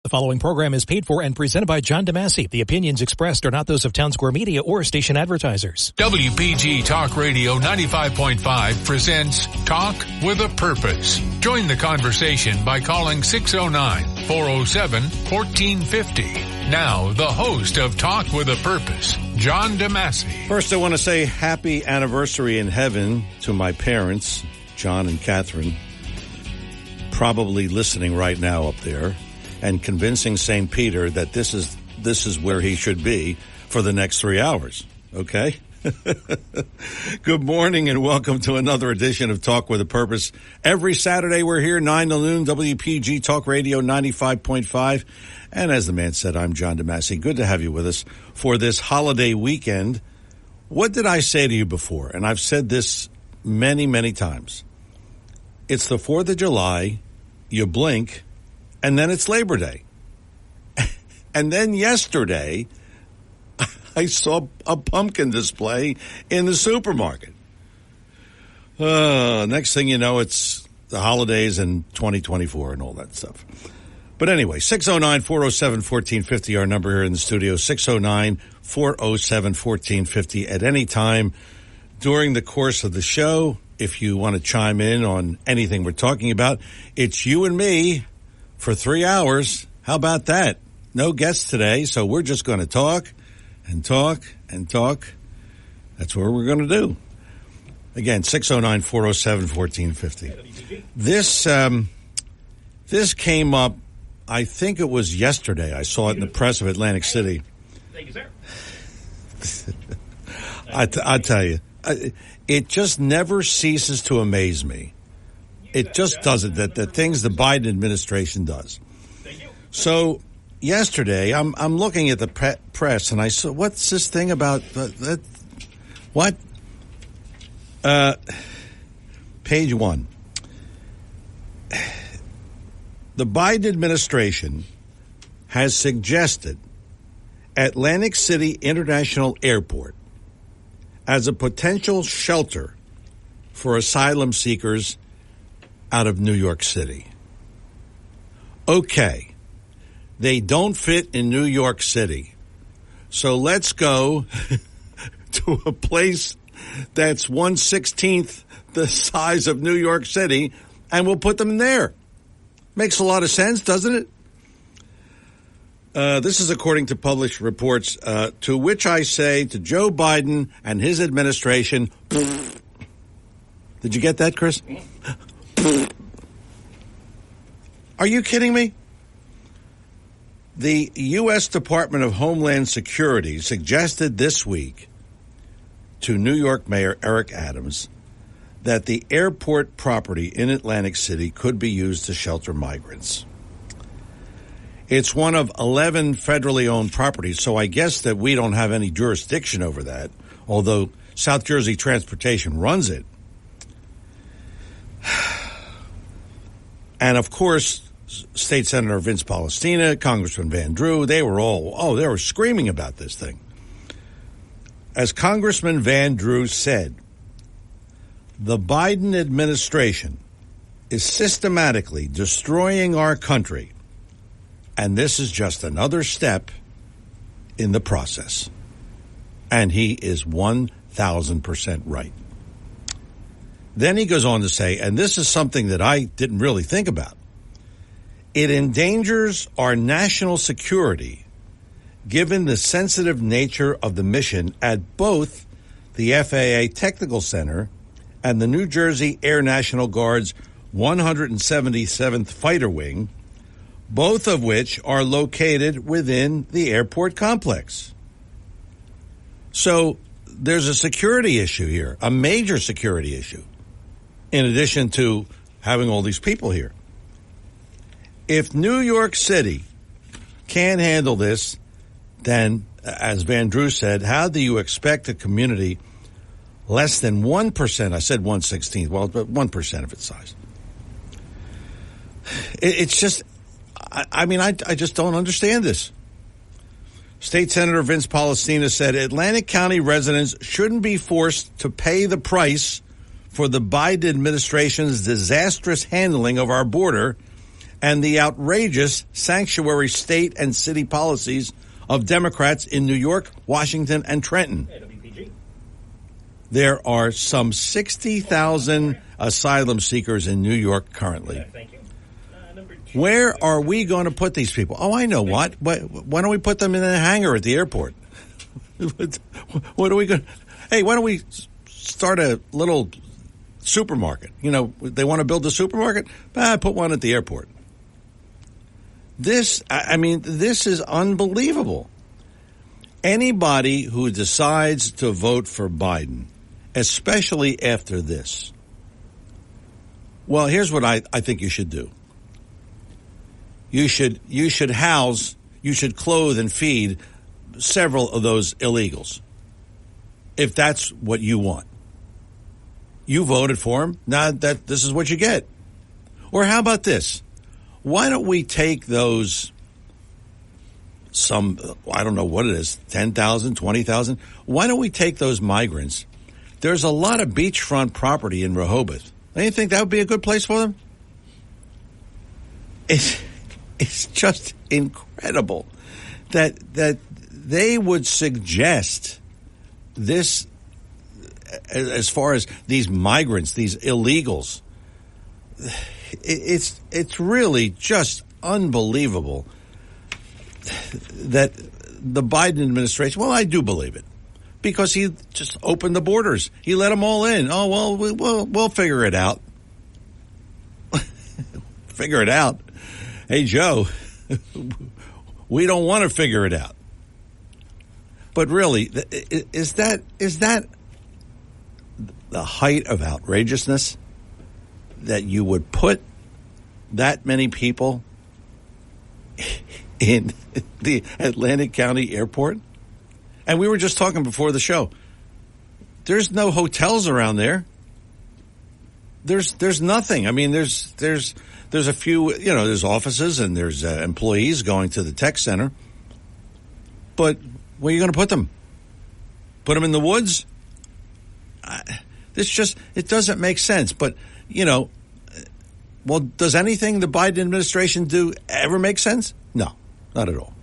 The following program is paid for and presented by John DeMasi. The opinions expressed are not those of Town Square Media or station advertisers. WPG Talk Radio 95.5 presents Talk with a Purpose. Join the conversation by calling 609-407-1450. Now, the host of Talk with a Purpose, John DeMasi. First, I want to say happy anniversary in heaven to my parents, John and Catherine, probably listening right now up there, and convincing St. Peter that this is where he should be for the next 3 hours. Okay? Good morning and welcome to another edition of Talk with a Purpose. Every Saturday we're here, 9 to noon, WPG Talk Radio 95.5. And as the man said, I'm John DeMasi. Good to have you with us for this holiday weekend. What did I say to you before? And I've said this many, many times. It's the 4th of July, you blink, and then it's Labor Day. And then yesterday, I saw a pumpkin display in the supermarket. Next thing you know, it's the holidays and 2024 and all that stuff. But anyway, 609-407-1450, our number here in the studio, 609-407-1450 at any time during the course of the show. If you want to chime in on anything we're talking about, it's you and me for 3 hours. How about that? No guests today, so we're just going to talk and talk and talk. That's what we're going to do. Again, 609-407-1450. This came up, I think it was yesterday. I saw it in the press of Atlantic City. Thank you, sir. I tell you, it just never ceases to amaze me. It just doesn't, that the things the Biden administration does. So yesterday, I'm looking at the press, and I saw, what's this thing about that? What? Page 1. The Biden administration has suggested Atlantic City International Airport as a potential shelter for asylum seekers out of New York City. Okay, they don't fit in New York City. So let's go to a place that's 1/16 the size of New York City, and we'll put them there. Makes a lot of sense, doesn't it? This is according to published reports, to which I say to Joe Biden and his administration, did you get that, Chris? Are you kidding me? The U.S. Department of Homeland Security suggested this week to New York Mayor Eric Adams that the airport property in Atlantic City could be used to shelter migrants. It's one of 11 federally owned properties, so I guess that we don't have any jurisdiction over that, although South Jersey Transportation runs it. And, of course, State Senator Vince Palestina, Congressman Van Drew, they were screaming about this thing. As Congressman Van Drew said, the Biden administration is systematically destroying our country, and this is just another step in the process. And he is 1,000% right. Then he goes on to say, and this is something that I didn't really think about, it endangers our national security given the sensitive nature of the mission at both the FAA Technical Center and the New Jersey Air National Guard's 177th Fighter Wing, both of which are located within the airport complex. So there's a security issue here, a major security issue, in addition to having all these people here. If New York City can't handle this, then, as Van Drew said, how do you expect a community less than 1%, I said 1/16, well, but 1% of its size? It's just, I just don't understand this. State Senator Vince Palestina said Atlantic County residents shouldn't be forced to pay the price for the Biden administration's disastrous handling of our border and the outrageous sanctuary state and city policies of Democrats in New York, Washington, and Trenton. WPG. There are some 60,000 asylum seekers in New York currently. Thank you. Number 2. Where are we going to put these people? Oh, I know what. Why don't we put them in a hangar at the airport? What are we going? Hey, why don't we start a little supermarket? You know, they want to build a supermarket. Put one at the airport. This is unbelievable. Anybody who decides to vote for Biden, especially after this, well, here's what I think you should do. You should clothe and feed several of those illegals, if that's what you want. You voted for him. Now this is what you get. Or how about this? Why don't we take those, I don't know what it is, 10,000, 20,000? Why don't we take those migrants? There's a lot of beachfront property in Rehoboth. Don't you think that would be a good place for them? It's just incredible that they would suggest this as far as these migrants, these illegals. It's really just unbelievable that the Biden administration, well, I do believe it, because he just opened the borders. He let them all in. Oh, well, we'll figure it out. Figure it out. Hey, Joe, we don't want to figure it out. But really, is that the height of outrageousness, that you would put that many people in the Atlantic County Airport? And we were just talking before the show. There's no hotels around there. There's nothing. I mean, there's a few, there's offices and there's employees going to the tech center. But where are you going to put them? Put them in the woods? It doesn't make sense. But, well, does anything the Biden administration do ever make sense? No, not at all.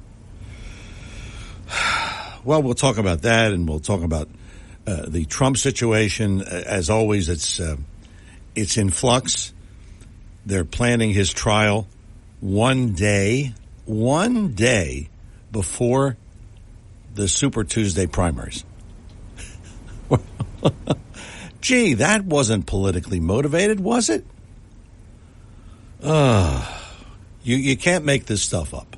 Well, we'll talk about that, and we'll talk about the Trump situation. As always, it's in flux. They're planning his trial one day before the Super Tuesday primaries. Gee, that wasn't politically motivated, was it? You can't make this stuff up.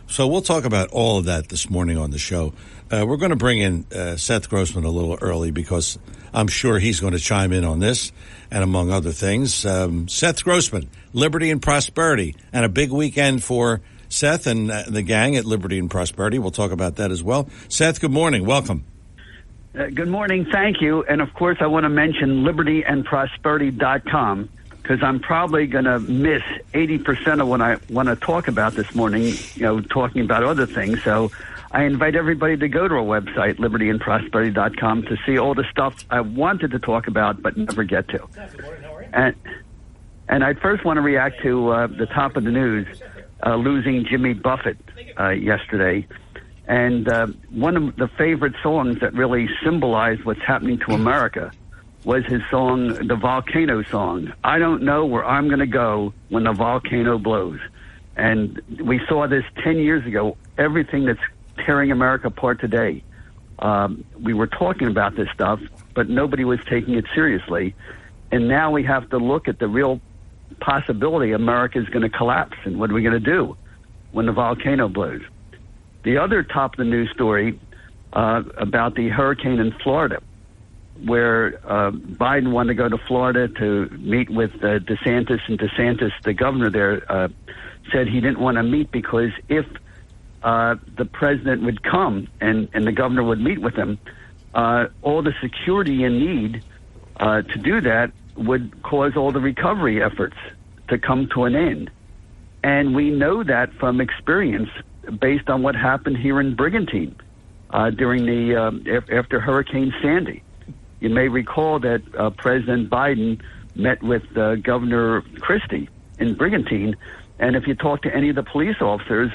So we'll talk about all of that this morning on the show. We're going to bring in Seth Grossman a little early because I'm sure he's going to chime in on this and among other things. Seth Grossman, Liberty and Prosperity, and a big weekend for Seth and the gang at Liberty and Prosperity. We'll talk about that as well. Seth, good morning. Welcome. Good morning. Thank you. And, of course, I want to mention libertyandprosperity.com because I'm probably going to miss 80% of what I want to talk about this morning, talking about other things. So I invite everybody to go to our website, libertyandprosperity.com, to see all the stuff I wanted to talk about but never get to. And I first want to react to the top of the news, losing Jimmy Buffett yesterday. And one of the favorite songs that really symbolized what's happening to America was his song, the Volcano Song. I don't know where I'm going to go when the volcano blows. And we saw this 10 years ago, everything that's tearing America apart today. We were talking about this stuff, but nobody was taking it seriously. And now we have to look at the real possibility America is going to collapse. And what are we going to do when the volcano blows? The other top of the news story about the hurricane in Florida, where Biden wanted to go to Florida to meet with DeSantis, and DeSantis, the governor there, said he didn't want to meet because if the president would come and the governor would meet with him, all the security you need to do that would cause all the recovery efforts to come to an end. And we know that from experience based on what happened here in Brigantine during the after Hurricane Sandy. You may recall that President Biden met with Governor Christie in Brigantine, And if you talk to any of the police officers,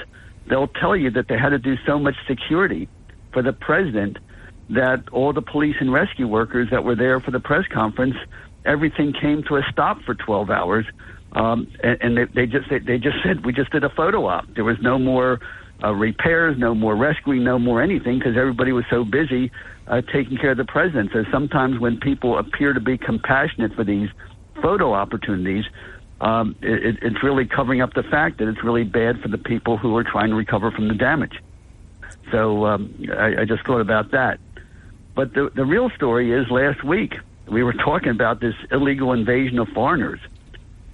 they'll tell you that they had to do so much security for the president that all the police and rescue workers that were there for the press conference, everything came to a stop for 12 hours. And they just said, we just did a photo op. There was no more repairs, no more rescuing, no more anything, because everybody was so busy taking care of the president. So sometimes when people appear to be compassionate for these photo opportunities, it's really covering up the fact that it's really bad for the people who are trying to recover from the damage. So I just thought about that. But the real story is last week we were talking about this illegal invasion of foreigners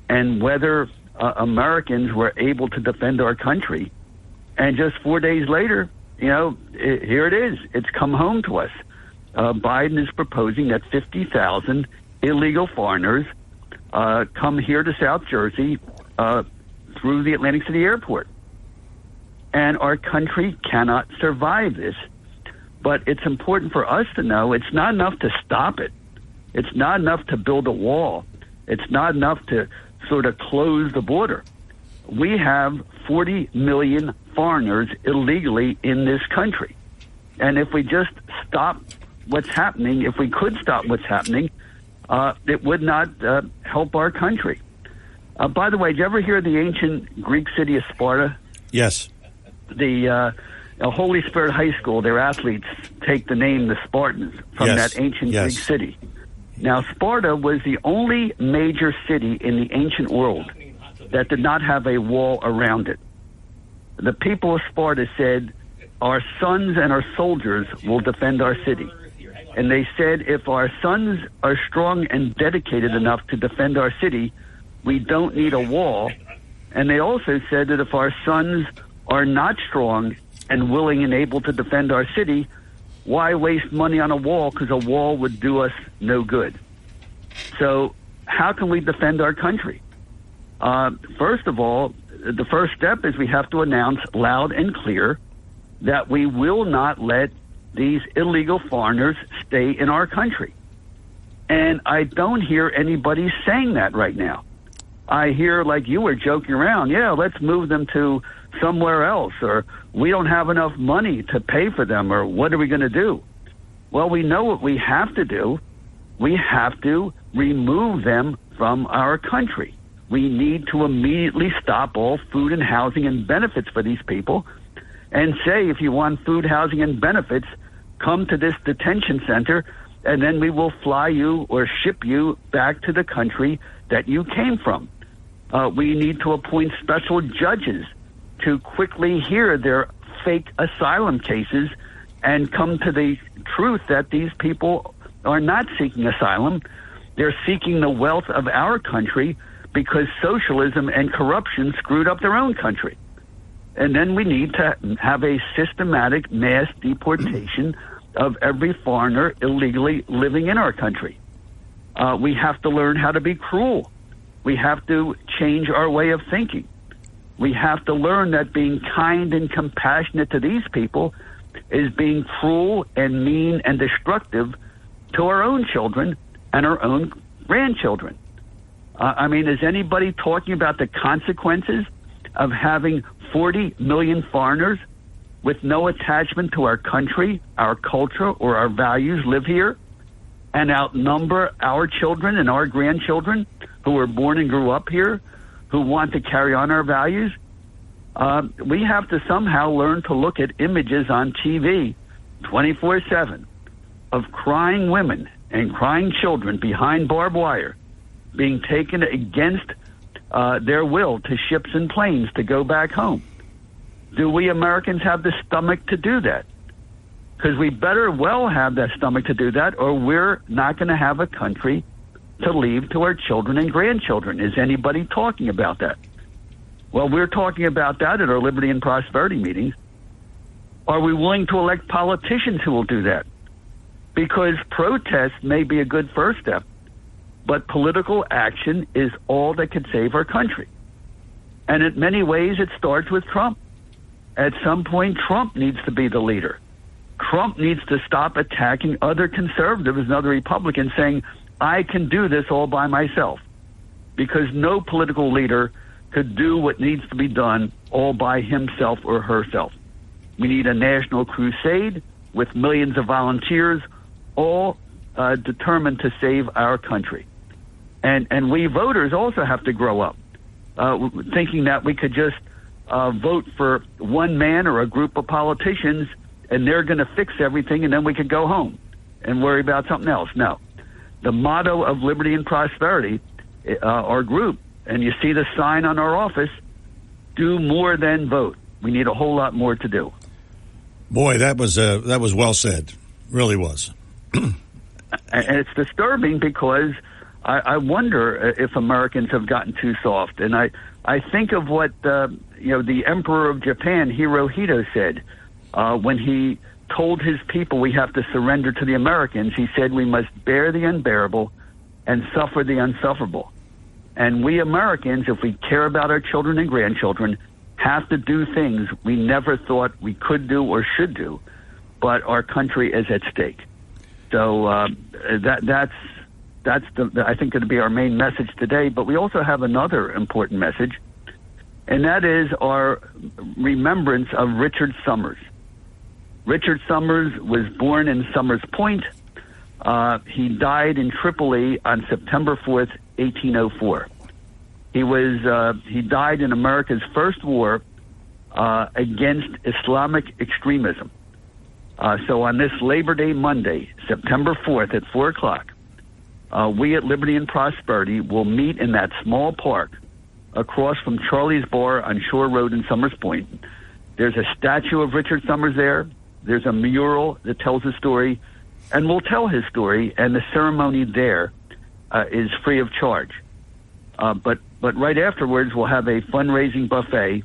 and whether Americans were able to defend our country. And just 4 days later, here it is. It's come home to us. Biden is proposing that 50,000 illegal foreigners come here to South Jersey through the Atlantic City airport. And our country cannot survive this. But it's important for us to know it's not enough to stop it. It's not enough to build a wall. It's not enough to sort of close the border. We have 40 million foreigners illegally in this country. And if we just stop what's happening, if we could stop what's happening, it would not help our country. By the way, did you ever hear the ancient Greek city of Sparta? Yes. The Holy Spirit High School, their athletes take the name the Spartans from that ancient Greek city. Now, Sparta was the only major city in the ancient world that did not have a wall around it. The people of Sparta said, our sons and our soldiers will defend our city. And they said, if our sons are strong and dedicated enough to defend our city, we don't need a wall. And they also said that if our sons are not strong and willing and able to defend our city, why waste money on a wall? Because a wall would do us no good. So how can we defend our country? First of all, the first step is we have to announce loud and clear that we will not let these illegal foreigners stay in our country. And I don't hear anybody saying that right now. I hear, like you were joking around, let's move them to somewhere else, or we don't have enough money to pay for them, or what are we going to do? Well, we know what we have to do. We have to remove them from our country. We need to immediately stop all food and housing and benefits for these people and say, if you want food, housing, and benefits, come to this detention center, and then we will fly you or ship you back to the country that you came from. We need to appoint special judges to quickly hear their fake asylum cases and come to the truth that these people are not seeking asylum. They're seeking the wealth of our country because socialism and corruption screwed up their own country. And then we need to have a systematic mass deportation of every foreigner illegally living in our country. We have to learn how to be cruel. We have to change our way of thinking. We have to learn that being kind and compassionate to these people is being cruel and mean and destructive to our own children and our own grandchildren. Is anybody talking about the consequences of having 40 million foreigners with no attachment to our country, our culture, or our values live here and outnumber our children and our grandchildren who were born and grew up here, who want to carry on our values? We have to somehow learn to look at images on TV 24/7 of crying women and crying children behind barbed wire being taken against their will to ships and planes to go back home. Do we Americans have the stomach to do that? Because we better well have that stomach to do that, or we're not going to have a country to leave to our children and grandchildren. Is anybody talking about that? Well, we're talking about that at our Liberty and Prosperity meetings. Are we willing to elect politicians who will do that? Because protest may be a good first step, but political action is all that could save our country. And in many ways, it starts with Trump. At some point, Trump needs to be the leader. Trump needs to stop attacking other conservatives and other Republicans, saying, I can do this all by myself. Because no political leader could do what needs to be done all by himself or herself. We need a national crusade with millions of volunteers, all determined to save our country. And we voters also have to grow up, thinking that we could just vote for one man or a group of politicians and they're going to fix everything and then we could go home and worry about something else. No. The motto of liberty and prosperity, our group, and you see the sign on our office, do more than vote. We need a whole lot more to do. Boy, that was well said. Really was. And it's disturbing because I wonder if Americans have gotten too soft. And I think of what the Emperor of Japan, Hirohito, said when he told his people we have to surrender to the Americans. He said we must bear the unbearable and suffer the unsufferable. And we Americans, if we care about our children and grandchildren, have to do things we never thought we could do or should do, but our country is at stake. So that's I think going to be our main message today. But we also have another important message, and that is our remembrance of Richard Summers. Richard Summers was born in Summers Point. He died in Tripoli on September 4th, 1804. He died in America's first war against Islamic extremism. So on this Labor Day Monday, September 4th at 4 o'clock, we at Liberty and Prosperity will meet in that small park across from Charlie's Bar on Shore Road in Summers Point. There's a statue of Richard Summers there. There's a mural that tells his story, and we'll tell his story, and the ceremony there is free of charge. But right afterwards, we'll have a fundraising buffet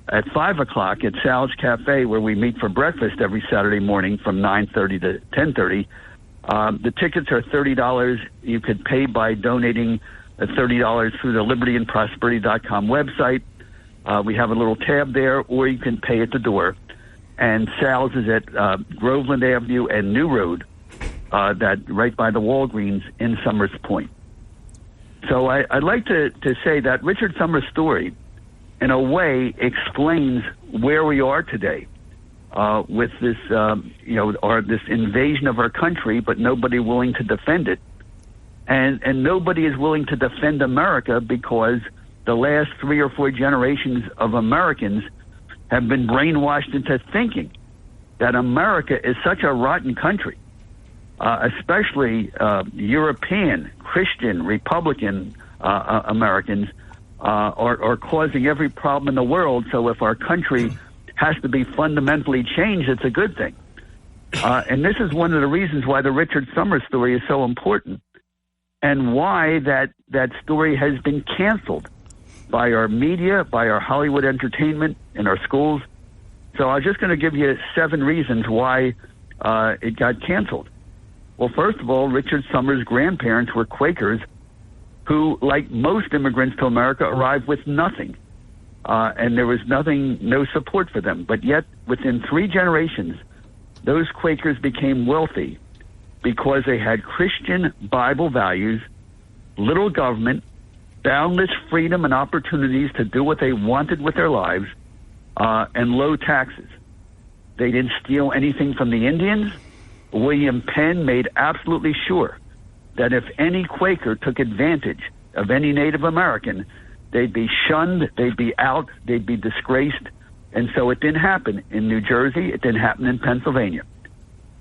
at 5 o'clock at Sal's Cafe, where we meet for breakfast every Saturday morning from 9:30 to 10:30. The tickets are $30. You could pay by donating $30 through the libertyandprosperity.com website. We have a little tab there, or you can pay at the door. And Sal's is at Groveland Avenue and New Road, that right by the Walgreens in Summers Point. So I'd like to say that Richard Summers' story, in a way, explains where we are today with this, this invasion of our country, but nobody willing to defend it. And nobody is willing to defend America because the last 3 or 4 generations of Americans have been brainwashed into thinking that America is such a rotten country, especially European, Christian, Republican Americans are causing every problem in the world. So if our country has to be fundamentally changed, it's a good thing. And this is one of the reasons why the Richard Summers story is so important and why that story has been canceled by our media, by our Hollywood entertainment, in our schools. So I was just going to give you 7 reasons why it got canceled. Well, first of all, Richard Summers' grandparents were Quakers who, like most immigrants to America, arrived with nothing. And there was no support for them. But yet, within 3 generations, those Quakers became wealthy because they had Christian Bible values, little government, boundless freedom and opportunities to do what they wanted with their lives, and low taxes. They didn't steal anything from the Indians. William Penn made absolutely sure that if any Quaker took advantage of any Native American, they'd be shunned, they'd be out, they'd be disgraced. And so it didn't happen in New Jersey. It didn't happen in Pennsylvania.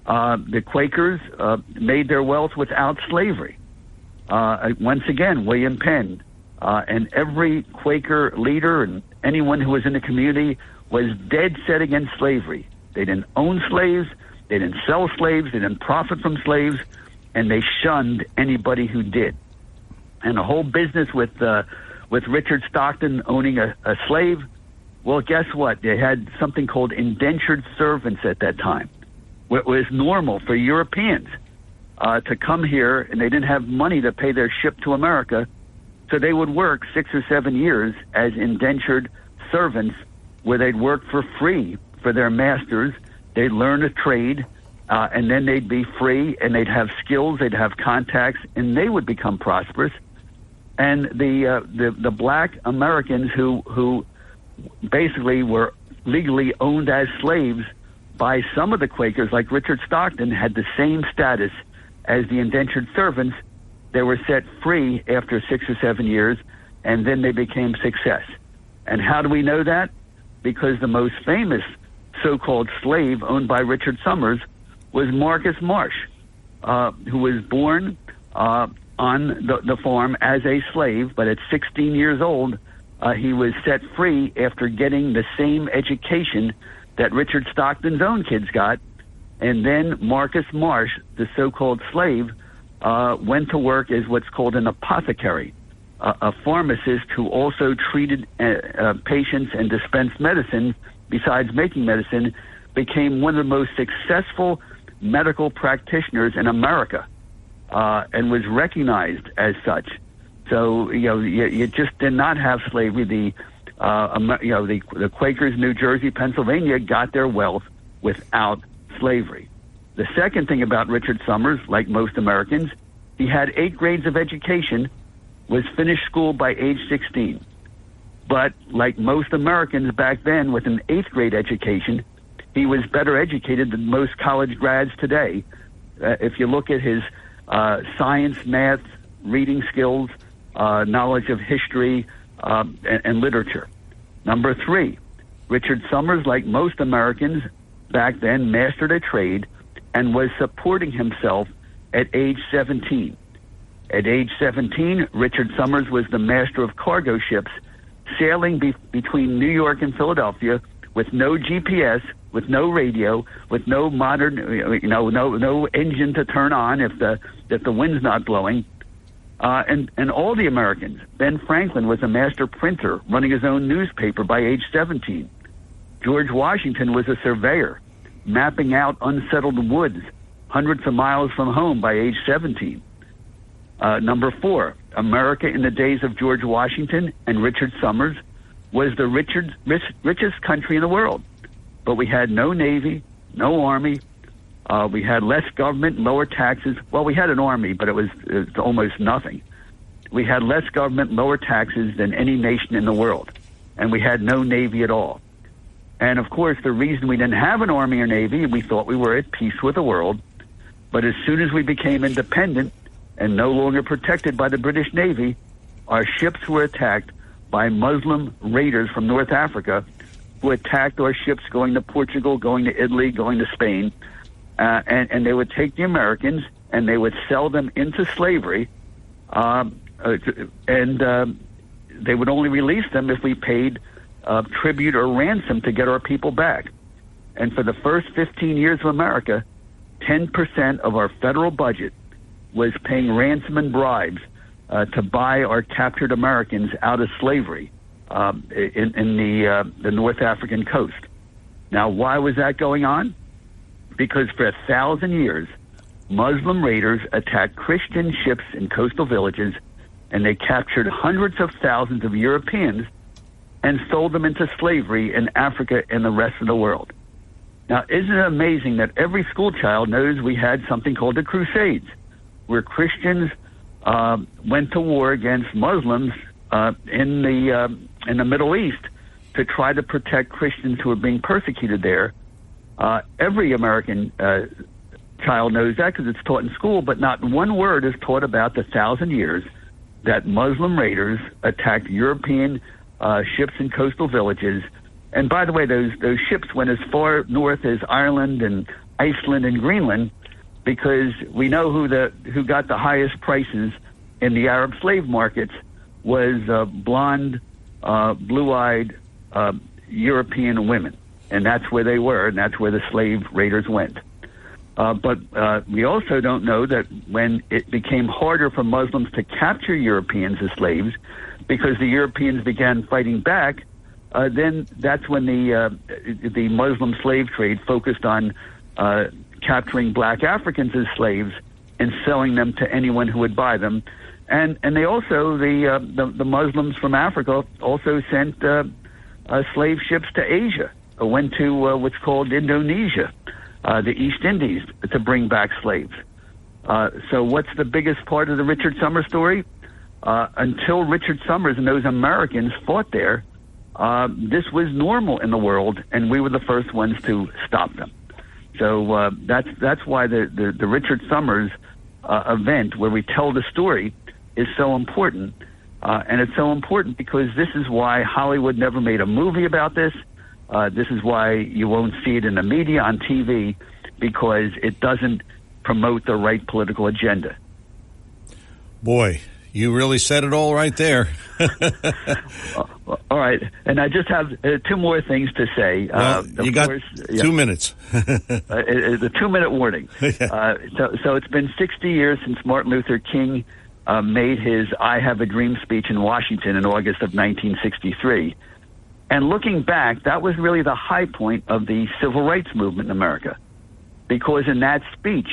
The Quakers made their wealth without slavery. Once again, William Penn and every Quaker leader and anyone who was in the community was dead set against slavery. They didn't own slaves. They didn't sell slaves. They didn't profit from slaves. And they shunned anybody who did. And the whole business with Richard Stockton owning a slave, well, guess what? They had something called indentured servants at that time. It was normal for Europeans to come here, and they didn't have money to pay their ship to America, so they would work 6 or 7 years as indentured servants where they'd work for free for their masters. They'd learn a trade, and then they'd be free, and they'd have skills, they'd have contacts, and they would become prosperous. and the black Americans who basically were legally owned as slaves by some of the Quakers, like Richard Stockton, had the same status as the indentured servants. They were set free after 6 or 7 years, and then they became success. And how do we know that? Because the most famous so-called slave owned by Richard Summers was Marcus Marsh, who was born on the farm as a slave, but at 16 years old, he was set free after getting the same education that Richard Stockton's own kids got. And then Marcus Marsh, the so-called slave, went to work as what's called an apothecary, a pharmacist who also treated patients and dispensed medicine besides making medicine, became one of the most successful medical practitioners in America, and was recognized as such. So, you just did not have slavery. The Quakers, New Jersey, Pennsylvania, got their wealth without slavery. The second thing about Richard Summers, like most Americans, he had 8 grades of education, was finished school by age 16. But like most Americans back then with an 8th grade education, he was better educated than most college grads today. If you look at his science, math, reading skills, knowledge of history, and literature. Number 3, Richard Summers, like most Americans back then, mastered a trade and was supporting himself at age 17. At age 17, Richard Summers was the master of cargo ships, sailing between New York and Philadelphia with no GPS, with no radio, with no modern, no engine to turn on if the wind's not blowing. And all the Americans. Ben Franklin was a master printer, running his own newspaper by age 17. George Washington was a surveyor, mapping out unsettled woods hundreds of miles from home by age 17. Number 4, America in the days of George Washington and Richard Summers was the richest country in the world. But we had no Navy, no Army. We had less government, lower taxes. Well, we had an army, but it was almost nothing. We had less government, lower taxes than any nation in the world. And we had no Navy at all. And, of course, the reason we didn't have an army or Navy, we thought we were at peace with the world. But as soon as we became independent and no longer protected by the British Navy, our ships were attacked by Muslim raiders from North Africa who attacked our ships going to Portugal, going to Italy, going to Spain. And they would take the Americans and they would sell them into slavery, and they would only release them if we paid tribute or ransom to get our people back. And for the first 15 years of America, 10% of our federal budget was paying ransom and bribes to buy our captured Americans out of slavery in the North African coast. Now, why was that going on? Because for 1,000 years, Muslim raiders attacked Christian ships in coastal villages, and they captured hundreds of thousands of Europeans and sold them into slavery in Africa and the rest of the world. Now, isn't it amazing that every school child knows we had something called the Crusades, where Christians went to war against Muslims in the Middle East to try to protect Christians who were being persecuted there. Every American child knows that because it's taught in school, but not one word is taught about the 1,000 years that Muslim raiders attacked European ships in coastal villages. And by the way, those ships went as far north as Ireland and Iceland and Greenland, because we know who got the highest prices in the Arab slave markets was blonde, blue-eyed European women. And that's where they were, and that's where the slave raiders went. But we also don't know that when it became harder for Muslims to capture Europeans as slaves, because the Europeans began fighting back, then that's when the Muslim slave trade focused on capturing black Africans as slaves and selling them to anyone who would buy them. And they also, the Muslims from Africa also sent slave ships to Asia, went to what's called Indonesia, the East Indies, to bring back slaves. So what's the biggest part of the Richard Summers story? until Richard Summers and those Americans fought there, this was normal in the world, and we were the first ones to stop them. So that's why the Richard Summers event, where we tell the story, is so important. And it's so important because this is why Hollywood never made a movie about this. This is why you won't see it in the media, on TV, because it doesn't promote the right political agenda. Boy, you really said it all right there. All right. And I just have two more things to say. Well, you got 2 minutes. The 2-minute warning. So it's been 60 years since Martin Luther King made his I Have a Dream speech in Washington in August of 1963. And looking back, that was really the high point of the civil rights movement in America. Because in that speech,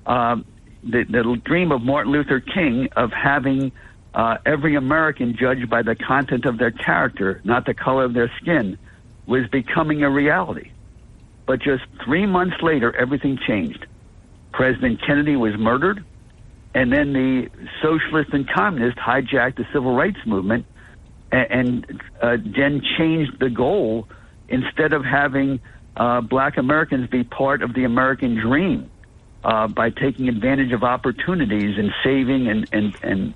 the dream of Martin Luther King of having every American judged by the content of their character, not the color of their skin, was becoming a reality. But just 3 months later, everything changed. President Kennedy was murdered, and then the socialists and communists hijacked the civil rights movement and then changed the goal. Instead of having black Americans be part of the American dream by taking advantage of opportunities and saving and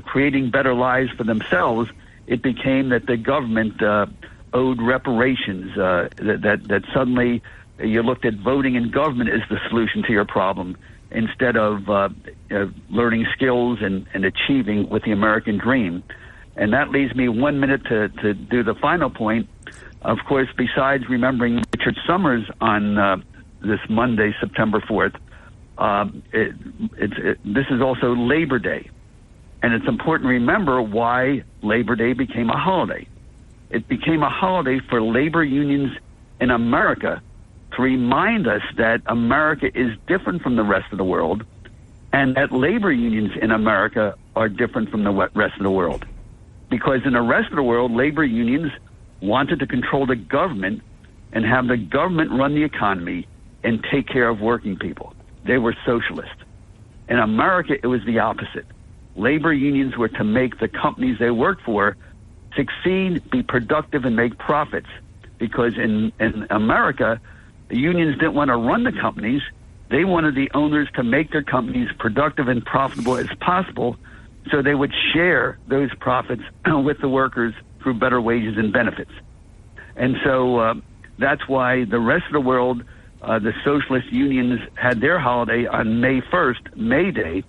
creating better lives for themselves, it became that the government owed reparations, that suddenly you looked at voting in government as the solution to your problem instead of learning skills and achieving with the American dream. And that leaves me 1 minute to do the final point. Of course, besides remembering Richard Summers on this Monday, September 4th, this is also Labor Day. And it's important to remember why Labor Day became a holiday. It became a holiday for labor unions in America to remind us that America is different from the rest of the world and that labor unions in America are different from the rest of the world. Because in the rest of the world, labor unions wanted to control the government and have the government run the economy and take care of working people. They were socialist. In America, it was the opposite. Labor unions were to make the companies they worked for succeed, be productive, and make profits. Because in America, the unions didn't want to run the companies. They wanted the owners to make their companies productive and profitable as possible, so they would share those profits with the workers through better wages and benefits. And so that's why the rest of the world, the socialist unions had their holiday on May 1st, May Day.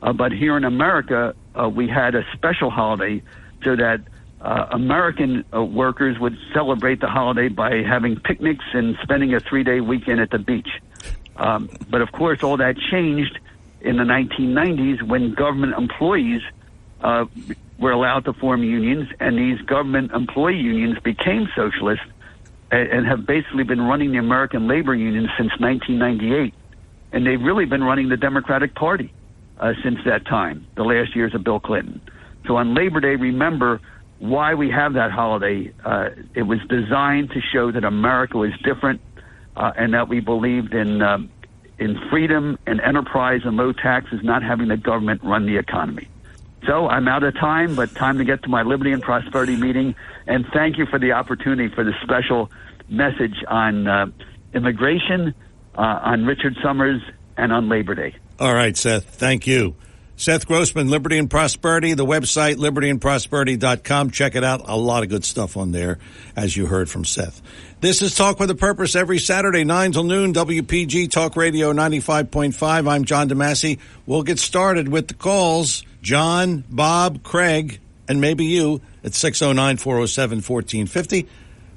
But here in America, we had a special holiday so that American workers would celebrate the holiday by having picnics and spending a 3-day weekend at the beach. But of course, all that changed in the 1990s when government employees were allowed to form unions, and these government employee unions became socialist and have basically been running the American labor unions since 1998. And they've really been running the Democratic Party since that time, the last years of Bill Clinton. So on Labor Day, remember why we have that holiday. It was designed to show that America was different and that we believed in freedom and enterprise and low taxes, not having the government run the economy. So I'm out of time, but time to get to my Liberty and Prosperity meeting. And thank you for the opportunity for the special message on immigration, on Richard Summers, and on Labor Day. All right, Seth. Thank you. Seth Grossman, Liberty and Prosperity, the website, libertyandprosperity.com. Check it out. A lot of good stuff on there, as you heard from Seth. This is Talk with a Purpose every Saturday, 9 till noon, WPG Talk Radio 95.5. I'm John DeMasi. We'll get started with the calls. John, Bob, Craig, and maybe you at 609-407-1450.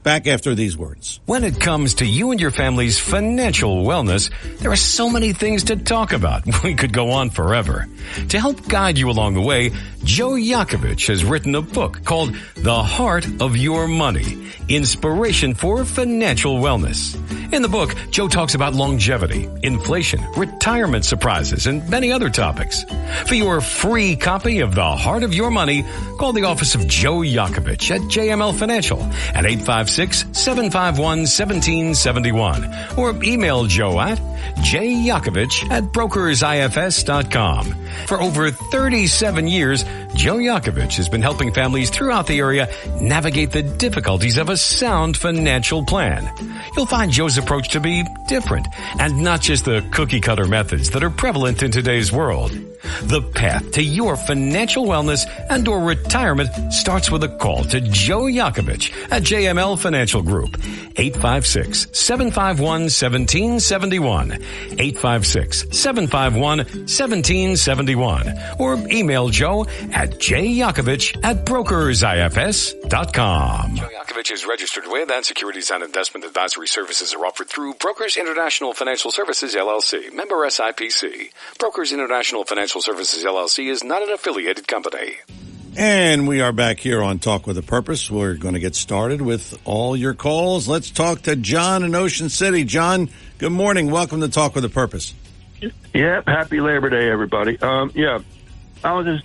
Back after these words. When it comes to you and your family's financial wellness, there are so many things to talk about. We could go on forever. To help guide you along the way, Joe Yakovich has written a book called The Heart of Your Money, Inspiration for Financial Wellness. In the book, Joe talks about longevity, inflation, retirement surprises, and many other topics. For your free copy of The Heart of Your Money, call the office of Joe Yakovich at JML Financial at 857 856-751-1771 or email Joe at jyakovich@brokersifs.com. For over 37 years, Joe Yakovich has been helping families throughout the area navigate the difficulties of a sound financial plan. You'll find Joe's approach to be different and not just the cookie-cutter methods that are prevalent in today's world. The path to your financial wellness and or retirement starts with a call to Joe Yakovich at JML Financial Group. 856-751-1771. 856-751-1771. Or email Joe at jyakovich@brokersifs.com. Joe Yakovich is registered with and securities and investment advisory services are offered through Brokers International Financial Services, LLC. Member SIPC. Brokers International Financial Services, LLC is not an affiliated company. And we are back here on Talk with a Purpose. We're going to get started with all your calls. Let's talk to John in Ocean City. John, good morning. Welcome to Talk with a Purpose. Yeah, happy Labor Day, everybody. I wanted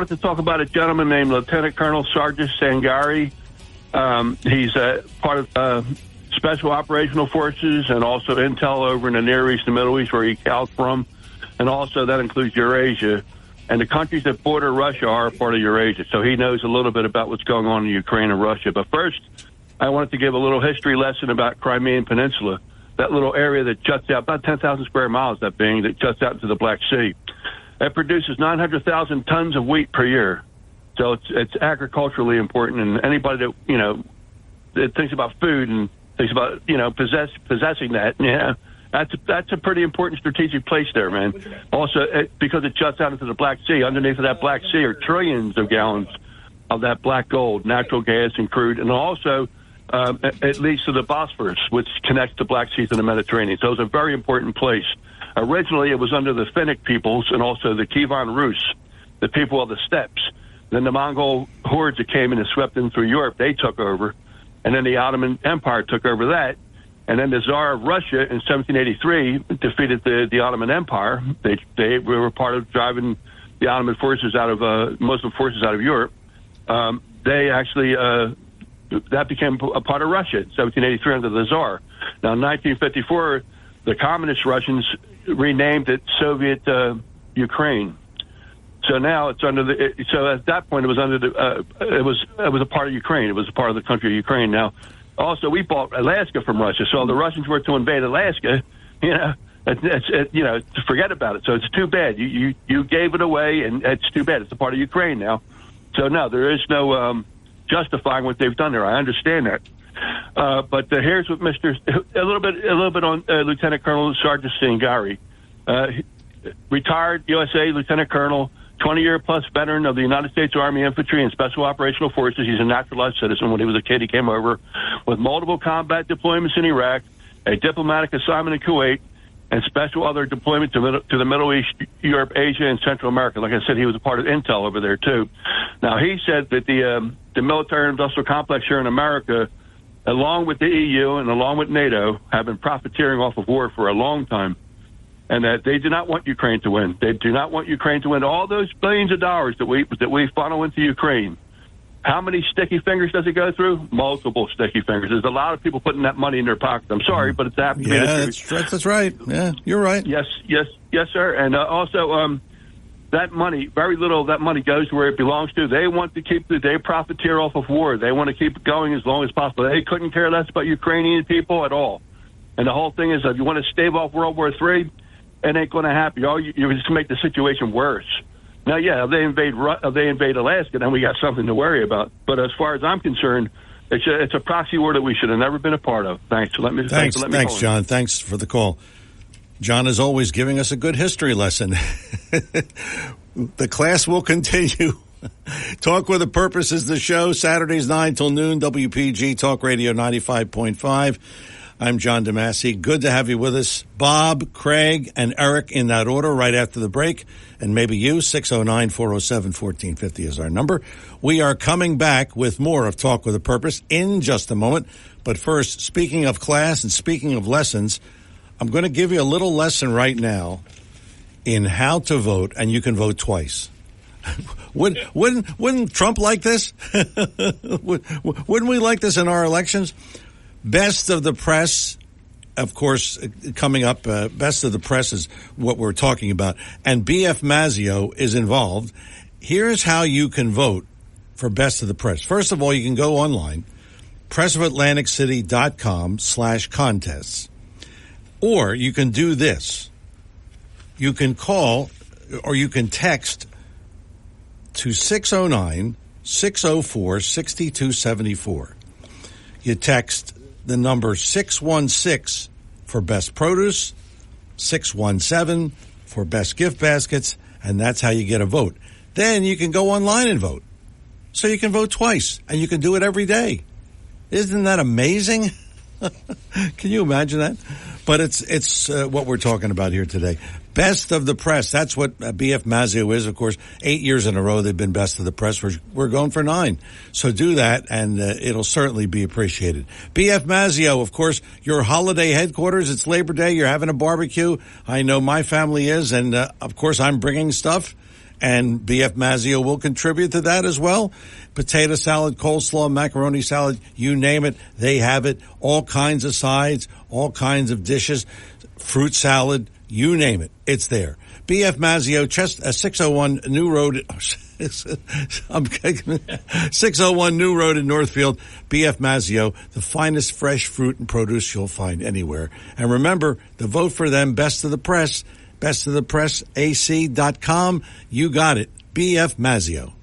to talk about a gentleman named Lieutenant Colonel Sargis Sangari. He's part of Special Operational Forces and also intel over in the Near East and Middle East, where he hails from. And also that includes Eurasia. And the countries that border Russia are part of Eurasia. So he knows a little bit about what's going on in Ukraine and Russia. But first, I wanted to give a little history lesson about Crimean Peninsula, that little area that juts out, about 10,000 square miles, that being, that juts out into the Black Sea. It produces 900,000 tons of wheat per year. So it's agriculturally important. And anybody that, that thinks about food and thinks about, possessing that, that's a pretty important strategic place there, man. Also, because it juts out into the Black Sea. Underneath of that Black Sea are trillions of gallons of that black gold, natural gas and crude. And also, it leads to the Bosphorus, which connects the Black Sea to the Mediterranean. So it's a very important place. Originally, it was under the Finnic peoples and also the Kievan Rus, the people of the steppes. Then the Mongol hordes that came in and swept in through Europe, they took over. And then the Ottoman Empire took over that. And then the Tsar of Russia in 1783 defeated the Ottoman Empire. They were part of driving the Ottoman forces out of Muslim forces out of Europe. They actually that became a part of Russia in 1783 under the Tsar. Now in 1954, the communist Russians renamed it Soviet Ukraine. So now it's under the. So at that point, it was under the. It was a part of Ukraine. It was a part of the country of Ukraine. Now. Also, we bought Alaska from Russia, so the Russians were to invade Alaska, forget about it. So it's too bad. You gave it away, and it's too bad. It's a part of Ukraine now. So no, there is no justifying what they've done there. I understand that. But here's what a little bit on Lieutenant Colonel Sargis Sangari, retired USA Lieutenant Colonel. 20-year plus veteran of the United States Army Infantry and Special Operational Forces. He's a naturalized citizen. When he was a kid, he came over with multiple combat deployments in Iraq, a diplomatic assignment in Kuwait, and special other deployment to the Middle East, Europe, Asia, and Central America. Like I said, he was a part of intel over there, too. Now, he said that the military-industrial complex here in America, along with the EU and along with NATO, have been profiteering off of war for a long time. And that they do not want Ukraine to win. They do not want Ukraine to win. All those billions of dollars that we funnel into Ukraine, how many sticky fingers does it go through? Multiple sticky fingers. There's a lot of people putting that money in their pocket. I'm sorry, but it's happening. Yeah, that's right. Yeah, you're right. Yes, sir. And also, that money, very little of that money goes to where it belongs to. They want to they profiteer off of war. They want to keep it going as long as possible. They couldn't care less about Ukrainian people at all. And the whole thing is, if you want to stave off World War III, it ain't going to happen. You just make the situation worse. Now, yeah, if they invade Alaska, then we got something to worry about. But as far as I'm concerned, it's a proxy war that we should have never been a part of. Thanks. Thanks, John. Thanks for the call. John is always giving us a good history lesson. The class will continue. Talk with a Purpose is the show. Saturdays 9 till noon. WPG Talk Radio 95.5. I'm John DeMasi. Good to have you with us. Bob, Craig, and Eric in that order right after the break. And maybe you, 609-407-1450 is our number. We are coming back with more of Talk with a Purpose in just a moment. But first, speaking of class and speaking of lessons, I'm going to give you a little lesson right now in how to vote, and you can vote twice. Wouldn't Trump like this? Wouldn't we like this in our elections? Best of the press, of course, coming up. Best of the press is what we're talking about. And B.F. Mazzeo is involved. Here's how you can vote for Best of the Press. First of all, you can go online, pressofatlanticcity.com/contests. Or you can do this. You can call or you can text to 609-604-6274. You text the number 616 for Best Produce, 617 for Best Gift Baskets, and that's how you get a vote. Then you can go online and vote. So you can vote twice, and you can do it every day. Isn't that amazing? Can you imagine that? But it's what we're talking about here today. Best of the Press. That's what B.F. Mazzeo is. Of course, 8 years in a row they've been Best of the Press. We're going for 9. So do that, and it'll certainly be appreciated. B.F. Mazzeo, of course, your holiday headquarters. It's Labor Day. You're having a barbecue. I know my family is, and of course I'm bringing stuff. And B.F. Mazzeo will contribute to that as well. Potato salad, coleslaw, macaroni salad, you name it, they have it. All kinds of sides, all kinds of dishes, fruit salad, you name it, it's there. B.F. Mazzeo, 601 New Road, 601 New Road in Northfield. B.F. Mazzeo, the finest fresh fruit and produce you'll find anywhere. And remember, the vote for them, Best of the Press, bestofthepressac.com. You got it. B.F. Mazzeo.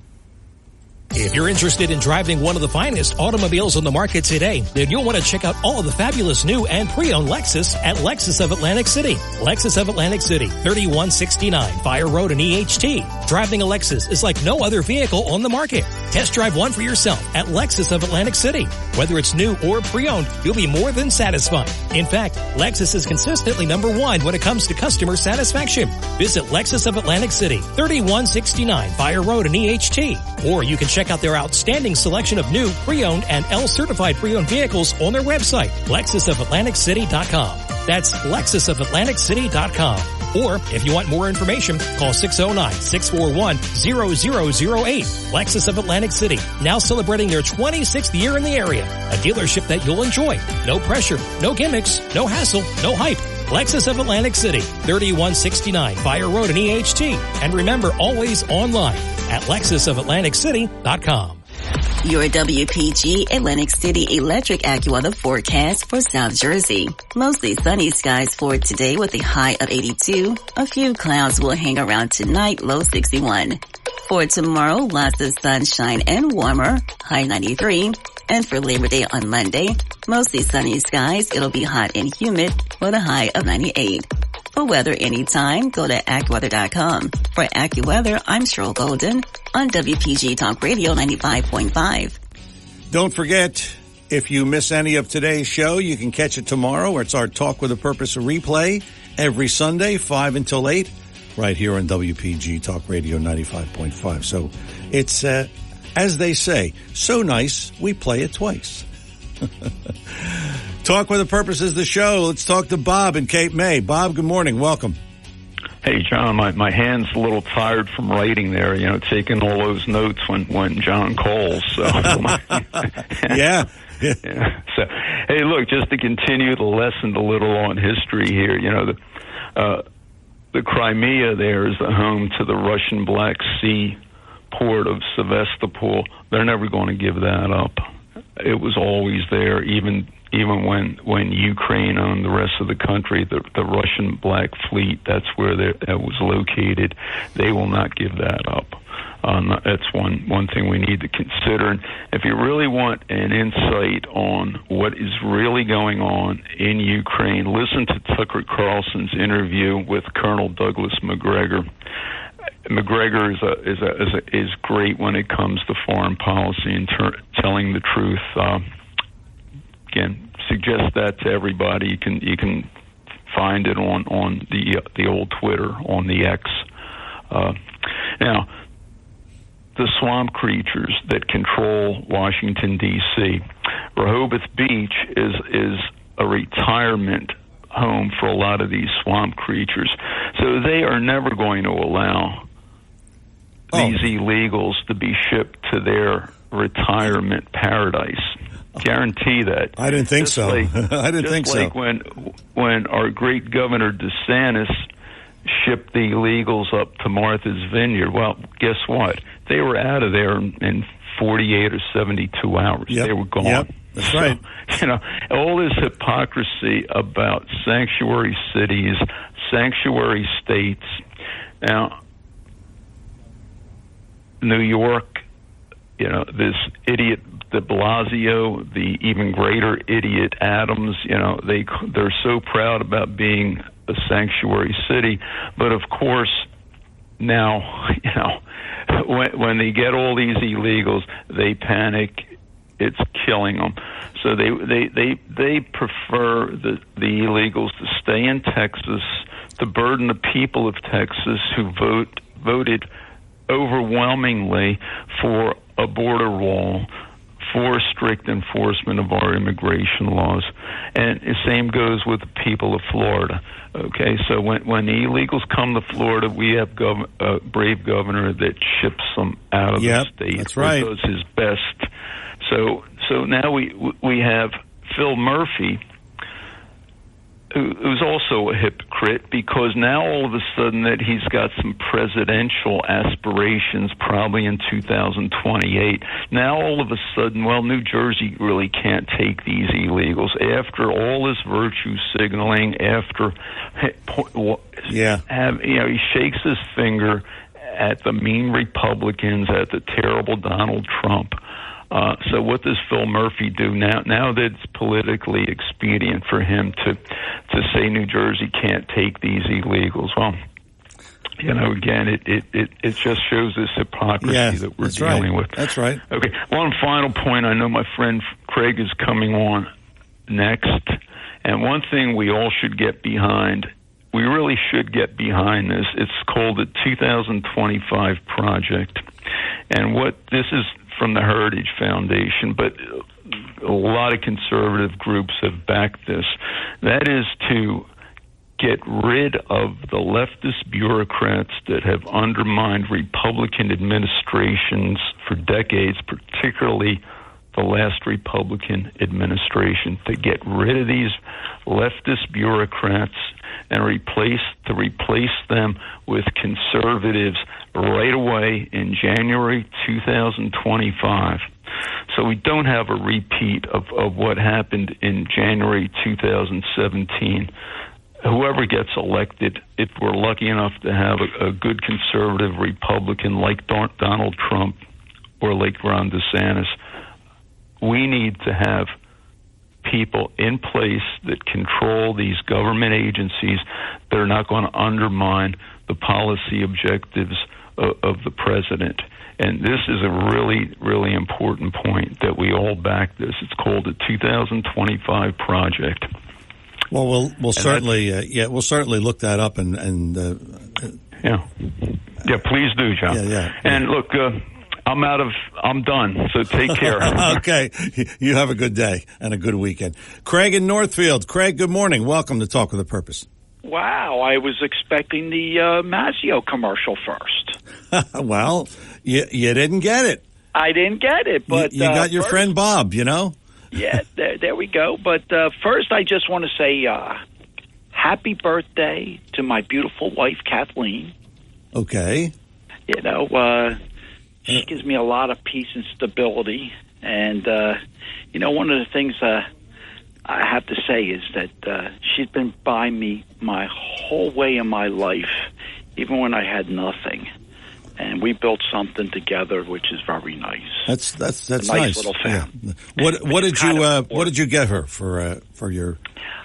If you're interested in driving one of the finest automobiles on the market today, then you'll want to check out all of the fabulous new and pre-owned Lexus at Lexus of Atlantic City. Lexus of Atlantic City, 3169 Fire Road in EHT. Driving a Lexus is like no other vehicle on the market. Test drive one for yourself at Lexus of Atlantic City. Whether it's new or pre-owned, you'll be more than satisfied. In fact, Lexus is consistently #1 when it comes to customer satisfaction. Visit Lexus of Atlantic City, 3169 Fire Road in EHT. Or you can check out their outstanding selection of new, pre-owned, and L-certified pre-owned vehicles on their website, LexusOfAtlanticCity.com. That's LexusOfAtlanticCity.com. Or, if you want more information, call 609-641-0008. Lexus of Atlantic City, now celebrating their 26th year in the area. A dealership that you'll enjoy. No pressure, no gimmicks, no hassle, no hype. Lexus of Atlantic City, 3169 Fire Road in EHT. And remember, always online at LexusOfAtlanticCity.com. Your WPG Atlantic City Electric AccuWeather forecast for South Jersey. Mostly sunny skies for today with a high of 82. A few clouds will hang around tonight, low 61. For tomorrow, lots of sunshine and warmer, high 93. And for Labor Day on Monday, mostly sunny skies. It'll be hot and humid with a high of 98. For weather anytime, go to AccuWeather.com. For AccuWeather, I'm Cheryl Golden on WPG Talk Radio 95.5. Don't forget, if you miss any of today's show, you can catch it tomorrow. It's our Talk with a Purpose replay every Sunday, 5 until 8, right here on WPG Talk Radio 95.5. So it's, as they say, so nice, we play it twice. Talk with a Purpose is the show. Let's talk to Bob in Cape May. Bob, good morning. Welcome. Hey, John, my hand's a little tired from writing there, taking all those notes when John calls. So. Yeah. So, hey, look, just to continue the lesson a little on history here, the Crimea there is the home to the Russian Black Sea port of Sevastopol. They're never going to give that up. It was always there, even when Ukraine owned the rest of the country, the Russian Black Fleet, that's where that was located. They will not give that up. That's one thing we need to consider. And if you really want an insight on what is really going on in Ukraine, listen to Tucker Carlson's interview with Colonel Douglas Macgregor. Macgregor is great when it comes to foreign policy and telling the truth. Again, suggest that to everybody. You can find it on the old Twitter, on the X. Now, the swamp creatures that control Washington D.C. Rehoboth Beach is a retirement home for a lot of these swamp creatures, so they are never going to allow these illegals to be shipped to their retirement paradise. Guarantee that. I didn't think just so. Like, I didn't think like so. When our great Governor DeSantis shipped the illegals up to Martha's Vineyard, well, guess what? They were out of there in 48 or 72 hours. Yep. They were gone. Yep. That's right. You know, all this hypocrisy about sanctuary cities, sanctuary states. Now, New York, you know, this idiot de Blasio, the even greater idiot Adams, you know, they're so proud about being a sanctuary city, but of course now, you know, when they get all these illegals, they panic. It's killing them. So they prefer the illegals to stay in Texas, to burden the people of Texas who voted overwhelmingly for a border wall, for strict enforcement of our immigration laws. And the same goes with the people of Florida. Okay, so when the illegals come to Florida, we have a brave governor that ships them out of the state. That's right. Does his best. So now we have Phil Murphy, who's also a hypocrite, because now all of a sudden that he's got some presidential aspirations, probably in 2028. Now all of a sudden, well, New Jersey really can't take these illegals. After all this virtue signaling, after he shakes his finger at the mean Republicans, at the terrible Donald Trump. So what does Phil Murphy do now? Now that it's politically expedient for him to say New Jersey can't take these illegals. Well, you know, again, it just shows this hypocrisy that we're dealing with. That's right. Okay, one final point. I know my friend Craig is coming on next, and one thing we all should get behind. We really should get behind this. It's called the 2025 Project, and what this is from the Heritage Foundation, but a lot of conservative groups have backed this. That is to get rid of the leftist bureaucrats that have undermined Republican administrations for decades, particularly the last Republican administration, to get rid of these leftist bureaucrats and replace them with conservatives right away in January 2025. So we don't have a repeat of what happened in January 2017. Whoever gets elected, if we're lucky enough to have a good conservative Republican like Donald Trump or like Ron DeSantis, we need to have people in place that control these government agencies that are not going to undermine the policy objectives of the president. And this is a really, really important point that we all back this. It's called the 2025 Project. Well, we'll certainly we'll certainly look that up and please do, John. And look, I'm done. So take care. Okay, you have a good day and a good weekend. Craig in Northfield. Craig, good morning. Welcome to Talk with a Purpose. Wow, I was expecting the Mazio commercial first. Well, you didn't get it. I didn't get it, but you got your friend Bob. You know. Yeah, there we go. But first, I just want to say happy birthday to my beautiful wife, Kathleen. Okay. You know, she gives me a lot of peace and stability. And, you know, one of the things I have to say is that she's been by me my whole way in my life, even when I had nothing. And we built something together, which is very nice. That's a nice little family. Yeah. What did you get her for your?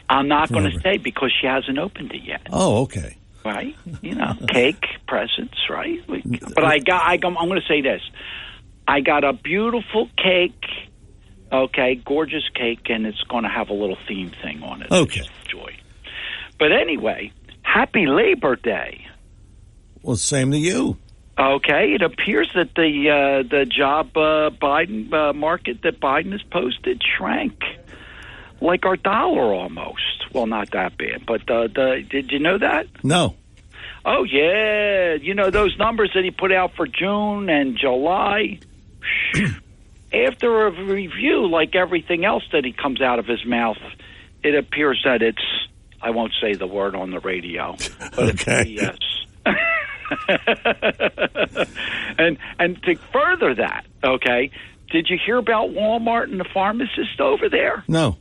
I'm not going to say because she hasn't opened it yet. Oh, okay. Right, you know, cake, presents, right? But I'm going to say this: I got a beautiful cake, okay, gorgeous cake, and it's going to have a little theme thing on it. Okay, enjoy. But anyway, happy Labor Day. Well, same to you. Okay, it appears that the job Biden market that Biden has posted shrank, like our dollar almost. Well, not that bad, but did you know that? No. Oh, yeah. You know, those numbers that he put out for June and July, after a review, like everything else that he comes out of his mouth, it appears that it's, I won't say the word on the radio, but okay. it's BS. And to further that, okay, did you hear about Walmart and the pharmacist over there? No.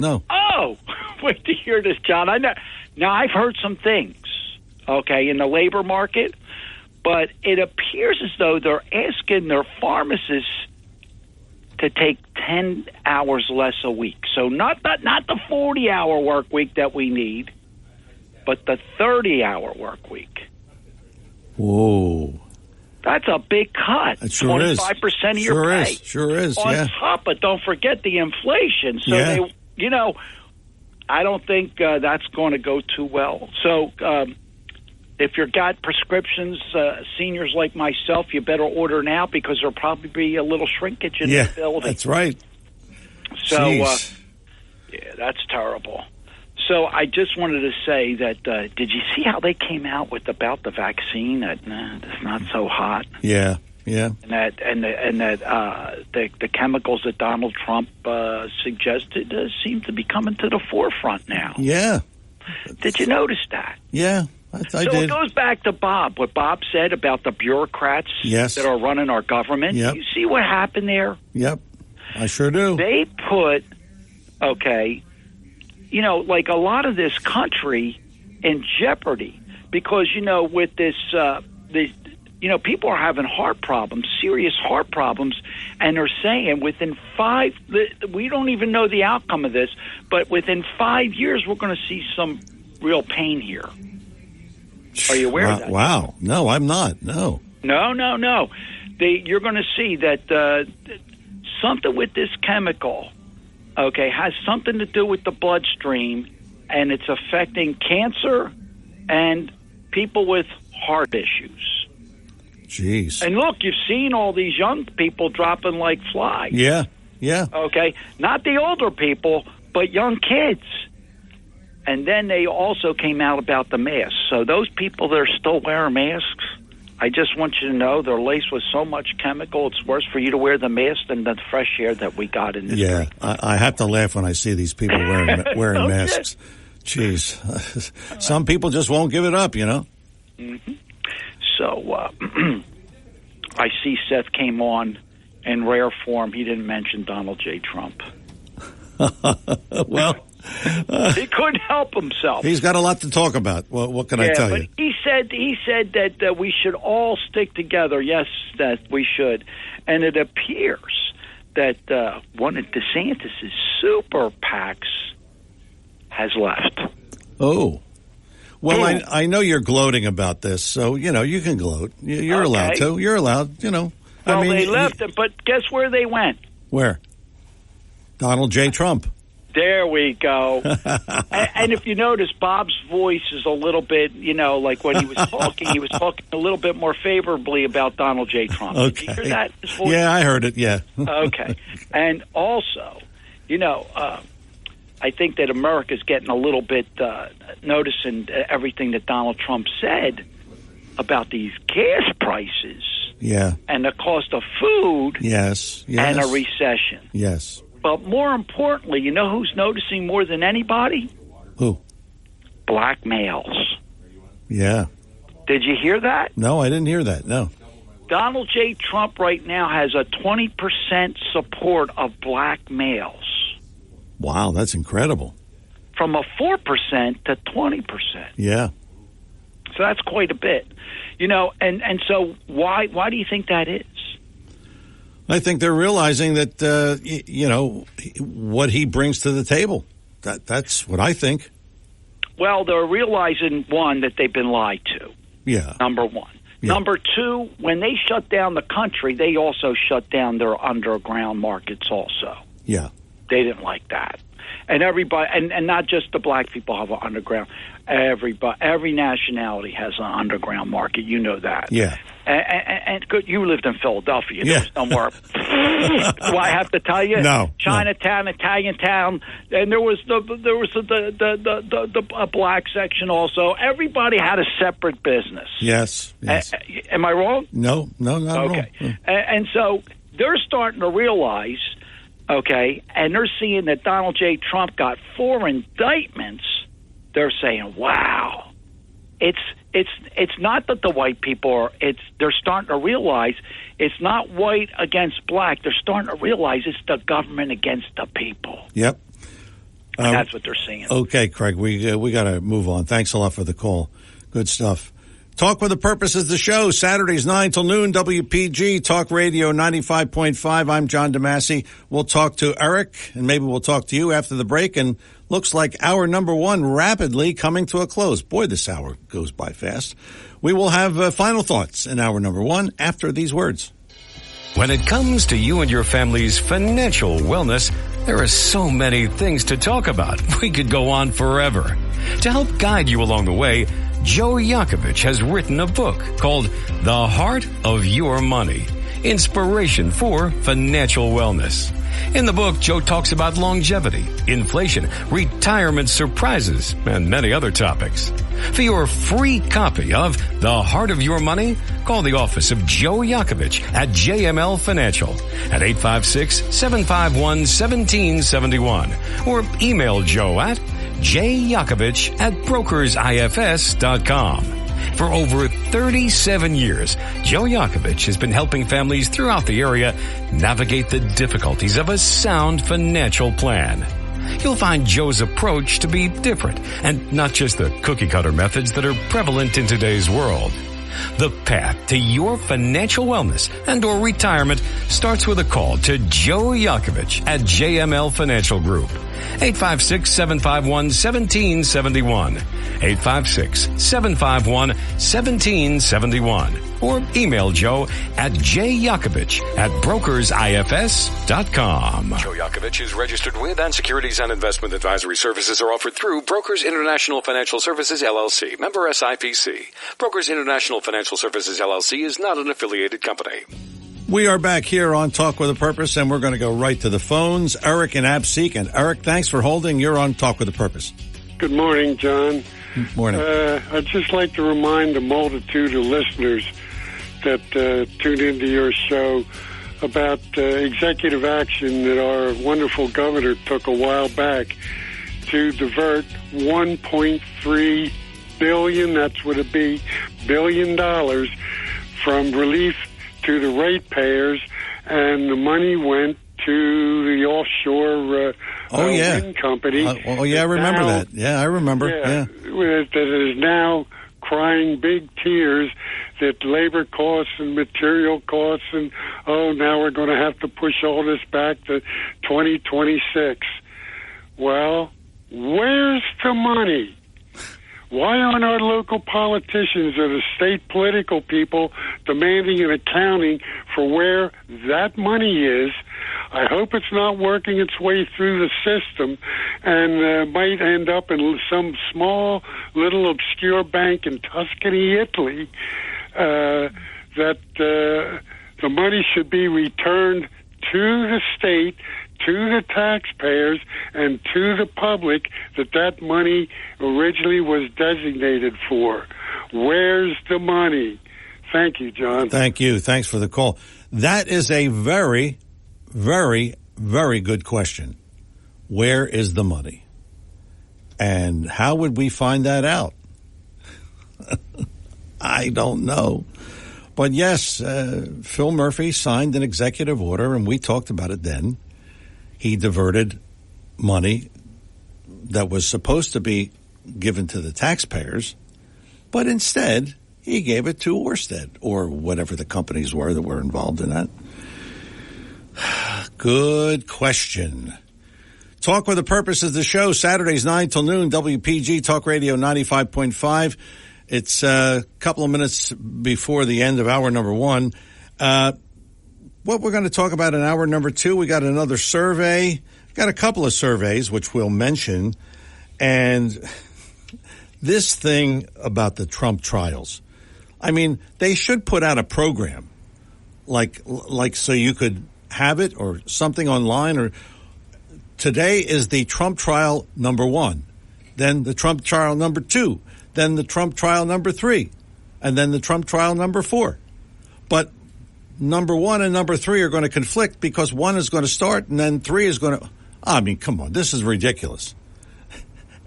Oh, wait to hear this, John. Now, I've heard some things, okay, in the labor market, but it appears as though they're asking their pharmacists to take 10 hours less a week. So not the 40-hour work week that we need, but the 30-hour work week. Whoa. That's a big cut. It sure 25% of your pay. Sure is, On yeah. top, but don't forget the inflation. So, I don't think that's going to go too well. So if you've got prescriptions, seniors like myself, you better order now because there'll probably be a little shrinkage in the building. That's right. So, yeah, that's terrible. So I just wanted to say that, did you see how they came out with about the vaccine that it's not so hot? Yeah. And that the chemicals that Donald Trump suggested seem to be coming to the forefront now. Yeah. Did you notice that? Yeah, I did. So it goes back to Bob, what Bob said about the bureaucrats that are running our government. Yep. You see what happened there? Yep, I sure do. They put, like a lot of this country in jeopardy because, with this, people are having heart problems, serious heart problems, and they're saying within we don't even know the outcome of this, but within 5 years we're going to see some real pain here. Are you aware of that? Wow. No, I'm not. No. No. You're going to see that something with this chemical, has something to do with the bloodstream, and it's affecting cancer and people with heart issues. Jeez. And look, you've seen all these young people dropping like flies. Yeah. Okay? Not the older people, but young kids. And then they also came out about the masks. So those people that are still wearing masks, I just want you to know they're laced with so much chemical, it's worse for you to wear the mask than the fresh air that we got in this Yeah, I have to laugh when I see these people wearing Okay. masks. Jeez. Some people just won't give it up, Mm-hmm. So I see Seth came on in rare form. He didn't mention Donald J. Trump. Well, he couldn't help himself. He's got a lot to talk about. Well, what can I tell you? He said that we should all stick together. Yes, that we should. And it appears that one of DeSantis' super PACs has left. Oh. Well, I know you're gloating about this, so, you can gloat. You're allowed to. You're allowed, Well, they left it, but guess where they went? Where? Donald J. Trump. There we go. and if you notice, Bob's voice is a little bit, like when he was talking a little bit more favorably about Donald J. Trump. Okay. Did you hear that? His voice? Yeah, I heard it, yeah. Okay. And also, I think that America's getting a little bit noticing everything that Donald Trump said about these gas prices. Yeah. And the cost of food. Yes. And a recession. Yes. But more importantly, you know who's noticing more than anybody? Who? Black males. Yeah. Did you hear that? No, I didn't hear that, no. Donald J. Trump right now has a 20% support of black males. Wow, that's incredible. From a 4% to 20%. Yeah. So that's quite a bit. And so why do you think that is? I think they're realizing that, what he brings to the table. That's what I think. Well, they're realizing, one, that they've been lied to. Yeah. Number one. Yeah. Number two, when they shut down the country, they also shut down their underground markets also. Yeah. They didn't like that. And everybody, and not just the black people have an underground. Every nationality has an underground market. You know that. Yeah. And good, you lived in Philadelphia. Yeah. There was somewhere. Do I have to tell you? No. Chinatown, Italian town, and there was the black section also. Everybody had a separate business. Yes. Am I wrong? No, not at all. Okay. And so they're starting to realize, okay, and they're seeing that Donald J. Trump got 4 indictments. They're saying, wow. It's not that the white people are. They're starting to realize it's not white against black. They're starting to realize it's the government against the people. Yep. And that's what they're seeing. Okay, Craig, we got to move on. Thanks a lot for the call. Good stuff. Talk with a Purpose is the show. Saturdays 9 till noon. WPG Talk Radio 95.5. I'm John DeMasi. We'll talk to Eric, and maybe we'll talk to you after the break. And looks like hour number 1 rapidly coming to a close. Boy, this hour goes by fast. We will have final thoughts in hour number 1 after these words. When it comes to you and your family's financial wellness, there are so many things to talk about. We could go on forever. To help guide you along the way, Joe Yakovich has written a book called The Heart of Your Money, Inspiration for Financial Wellness. In the book, Joe talks about longevity, inflation, retirement surprises, and many other topics. For your free copy of The Heart of Your Money, call the office of Joe Yakovich at JML Financial at 856-751-1771 or email Joe at jyakovich@brokersifs.com. For over 37 years, Joe Yakovich has been helping families throughout the area navigate the difficulties of a sound financial plan. You'll find Joe's approach to be different and not just the cookie-cutter methods that are prevalent in today's world. The path to your financial wellness and or retirement starts with a call to Joe Yakovich at JML Financial Group. 856-751-1771. 856-751-1771. Or email Joe at jyakovich@brokersifs.com. Joe Yakovich is registered with, and securities and investment advisory services are offered through Brokers International Financial Services, LLC. Member SIPC. Brokers International Financial Services, LLC is not an affiliated company. We are back here on Talk with a Purpose, and we're going to go right to the phones. Eric in Absec. And Eric, thanks for holding. You're on Talk with a Purpose. Good morning, John. Good morning. I'd just like to remind a multitude of listeners that tune into your show about executive action that our wonderful governor took a while back to divert $1.3 billion, that's what it'd be, $1 billion from relief to the ratepayers, and the money went to the offshore wind company. I remember that. Yeah, I remember. Yeah. That is now crying big tears that labor costs and material costs, and now we're going to have to push all this back to 2026. Well, where's the money? Why aren't our local politicians or the state political people demanding an accounting for where that money is? I hope it's not working its way through the system and might end up in some small little obscure bank in Tuscany, Italy, that the money should be returned to the state, to the taxpayers, and to the public that money originally was designated for. Where's the money? Thank you, John. Thank you. Thanks for the call. That is a very, very, very good question. Where is the money? And how would we find that out? I don't know. But yes, Phil Murphy signed an executive order, and we talked about it then. He diverted money that was supposed to be given to the taxpayers, but instead he gave it to Orsted or whatever the companies were that were involved in that. Good question. Talk with a Purpose is the show, Saturdays 9 till noon, WPG Talk Radio 95.5. It's a couple of minutes before the end of hour number 1. What we're going to talk about in hour number 2, we got another survey Got a couple of surveys which we'll mention, and this thing about the Trump trials. I mean, they should put out a program like so you could have it or something online. Or today is the Trump trial number 1, then the Trump trial number 2, then the Trump trial number 3, and then the Trump trial number 4. But number 1 and number 3 are going to conflict because 1 is going to start and then 3 is going to. I mean, come on, this is ridiculous.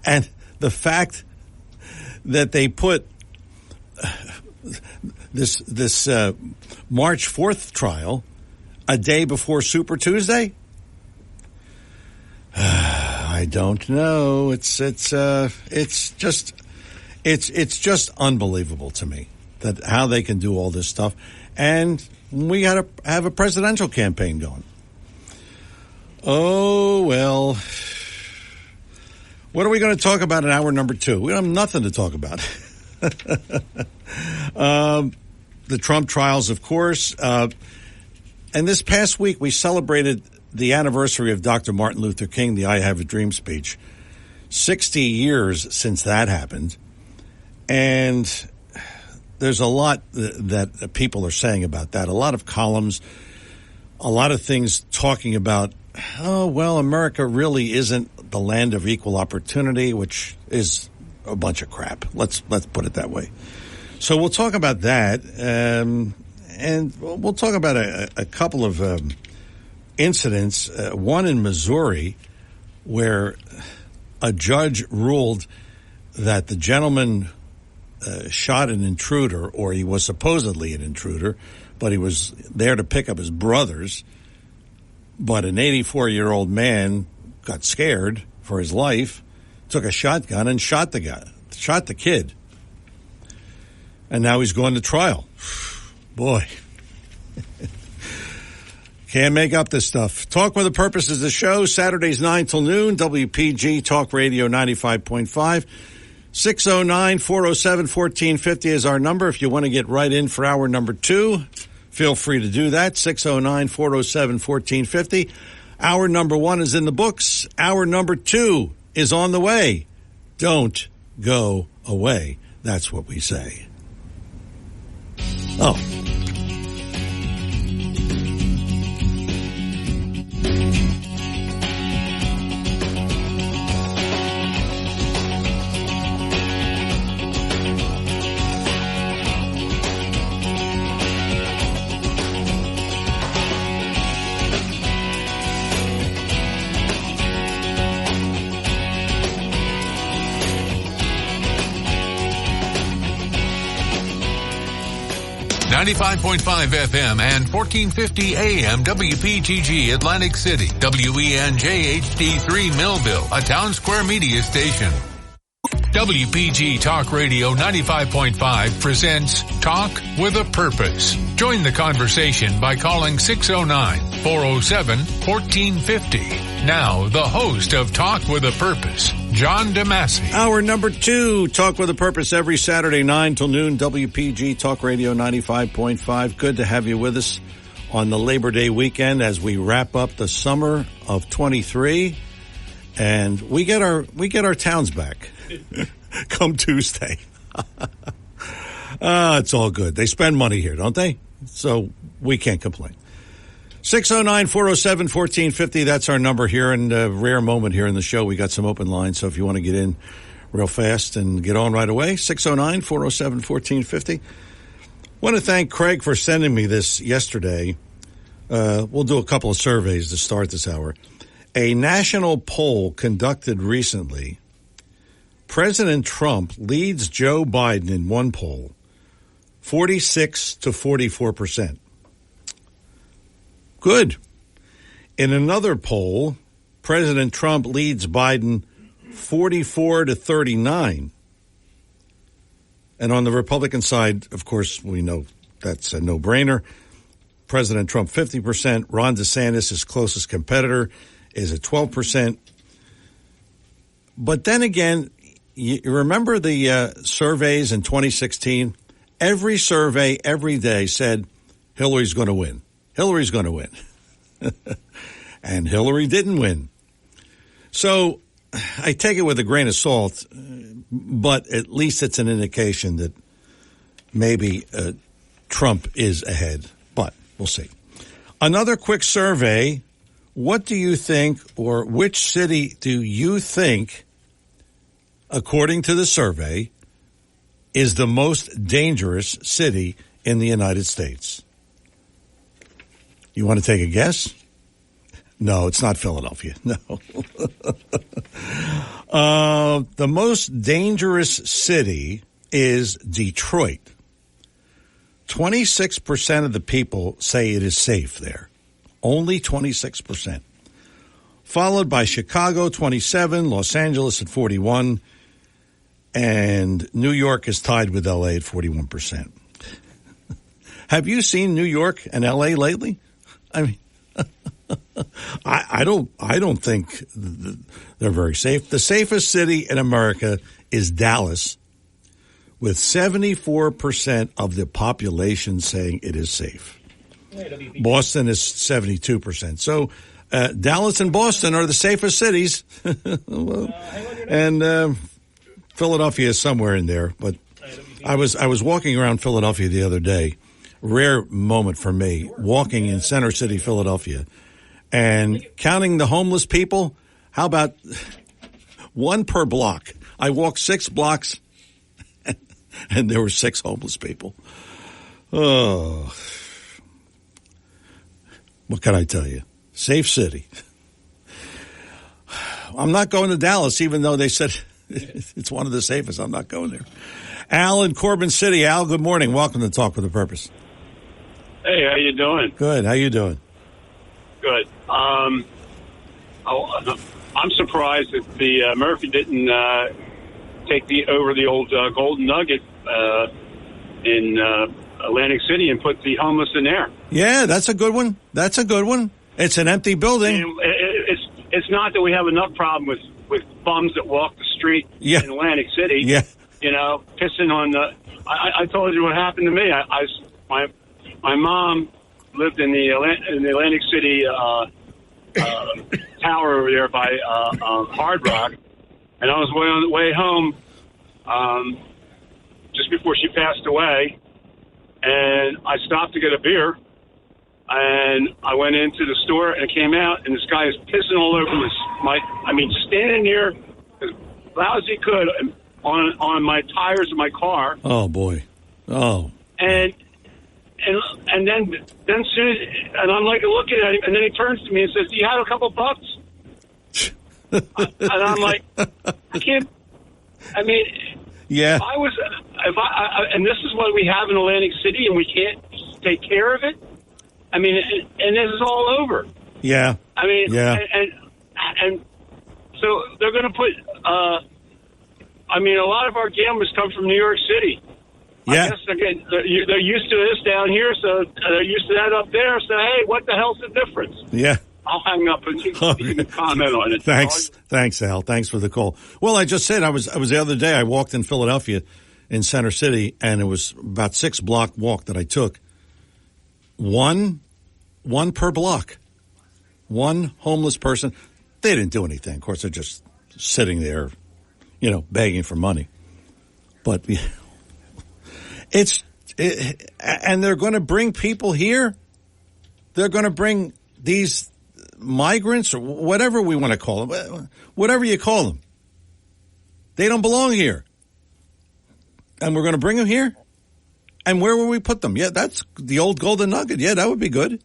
And the fact that they put this March 4th trial a day before Super Tuesday, I don't know. It's just unbelievable to me that how they can do all this stuff, and we got to have a presidential campaign going. Oh well. What are we going to talk about in hour number 2? We have nothing to talk about. The Trump trials, of course. And this past week, we celebrated the anniversary of Dr. Martin Luther King, the I Have a Dream speech. 60 years since that happened. And there's a lot that people are saying about that. A lot of columns, a lot of things talking about, oh, well, America really isn't the land of equal opportunity, which is a bunch of crap. Let's put it that way. So we'll talk about that, and we'll talk about a couple of incidents. One in Missouri, where a judge ruled that the gentleman shot an intruder, or he was supposedly an intruder, but he was there to pick up his brothers. But an 84-year-old man got scared for his life, took a shotgun and shot the kid. And now he's going to trial. Boy. Can't make up this stuff. Talk with a Purpose is the show, Saturdays 9 till noon, WPG Talk Radio 95.5. 609-407-1450 is our number. If you want to get right in for hour number 2, feel free to do that. 609-407-1450. Hour number 1 is in the books. Hour number 2 is on the way. Don't go away. That's what we say. Oh. 95.5 FM and 1450 AM WPGG Atlantic City, WENJ HD3 Millville, a Town Square media station. WPG Talk Radio 95.5 presents Talk with a Purpose. Join the conversation by calling 609-407-1450. Now, the host of Talk with a Purpose, John DeMasi. Hour number 2, Talk with a Purpose, every Saturday, 9 till noon, WPG Talk Radio 95.5. Good to have you with us on the Labor Day weekend as we wrap up the summer of 23, and we get our towns back come Tuesday. It's all good. They spend money here, don't they? So we can't complain. 609-407-1450, that's our number here, and a rare moment here in the show. We got some open lines, so if you want to get in real fast and get on right away, 609-407-1450. Want to thank Craig for sending me this yesterday. We'll do a couple of surveys to start this hour. A national poll conducted recently, President Trump leads Joe Biden in one poll, 46 to 44%. Good. In another poll, President Trump leads Biden 44 to 39. And on the Republican side, of course, we know that's a no-brainer. President Trump 50%. Ron DeSantis, his closest competitor, is at 12%. But then again, you remember the surveys in 2016? Every survey, every day said Hillary's going to win. Hillary's going to win. And Hillary didn't win. So I take it with a grain of salt, but at least it's an indication that maybe Trump is ahead. But we'll see. Another quick survey. What do you think, or which city do you think, according to the survey, is the most dangerous city in the United States? You want to take a guess? No, it's not Philadelphia. No. The most dangerous city is Detroit. 26% of the people say it is safe there. Only 26%. Followed by Chicago, 27, Los Angeles at 41, and New York is tied with L.A. at 41%. Have you seen New York and L.A. lately? I mean, I don't think they're very safe. The safest city in America is Dallas, with 74% of the population saying it is safe. Boston is 72%. So Dallas and Boston are the safest cities. And Philadelphia is somewhere in there. But I was walking around Philadelphia the other day. Rare moment for me, walking in Center City, Philadelphia, and counting the homeless people. How about one per block? I walked 6 blocks, and there were 6 homeless people. Oh, what can I tell you? Safe city. I'm not going to Dallas, even though they said it's one of the safest. I'm not going there. Al in Corbin City. Al, good morning. Welcome to Talk with a Purpose. Hey, how you doing? Good. How you doing? Good. I'm surprised that the Murphy didn't take over the old Golden Nugget in Atlantic City and put the homeless in there. Yeah, that's a good one. That's a good one. It's an empty building. It's not that we have enough problem with bums that walk the street in Atlantic City. Yeah. You know, pissing on the. I told you what happened to me. My mom lived in the Atlantic City tower over there by Hard Rock, and I was on the way home just before she passed away, and I stopped to get a beer, and I went into the store and came out, and this guy is pissing all over standing there as loud as he could on my tires of my car. Oh boy! Oh. And then soon as, and I'm like looking at him, and then he turns to me and says, "Do you have a couple bucks?" And I'm like, I can't. I mean, yeah. If I and this is what we have in Atlantic City, and we can't take care of it. I mean, and this is all over. Yeah. I mean, yeah. And so they're going to put. I mean, a lot of our gamblers come from New York City. Yeah. I guess they're used to this down here, so they're used to that up there. So, hey, what the hell's the difference? Yeah. I'll hang up and you can comment on it. Thanks, Al. Thanks for the call. Well, I just said I was the other day. I walked in Philadelphia, in Center City, and it was about 6-block walk that I took. One per block. One homeless person. They didn't do anything. Of course, they're just sitting there, begging for money. But and they're going to bring people here. They're going to bring these migrants or whatever we want to call them, whatever you call them. They don't belong here. And we're going to bring them here? And where will we put them? Yeah, that's the old Golden Nugget. Yeah, that would be good.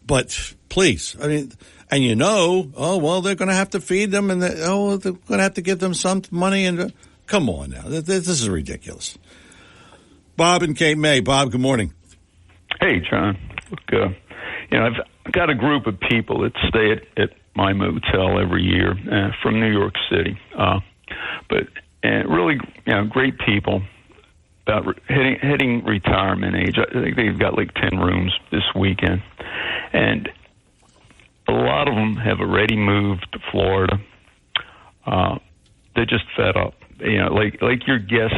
But please, I mean, and they're going to have to feed them and they're going to have to give them some money. And come on now, this is ridiculous. Bob and Cape May. Bob, good morning. Hey, John. Look, I've got a group of people that stay at my motel every year from New York City. But really, great people about hitting retirement age. I think they've got like 10 rooms this weekend. And a lot of them have already moved to Florida. They're just fed up. Like your guest,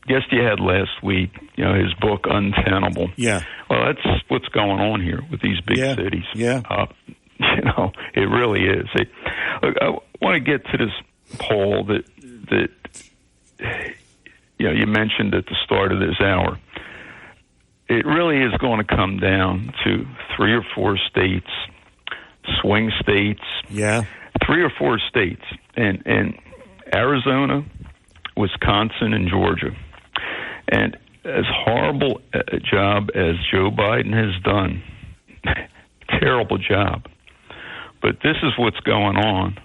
guest you had last week, his book, Untenable. Yeah. Well, that's what's going on here with these big cities. Yeah. You know, it really is. Look, I want to get to this poll that you mentioned at the start of this hour. It really is going to come down to 3 or 4 states, swing states. Yeah. 3 or 4 states, and Arizona, Wisconsin, and Georgia. And as horrible a job as Joe Biden has done, terrible job. But this is what's going on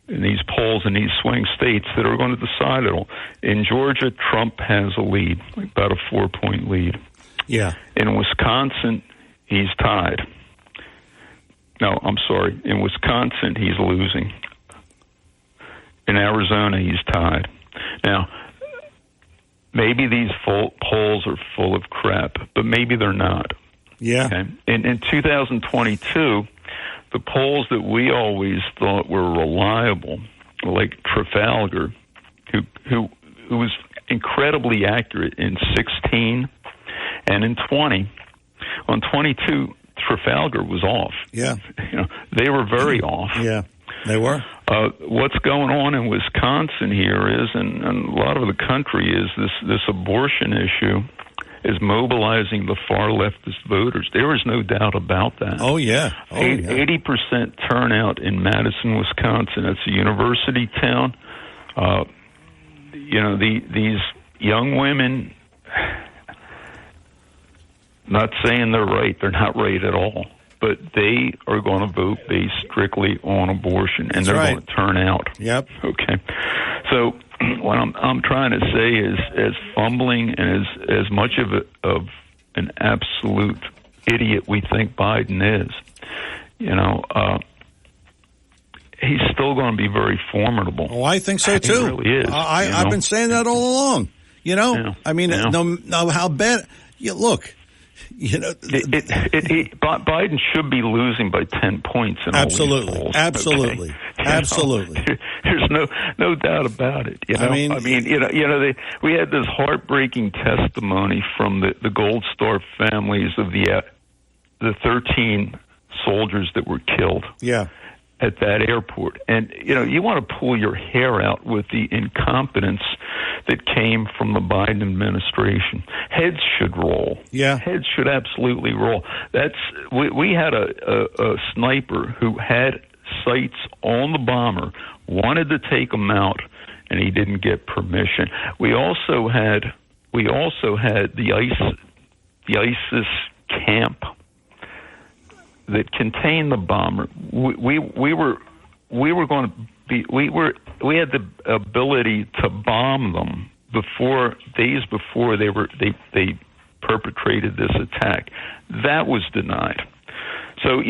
in these polls in these swing states that are going to decide it all. In Georgia, Trump has a lead, about a 4-point lead. Yeah. In Wisconsin, he's tied. No, I'm sorry. In Wisconsin, he's losing. In Arizona, he's tied. Now, maybe these polls are full of crap, but maybe they're not. Yeah. Okay? In 2022, the polls that we always thought were reliable, like Trafalgar, who was incredibly accurate in 16 and in 20. On 22, Trafalgar was off. Yeah. They were very off. Yeah, they were. What's going on in Wisconsin here is, and a lot of the country is, this abortion issue is mobilizing the far leftist voters. There is no doubt about that. Oh, yeah. 80% turnout in Madison, Wisconsin. It's a university town. These young women, not saying they're right. They're not right at all. But they are going to vote based strictly on abortion, and they're going to turn out. Yep. Okay. So what I'm trying to say is, as fumbling and as much of an absolute idiot we think Biden is, he's still going to be very formidable. Oh, I think so too. He really is. I've been saying that all along. I mean, no, how bad? Look. Biden should be losing by 10 points in absolutely, all these polls. Absolutely, okay? Absolutely. There's no doubt about it. We had this heartbreaking testimony from the Gold Star families of the 13 soldiers that were killed. Yeah. At that airport. And, you want to pull your hair out with the incompetence that came from the Biden administration. Heads should roll. Yeah. Heads should absolutely roll. We had a sniper who had sights on the bomber, wanted to take him out, and he didn't get permission. We also had the ISIS camp that contained the bomber. We had the ability to bomb them days before they perpetrated this attack. That was denied. So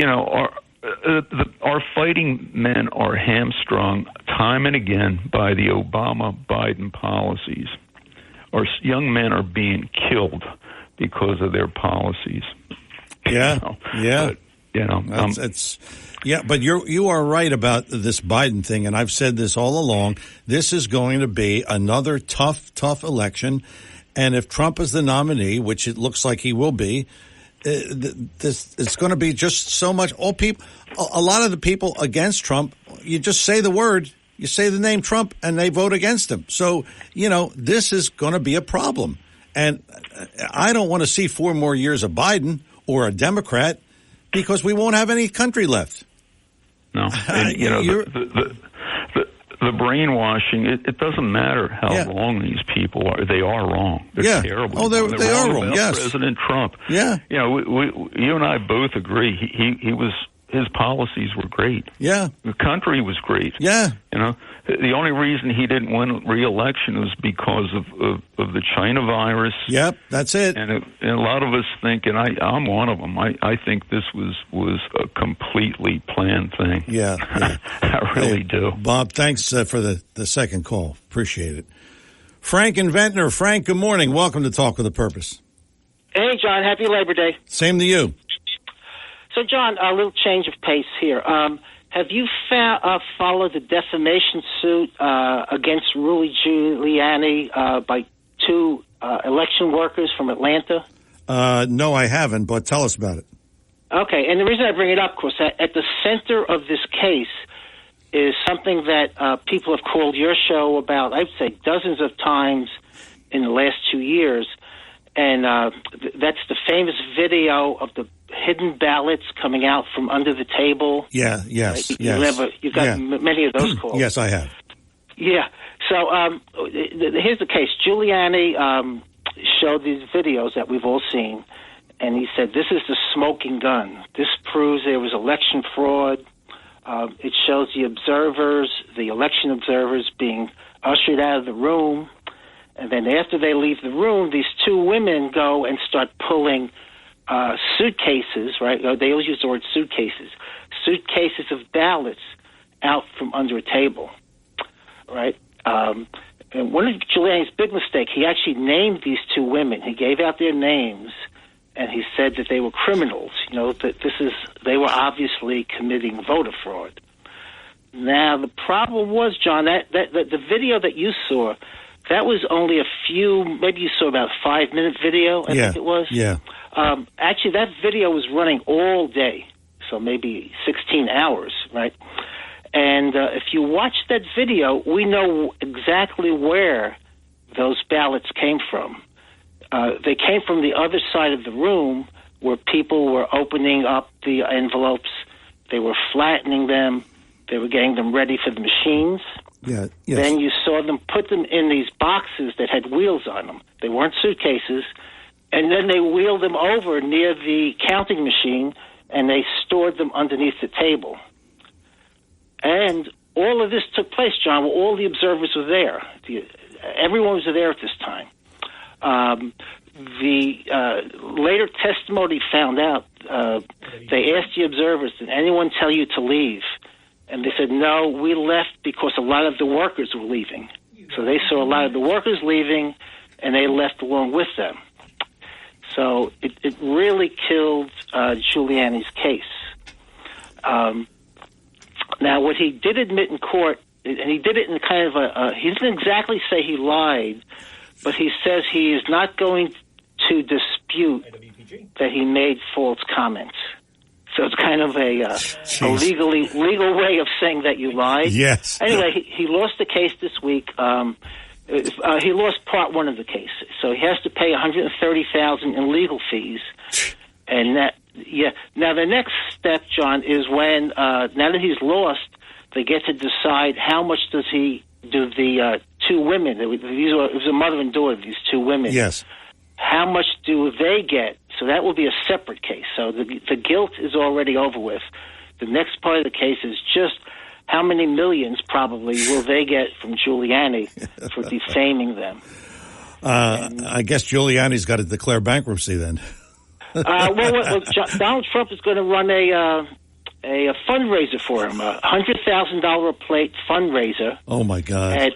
our fighting men are hamstrung time and again by the Obama-Biden policies. Our young men are being killed because of their policies. Yeah, yeah. But you are right about this Biden thing, and I've said this all along. This is going to be another tough election, and if Trump is the nominee, which it looks like he will be, it's going to be just so much. A lot of the people against Trump, you just say the word, you say the name Trump, and they vote against him. So this is going to be a problem, and I don't want to see 4 more years of Biden or a Democrat, because we won't have any country left. No, and, the brainwashing. It doesn't matter how wrong these people are; they are wrong. They're terrible. Oh, they are wrong. Yes, President Trump. Yeah, you and I both agree. His policies were great. Yeah, the country was great. Yeah, the only reason he didn't win re-election was because of the China virus. Yep, that's it. And a lot of us think, and I'm one of them. I think this was a completely planned thing. Yeah. I really do. Bob, thanks for the second call. Appreciate it. Frank in Ventnor. Frank, good morning. Welcome to Talk with a Purpose. Hey, John. Happy Labor Day. Same to you. So, John, a little change of pace here. Have you followed the defamation suit against Rudy Giuliani by 2 election workers from Atlanta? No, I haven't, but tell us about it. Okay, and the reason I bring it up, of course, at the center of this case is something that people have called your show about, I'd say, dozens of times in the last 2 years, and that's the famous video of the hidden ballots coming out from under the table. Yeah, yes, right? yes. You've got many of those calls. Yes, I have. Yeah. So here's the case. Giuliani showed these videos that we've all seen, and he said, this is the smoking gun. This proves there was election fraud. It shows the election observers being ushered out of the room. And then after they leave the room, these two women go and start pulling suitcases, right? They always use the word suitcases of ballots out from under a table, right? And one of Giuliani's big mistake, he actually named these two women. He gave out their names, and he said that they were criminals. That they were obviously committing voter fraud. Now, the problem was, John, that the video that you saw, that was only a few, maybe you saw about a 5-minute video, I think it was. Yeah. Actually, that video was running all day, so maybe 16 hours, right? And if you watch that video, we know exactly where those ballots came from. They came from the other side of the room where people were opening up the envelopes. They were flattening them. They were getting them ready for the machines. Yeah. Yes. Then you saw them put them in these boxes that had wheels on them. They weren't suitcases. And then they wheeled them over near the counting machine, and they stored them underneath the table. And all of this took place, John, where all the observers were there. Everyone was there at this time. The later testimony found out, they asked the observers, did anyone tell you to leave? And they said, no, we left because a lot of the workers were leaving. So they saw a lot of the workers leaving, and they left along with them. So it really killed Giuliani's case. Now, what he did admit in court, and he did it in kind of he didn't exactly say he lied, but he says he is not going to dispute that he made false comments. So it's kind of a legal way of saying that you lied. Yes. Anyway, he lost the case this week. He lost part one of the case, so he has to pay $130,000 in legal fees. And now the next step, John, is when now that he's lost, they get to decide how much do the two women. It was a mother and daughter, these two women. Yes. How much do they get? So that will be a separate case. So the guilt is already over with. The next part of the case is just how many millions probably will they get from Giuliani for defaming them. I guess Giuliani's got to declare bankruptcy then. Donald Trump is going to run a fundraiser for him, a $100,000 a plate fundraiser. Oh my God!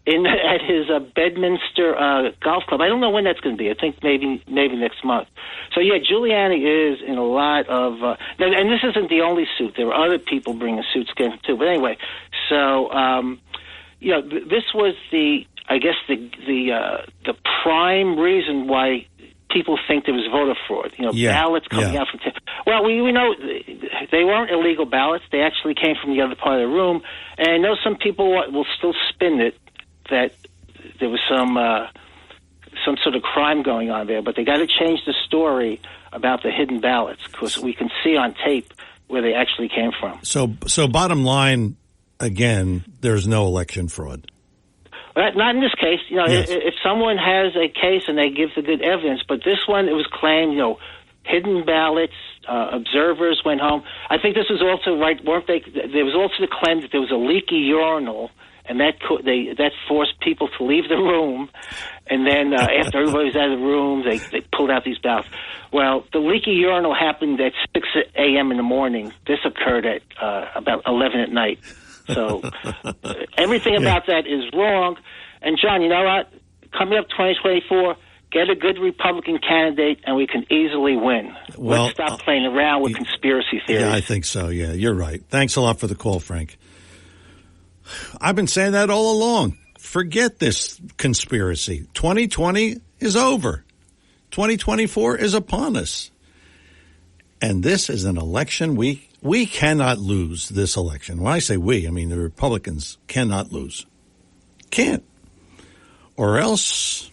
At his Bedminster golf club. I don't know when that's going to be. I think maybe next month. So yeah, Giuliani is in a lot of, and this isn't the only suit. There are other people bringing suits against him too. But anyway, so this was the prime reason why people think there was voter fraud. Ballots coming out from. Well, we know they weren't illegal ballots. They actually came from the other part of the room. And I know some people will still spin it that there was some sort of crime going on there, but they got to change the story about the hidden ballots because we can see on tape where they actually came from. So bottom line, again, there's no election fraud. Not in this case. Yes. If someone has a case and they give the good evidence, but this one, it was claimed, hidden ballots, observers went home. I think this was also right, weren't they? There was also the claim that there was a leaky urinal, and that forced people to leave the room. And then after everybody was out of the room, they pulled out these ballots. Well, the leaky urinal happened at 6 a.m. in the morning. This occurred at about 11 at night. So everything about that is wrong. And, John, you know what? Coming up 2024, get a good Republican candidate, and we can easily win. Well, let's stop playing around with conspiracy theories. Yeah, I think so. Yeah, you're right. Thanks a lot for the call, Frank. I've been saying that all along. Forget this conspiracy. 2020 is over. 2024 is upon us. And this is an election week. We cannot lose this election. When I say we, I mean the Republicans cannot lose. Can't. Or else,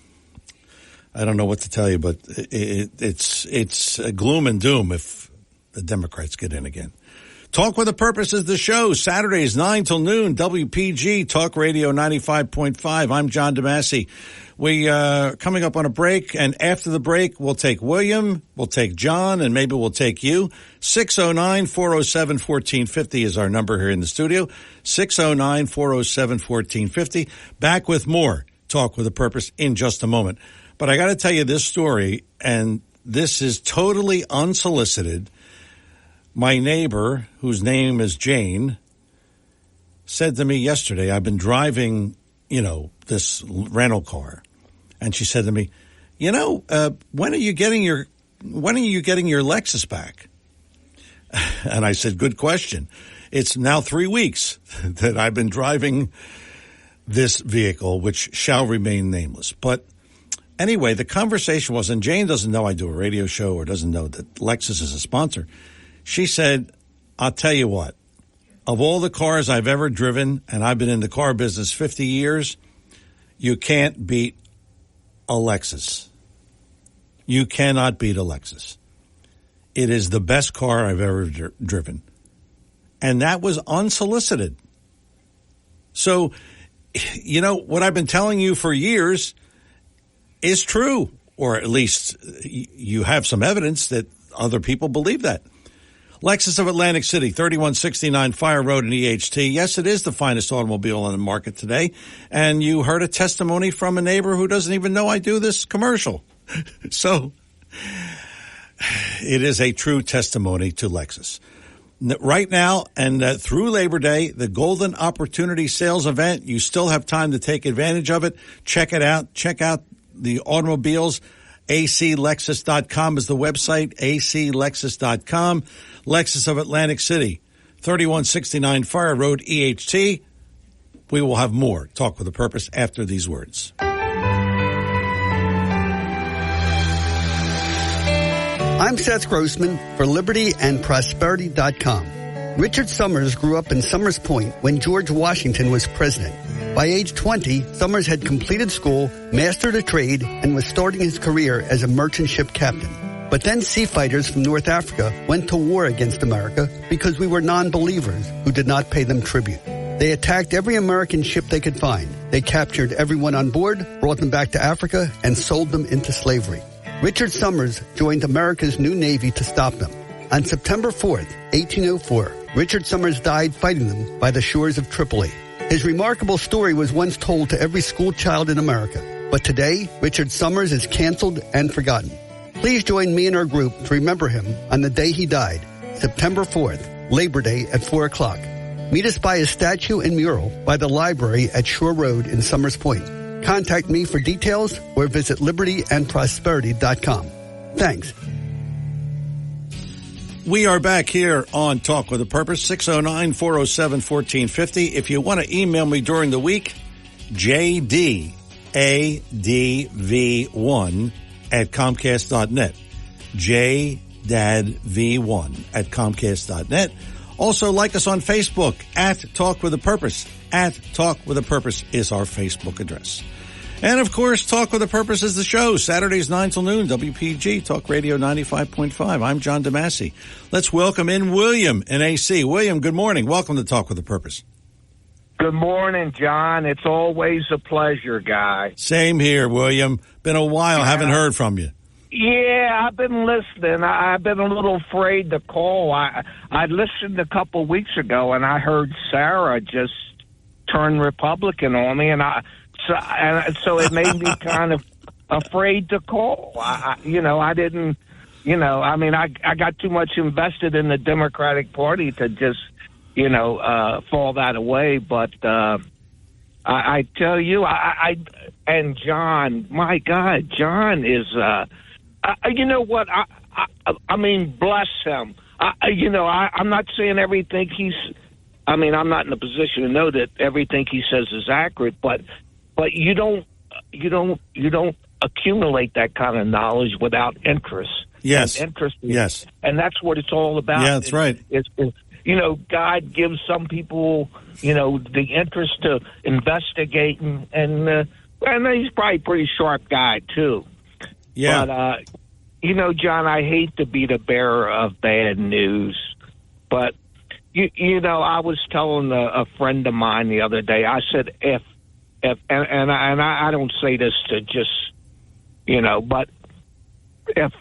I don't know what to tell you, but it's a gloom and doom if the Democrats get in again. Talk with a Purpose is the show. Saturdays, 9 till noon, WPG Talk Radio 95.5. I'm John DeMasi. We coming up on a break, and after the break, we'll take William, we'll take John, and maybe we'll take you. 609-407-1450 is our number here in the studio. 609-407-1450. Back with more Talk with a Purpose in just a moment. But I got to tell you this story, and this is totally unsolicited. My neighbor, whose name is Jane, said to me yesterday, I've been driving, this rental car. And she said to me, when are you getting your Lexus back? And I said, good question. It's now 3 weeks that I've been driving this vehicle, which shall remain nameless. But anyway, the conversation was, and Jane doesn't know I do a radio show or doesn't know that Lexus is a sponsor. She said, I'll tell you what, of all the cars I've ever driven, and I've been in the car business 50 years, you can't beat a Lexus. You cannot beat a Lexus. It is the best car I've ever driven. And that was unsolicited. So, what I've been telling you for years is true, or at least you have some evidence that other people believe that. Lexus of Atlantic City, 3169 Fire Road in EHT. Yes, it is the finest automobile on the market today. And you heard a testimony from a neighbor who doesn't even know I do this commercial. So it is a true testimony to Lexus. Right now and through Labor Day, the Golden Opportunity Sales Event, you still have time to take advantage of it. Check it out. Check out the automobiles. aclexus.com is the website, aclexus.com. Lexus of Atlantic City, 3169 Fire Road, EHT. We will have more Talk with a Purpose after these words. I'm Seth Grossman for LibertyAndProsperity.com. Richard Summers grew up in Summers Point when George Washington was president. By age 20, Summers had completed school, mastered a trade, and was starting his career as a merchant ship captain. But then sea fighters from North Africa went to war against America because we were non-believers who did not pay them tribute. They attacked every American ship they could find. They captured everyone on board, brought them back to Africa, and sold them into slavery. Richard Summers joined America's new Navy to stop them. On September 4th, 1804, Richard Summers died fighting them by the shores of Tripoli. His remarkable story was once told to every school child in America. But today, Richard Summers is canceled and forgotten. Please join me and our group to remember him on the day he died, September 4th, Labor Day at 4 o'clock. Meet us by his statue and mural by the library at Shore Road in Summers Point. Contact me for details or visit LibertyAndProsperity.com. Thanks. We are back here on Talk with a Purpose, 609-407-1450. If you want to email me during the week, jdadv1 at Comcast.net. jdadv1 at Comcast.net. Also, like us on Facebook, at Talk with a Purpose. At Talk with a Purpose is our Facebook address. And, of course, Talk with a Purpose is the show. Saturdays, 9 till noon, WPG, Talk Radio 95.5. I'm John DeMasi. Let's welcome in William in AC. William, good morning. Welcome to Talk with a Purpose. Good morning, John. It's always a pleasure, guy. Same here, William. Been a while. Haven't heard from you. Yeah, I've been listening. I've been a little afraid to call. I listened a couple weeks ago, and I heard Sarah just turn Republican on me, and so it made me kind of afraid to call. I didn't, I got too much invested in the Democratic Party to just, fall that away. But I tell you, and John, my God, John is, you know what? I mean, bless him. I'm not saying everything I'm not in a position to know that everything he says is accurate, but you don't accumulate that kind of knowledge without interest. Yes. and interest. Yes. And that's what it's all about. Yeah, that's right. It's God gives some people, the interest to investigate, and he's probably a pretty sharp guy, too. Yeah. But, John, I hate to be the bearer of bad news, but, I was telling a friend of mine the other day, I said, if I don't say this to just, but if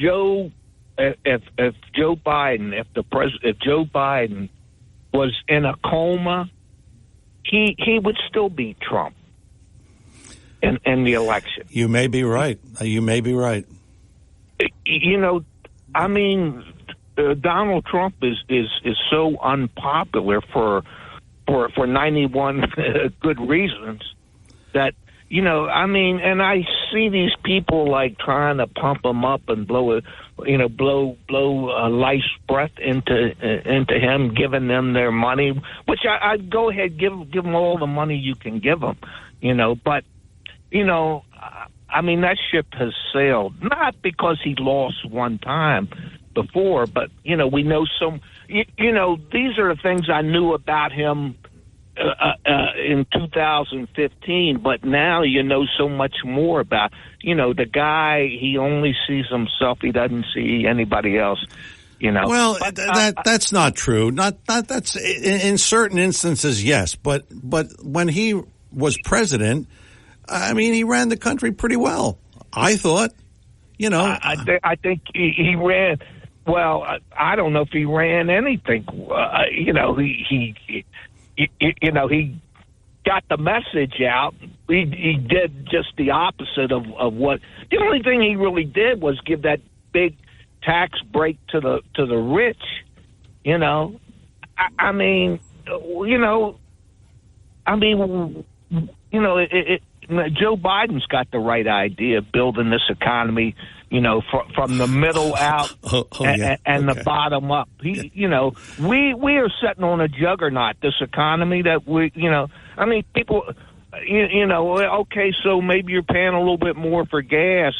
Joe Biden, if Joe Biden was in a coma, he would still beat Trump in the election. You may be right. Donald Trump is so unpopular for 91 good reasons that, and I see these people like trying to pump him up and blow life's breath into him, giving them their money, which I'd go ahead, give them all the money you can give them, but, that ship has sailed, not because he lost one time before, but, we know some, these are the things I knew about him in 2015, but now so much more about, the guy, he only sees himself, he doesn't see anybody else, Well, that's not true. Not that's in certain instances, yes, but when he was president, he ran the country pretty well, I thought, I think he ran, well, I don't know if he ran anything, he got the message out. He did just the opposite of what. The only thing he really did was give that big tax break to the rich. Joe Biden's got the right idea, building this economy, from the middle out and the bottom up. We are sitting on a juggernaut, this economy that people, okay, so maybe you're paying a little bit more for gas,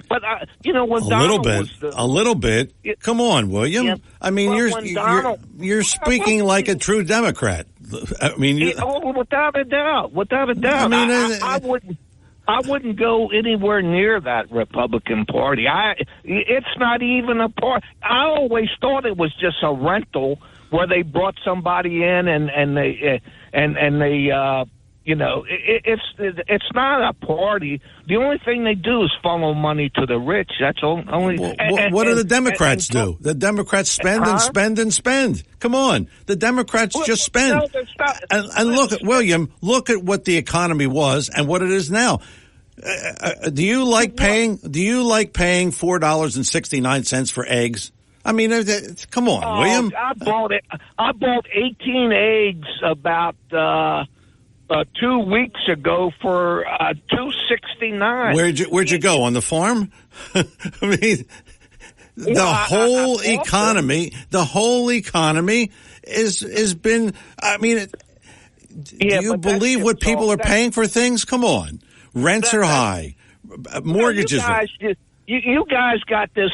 but when a little bit. Come on, William. Yeah, you're speaking like a true Democrat. Without a doubt. I wouldn't go anywhere near that Republican Party. It's not even a party. I always thought it was just a rental where they brought somebody in and they it's not a party. The only thing they do is funnel money to the rich. That's only. What do the Democrats do? The Democrats spend and spend and spend. Come on, the Democrats just spend. And look at William. Look at what the economy was and what it is now. Do you like paying $4.69 for eggs? Come on, William. I bought 18 eggs about 2 weeks ago for $2.69. Where'd you go, on the farm? The whole economy has been. Do you believe what people are paying for things? Come on, rents are high, mortgages. You guys got this.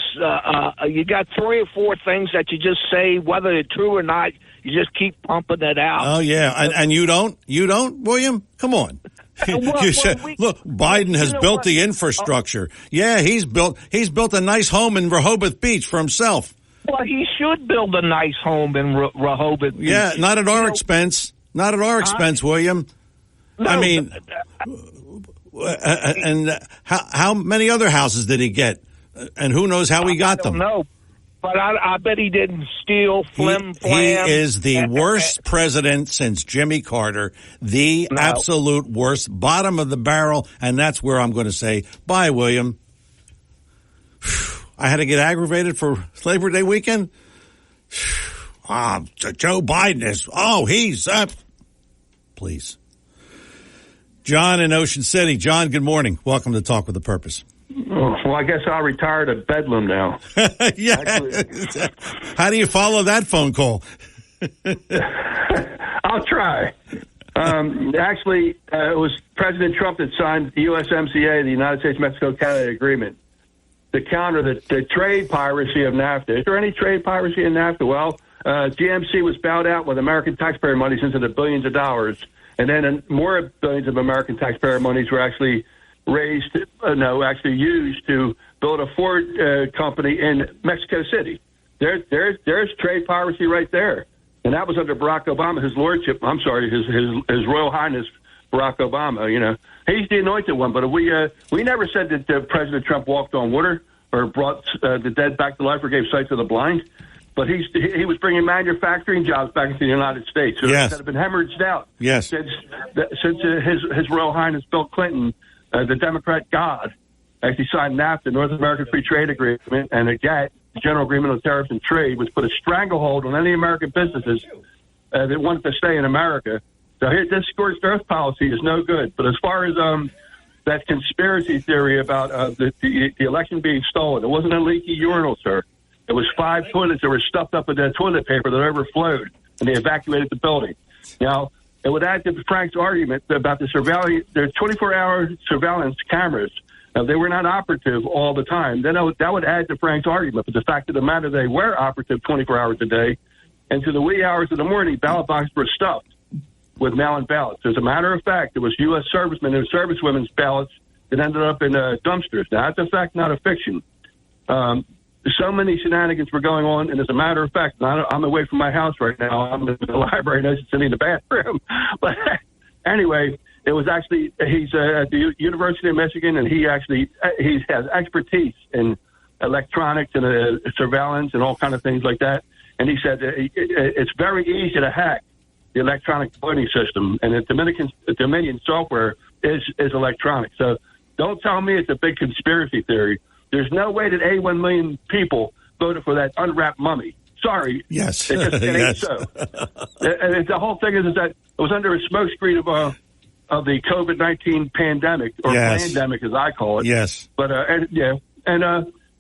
You got 3 or 4 things that you just say, whether they're true or not. You just keep pumping it out. Oh yeah, and you don't, William? Come on. Look, Biden has built the infrastructure. Yeah, he's built a nice home in Rehoboth Beach for himself. Well, he should build a nice home in Rehoboth Beach. Yeah, not at our expense. Not at our expense, William. No, and how many other houses did he get? And who knows how he got them? I don't know. But I bet he didn't steal flim flam. He is the worst president since Jimmy Carter, absolute worst, bottom of the barrel, and that's where I'm going to say, bye, William. I had to get aggravated for Labor Day weekend. Joe Biden is, he's up. Please. John in Ocean City. John, good morning. Welcome to Talk with a Purpose. Well, I guess I'll retire to Bedlam now. Yeah. Actually, how do you follow that phone call? I'll try. Actually, it was President Trump that signed the USMCA, the United States-Mexico-Canada Agreement. to counter the trade piracy of NAFTA. Is there any trade piracy in NAFTA? Well, GMC was bowed out with American taxpayer monies into the billions of dollars, and then more billions of American taxpayer monies were actually used to build a Ford company in Mexico City. There's trade piracy right there, and that was under Barack Obama, his Royal Highness Barack Obama. You know, he's the anointed one, but we never said that President Trump walked on water or brought the dead back to life or gave sight to the blind. But he was bringing manufacturing jobs back into the United States that have been hemorrhaged out since his Royal Highness Bill Clinton, the Democrat god, actually signed NAFTA, North American Free Trade Agreement, and the GATT, the General Agreement on Tariffs and Trade, which put a stranglehold on any American businesses that wanted to stay in America. So this scorched earth policy is no good. But as far as that conspiracy theory about the election being stolen, it wasn't a leaky urinal, sir. It was 5 toilets that were stuffed up with that toilet paper that overflowed, and they evacuated the building. Now, it would add to Frank's argument about the surveillance. There's 24-hour surveillance cameras. They were not operative all the time. Then that would add to Frank's argument. But the fact of the matter, they were operative 24 hours a day, and to the wee hours of the morning, ballot boxes were stuffed with mail-in ballots. As a matter of fact, it was U.S. servicemen and servicewomen's ballots that ended up in dumpsters. Now, that's a fact, not a fiction. So many shenanigans were going on, and as a matter of fact, I'm away from my house right now. I'm in the library, and I'm sitting in the bathroom. But anyway, it was actually, he's at the University of Michigan, and he has expertise in electronics and surveillance and all kind of things like that. And he said it's very easy to hack the electronic voting system, and the Dominion software is electronic. So don't tell me it's a big conspiracy theory. There's no way that 81 million people voted for that unwrapped mummy. Sorry. Yes. It ain't so. And the whole thing is that it was under a smokescreen of the COVID-19 pandemic, or pandemic as I call it. Yes. But,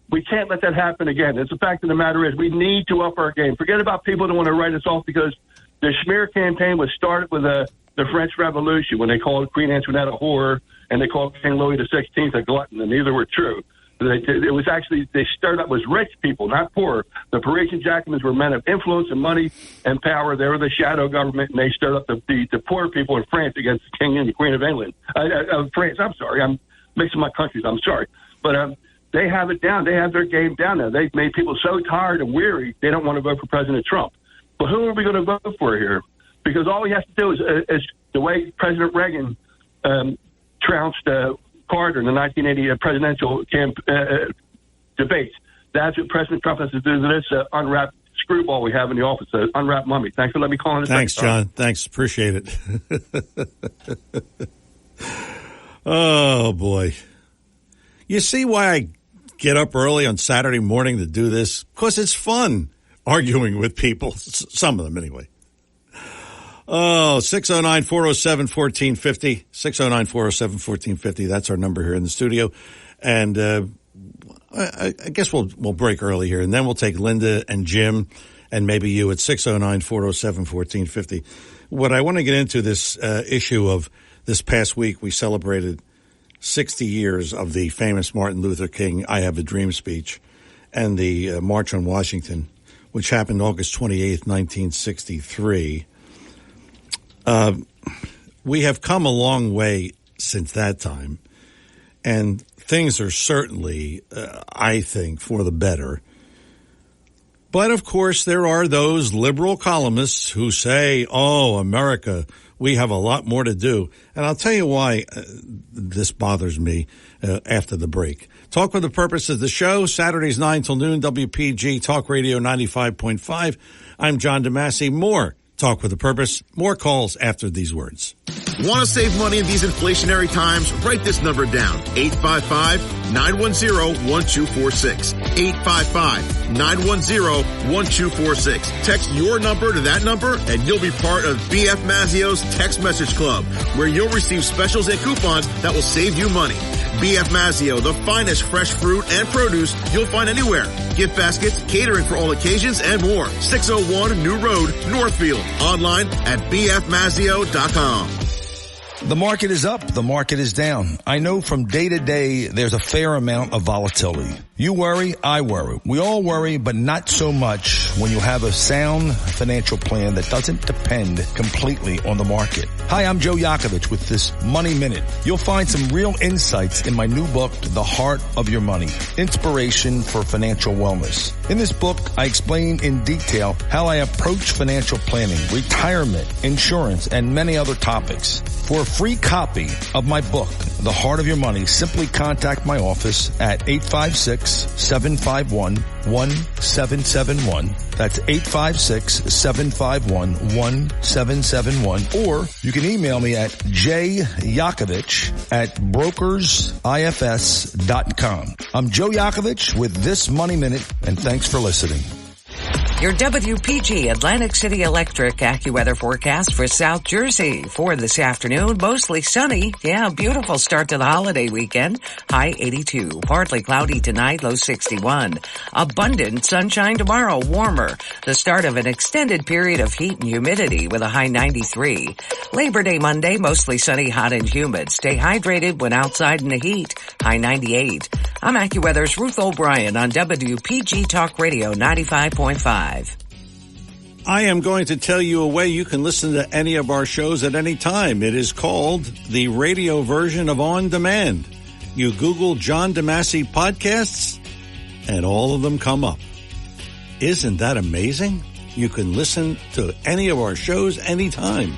we can't let that happen again. It's the fact of the matter is we need to up our game. Forget about people that want to write us off, because the smear campaign was started with the French Revolution, when they called Queen Antoinette a whore and they called King Louis XVI a glutton, and neither were true. It was actually, they started up with rich people, not poor. The Parisian Jacobins were men of influence and money and power. They were the shadow government, and they stirred up the poor people in France against the King and the Queen of England. France, I'm sorry. I'm mixing my countries. I'm sorry. But they have it down. They have their game down now. They've made people so tired and weary, they don't want to vote for President Trump. But who are we going to vote for here? Because all he has to do is the way President Reagan trounced Carter in the 1980 presidential debates. That's what President Trump has to do to this unwrapped screwball we have in the office, unwrapped mummy. Thanks for letting me call in. Thanks, John. Thanks. Appreciate it. Oh, boy. You see why I get up early on Saturday morning to do this? Because it's fun arguing with people, some of them anyway. Oh, 609-407-1450, 609-407-1450. That's our number here in the studio. And I guess we'll break early here, and then we'll take Linda and Jim and maybe you at 609-407-1450. What I want to get into this issue of this past week, we celebrated 60 years of the famous Martin Luther King I Have a Dream speech and the March on Washington, which happened August 28th, 1963. We have come a long way since that time, and things are certainly, I think, for the better. But, of course, there are those liberal columnists who say, oh, America, we have a lot more to do. And I'll tell you why this bothers me after the break. Talk with the Purpose of the show, Saturdays 9 till noon, WPG Talk Radio 95.5. I'm John DeMasi. More Talk with a Purpose. More calls after these words. Want to save money in these inflationary times? Write this number down. 855-910-1246. 855-910-1246. Text your number to that number and you'll be part of BF Mazzio's Text Message Club, where you'll receive specials and coupons that will save you money. BF Mazzio, the finest fresh fruit and produce you'll find anywhere. Gift baskets, catering for all occasions, and more. 601 New Road, Northfield. Online at bfmazzio.com. The market is up. The market is down. I know from day to day, there's a fair amount of volatility. You worry, I worry. We all worry, but not so much when you have a sound financial plan that doesn't depend completely on the market. Hi, I'm Joe Yakovich with this Money Minute. You'll find some real insights in my new book, The Heart of Your Money, Inspiration for Financial Wellness. In this book, I explain in detail how I approach financial planning, retirement, insurance, and many other topics. For a free copy of my book, The Heart of Your Money, simply contact my office at 856-751-1771. That's 856-751-1771. Or you can email me at jyakovich@brokersifs.com. I'm Joe Yakovich with this Money Minute, and thanks for listening. Your WPG Atlantic City Electric AccuWeather forecast for South Jersey. For this afternoon, mostly sunny. Yeah, beautiful start to the holiday weekend. High 82. Partly cloudy tonight, low 61. Abundant sunshine tomorrow, warmer. The start of an extended period of heat and humidity with a high 93. Labor Day Monday, mostly sunny, hot and humid. Stay hydrated when outside in the heat. High 98. I'm AccuWeather's Ruth O'Brien on WPG Talk Radio 95.5. I am going to tell you a way you can listen to any of our shows at any time. It is called the radio version of On Demand. You Google John DeMasi podcasts, and all of them come up. Isn't that amazing? You can listen to any of our shows anytime.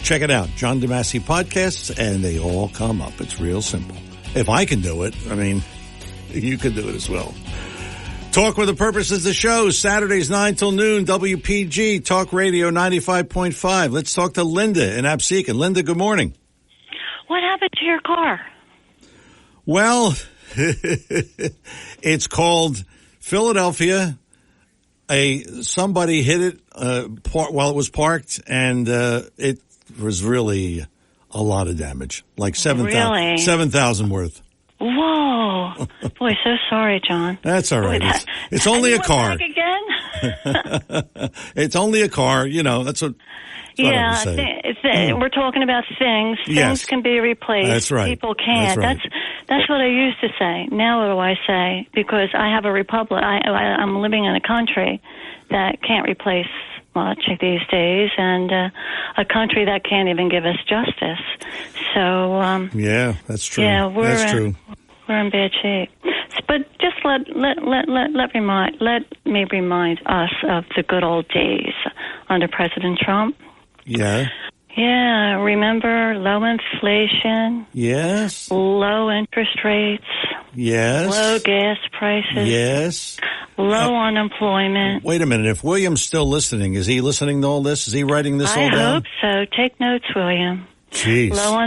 Check it out, John DeMasi podcasts, and they all come up. It's real simple. If I can do it, I mean, you can do it as well. Talk with a Purpose is the show, Saturdays 9 till noon, WPG, Talk Radio 95.5. Let's talk to Linda in Absecon. Linda, good morning. What happened to your car? Well, it's called Philadelphia. Somebody hit it while it was parked, and it was really a lot of damage, like 7,000 worth. Whoa. Boy, so sorry, John. That's all right. It's only a car. Back again? It's only a car. You know, that's what yeah, we're talking about things. Things Yes. can be replaced. That's right. People can't. That's right. That's what I used to say. Now what do I say? Because I have a republic. I'm living in a country that can't replace much these days, and a country that can't even give us justice. So yeah, that's true. Yeah, that's true. We're in bad shape. But just let me remind us of the good old days under President Trump. Yeah. Yeah, remember low inflation? Yes. Low interest rates? Yes. Low gas prices? Yes. Low unemployment? Wait a minute. If William's still listening, is he listening to all this? Is he writing this all down? I hope so. Take notes, William. Jeez. Low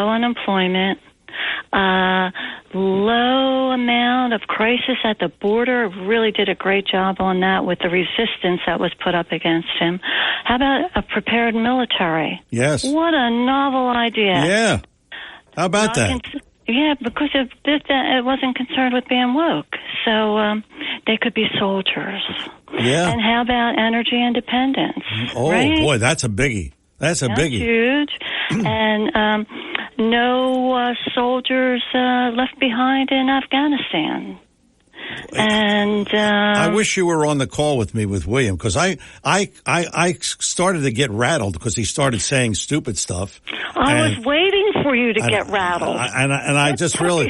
unemployment. Low amount of crisis at the border. Really did a great job on that with the resistance that was put up against him. How about a prepared military? Yes. What a novel idea. Yeah. How about that? Yeah, because it wasn't concerned with being woke. So they could be soldiers. Yeah. And how about energy independence? Oh, right? boy, that's a biggie. That's biggie. Huge. And no soldiers left behind in Afghanistan. And I wish you were on the call with me with William, because I started to get rattled because he started saying stupid stuff. I was waiting for you to get rattled. And I just really,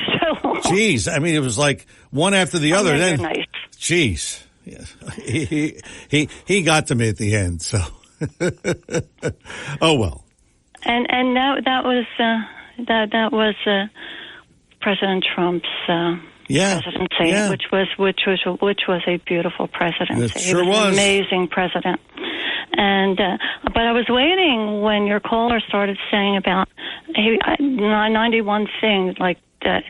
geez, I mean, it was like one after the other. Then, nice. Geez, yeah. he got to me at the end. So, oh well. And that was President Trump's presidency, which was a beautiful presidency. It sure was. Was an amazing president. And but I was waiting when your caller started saying about 91 things like that.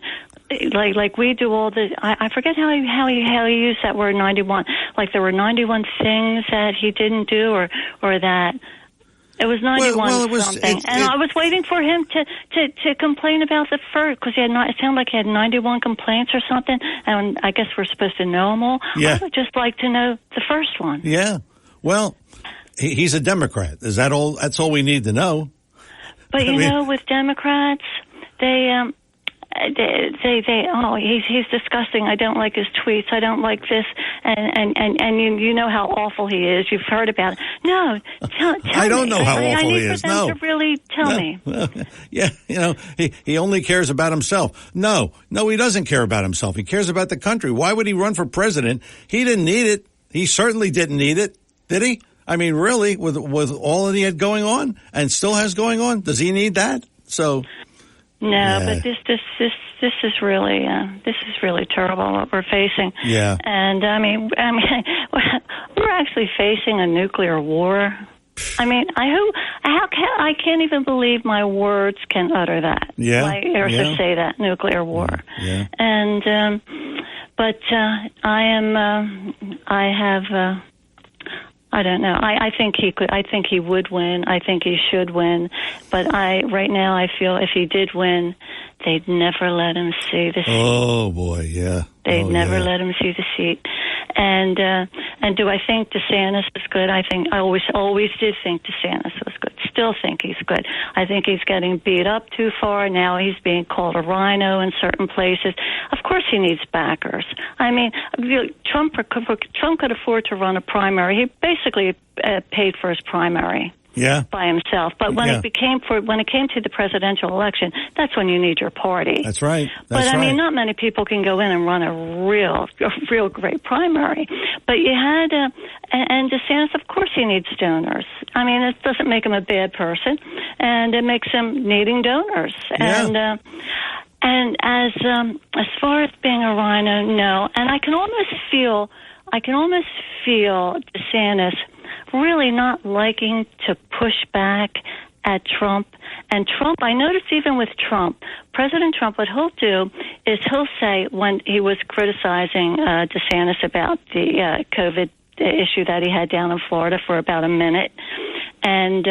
Like we do all the, I forget how he used that word 91. Like there were 91 things that he didn't do, or that. It was 91 something, and I was waiting for him to complain about the first, because it sounded like he had 91 complaints or something, and I guess we're supposed to know them all. Yeah. I would just like to know the first one. Yeah. Well, he's a Democrat. Is that all? That's all we need to know. But you know, with Democrats, they he's disgusting. I don't like his tweets. I don't like this, and you know how awful he is. You've heard about it. No, tell I don't know how awful he is. I need for them to really tell me. Yeah, you know, he only cares about himself. No, he doesn't care about himself. He cares about the country. Why would he run for president? He didn't need it. He certainly didn't need it, did he? I mean, really, with all that he had going on and still has going on, does he need that? So. No, yeah. But this is really terrible what we're facing. Yeah. And I mean, we're actually facing a nuclear war. I mean, I can't even believe my words can utter that. Yeah. To say that nuclear war. Yeah. And I don't know. I think he could. I think he would win. I think he should win. But right now I feel if he did win, they'd never let him see the seat. Oh boy, yeah. They'd never let him see the seat. And do I think DeSantis is good? I always did think DeSantis was good. Still think he's good. I think he's getting beat up too far. Now he's being called a rhino in certain places. Of course he needs backers. I mean, Trump could afford to run a primary. He basically paid for his primary. Yeah. By himself. But when it came to the presidential election, that's when you need your party. That's right. I mean, not many people can go in and run a real great primary. But you had, and DeSantis, of course he needs donors. I mean, it doesn't make him a bad person, and it makes him needing donors. Yeah. And as far as being a rhino, no. And I can almost feel DeSantis really not liking to push back at Trump. And Trump, I noticed even with Trump, President Trump, what he'll do is he'll say when he was criticizing DeSantis about the COVID issue that he had down in Florida for about a minute, and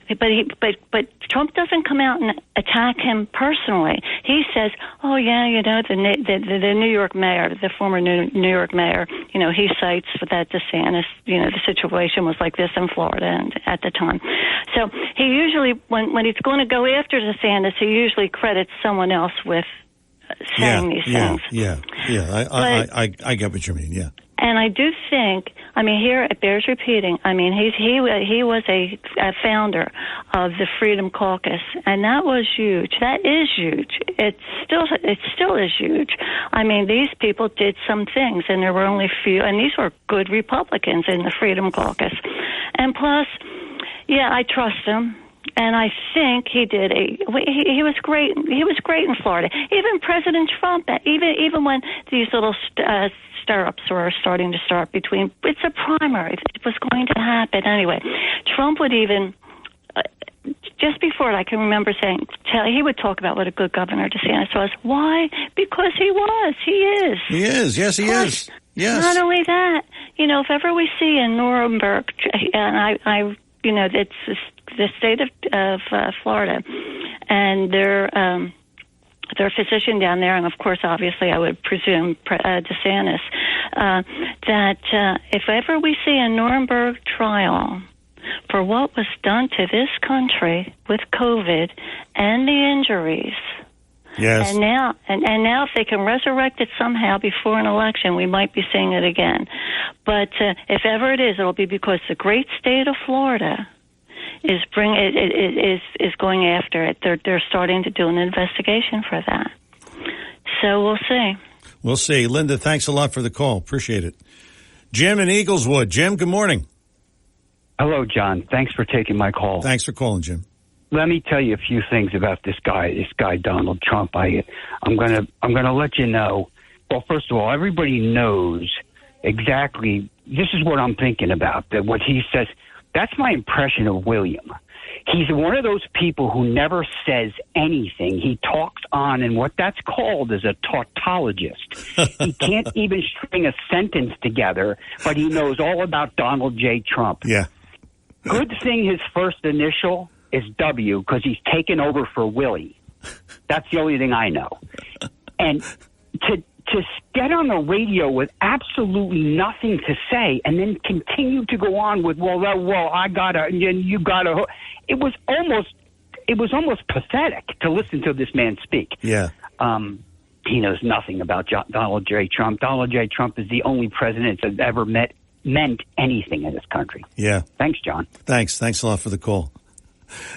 but Trump doesn't come out and attack him personally. He says, "Oh yeah, you know the New York mayor, the former New York mayor, you know he cites that DeSantis, you know the situation was like this in Florida and at the time." So he usually when he's going to go after DeSantis, he usually credits someone else with saying these things. Yeah. I get what you mean. Yeah. And I do think, I mean, here it bears repeating. I mean, he was a founder of the Freedom Caucus, and that was huge. That is huge. It still is huge. I mean, these people did some things, and there were only few, and these were good Republicans in the Freedom Caucus. And plus, yeah, I trust him. And I think he did he was great. He was great in Florida. Even President Trump, even when these little stir-ups were starting to start between, it's a primary. It was going to happen anyway. Trump would even, just before it, I can remember saying, he would talk about what a good governor DeSantis was. Why? Because he was. He is. He is. Yes, he is. Yes. Not only that, you know, if ever we see in Nuremberg, and I you know, it's the state of Florida, and their physician down there, and of course, obviously, I would presume DeSantis, that if ever we see a Nuremberg trial for what was done to this country with COVID and the injuries. Yes. And now, if they can resurrect it somehow before an election, we might be seeing it again. But if ever it is, it'll be because the great state of Florida is going after it. They're starting to do an investigation for that. So we'll see. We'll see. Linda, thanks a lot for the call. Appreciate it. Jim in Eagleswood. Jim, good morning. Hello, John. Thanks for taking my call. Thanks for calling, Jim. Let me tell you a few things about this guy Donald Trump. I'm gonna let you know. Well, first of all, everybody knows exactly. This is what I'm thinking about. That what he says. That's my impression of William. He's one of those people who never says anything. He talks on, and what that's called is a tautologist. He can't even string a sentence together, but he knows all about Donald J. Trump. Yeah. Good thing his first initial is W, because he's taken over for Willie. That's the only thing I know. And to get on the radio with absolutely nothing to say and then continue to go on with, I gotta, and you gotta. It was almost it was almost pathetic to listen to this man speak. Yeah. He knows nothing about Donald J. Trump. Donald J. Trump is the only president that's ever meant anything in this country. Yeah. Thanks, John. Thanks a lot for the call.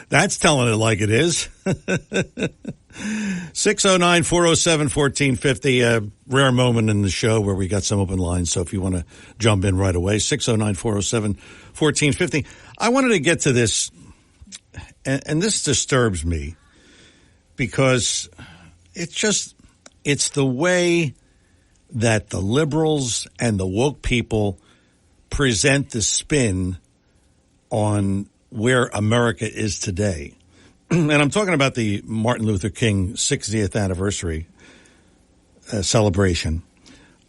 That's telling it like it is. 609-407-1450, rare moment in the show where we got some open lines. So if you want to jump in right away, 609-407-1450. I wanted to get to this, and this disturbs me because it's the way that the liberals and the woke people present the spin on where America is today. And I'm talking about the Martin Luther King 60th anniversary celebration.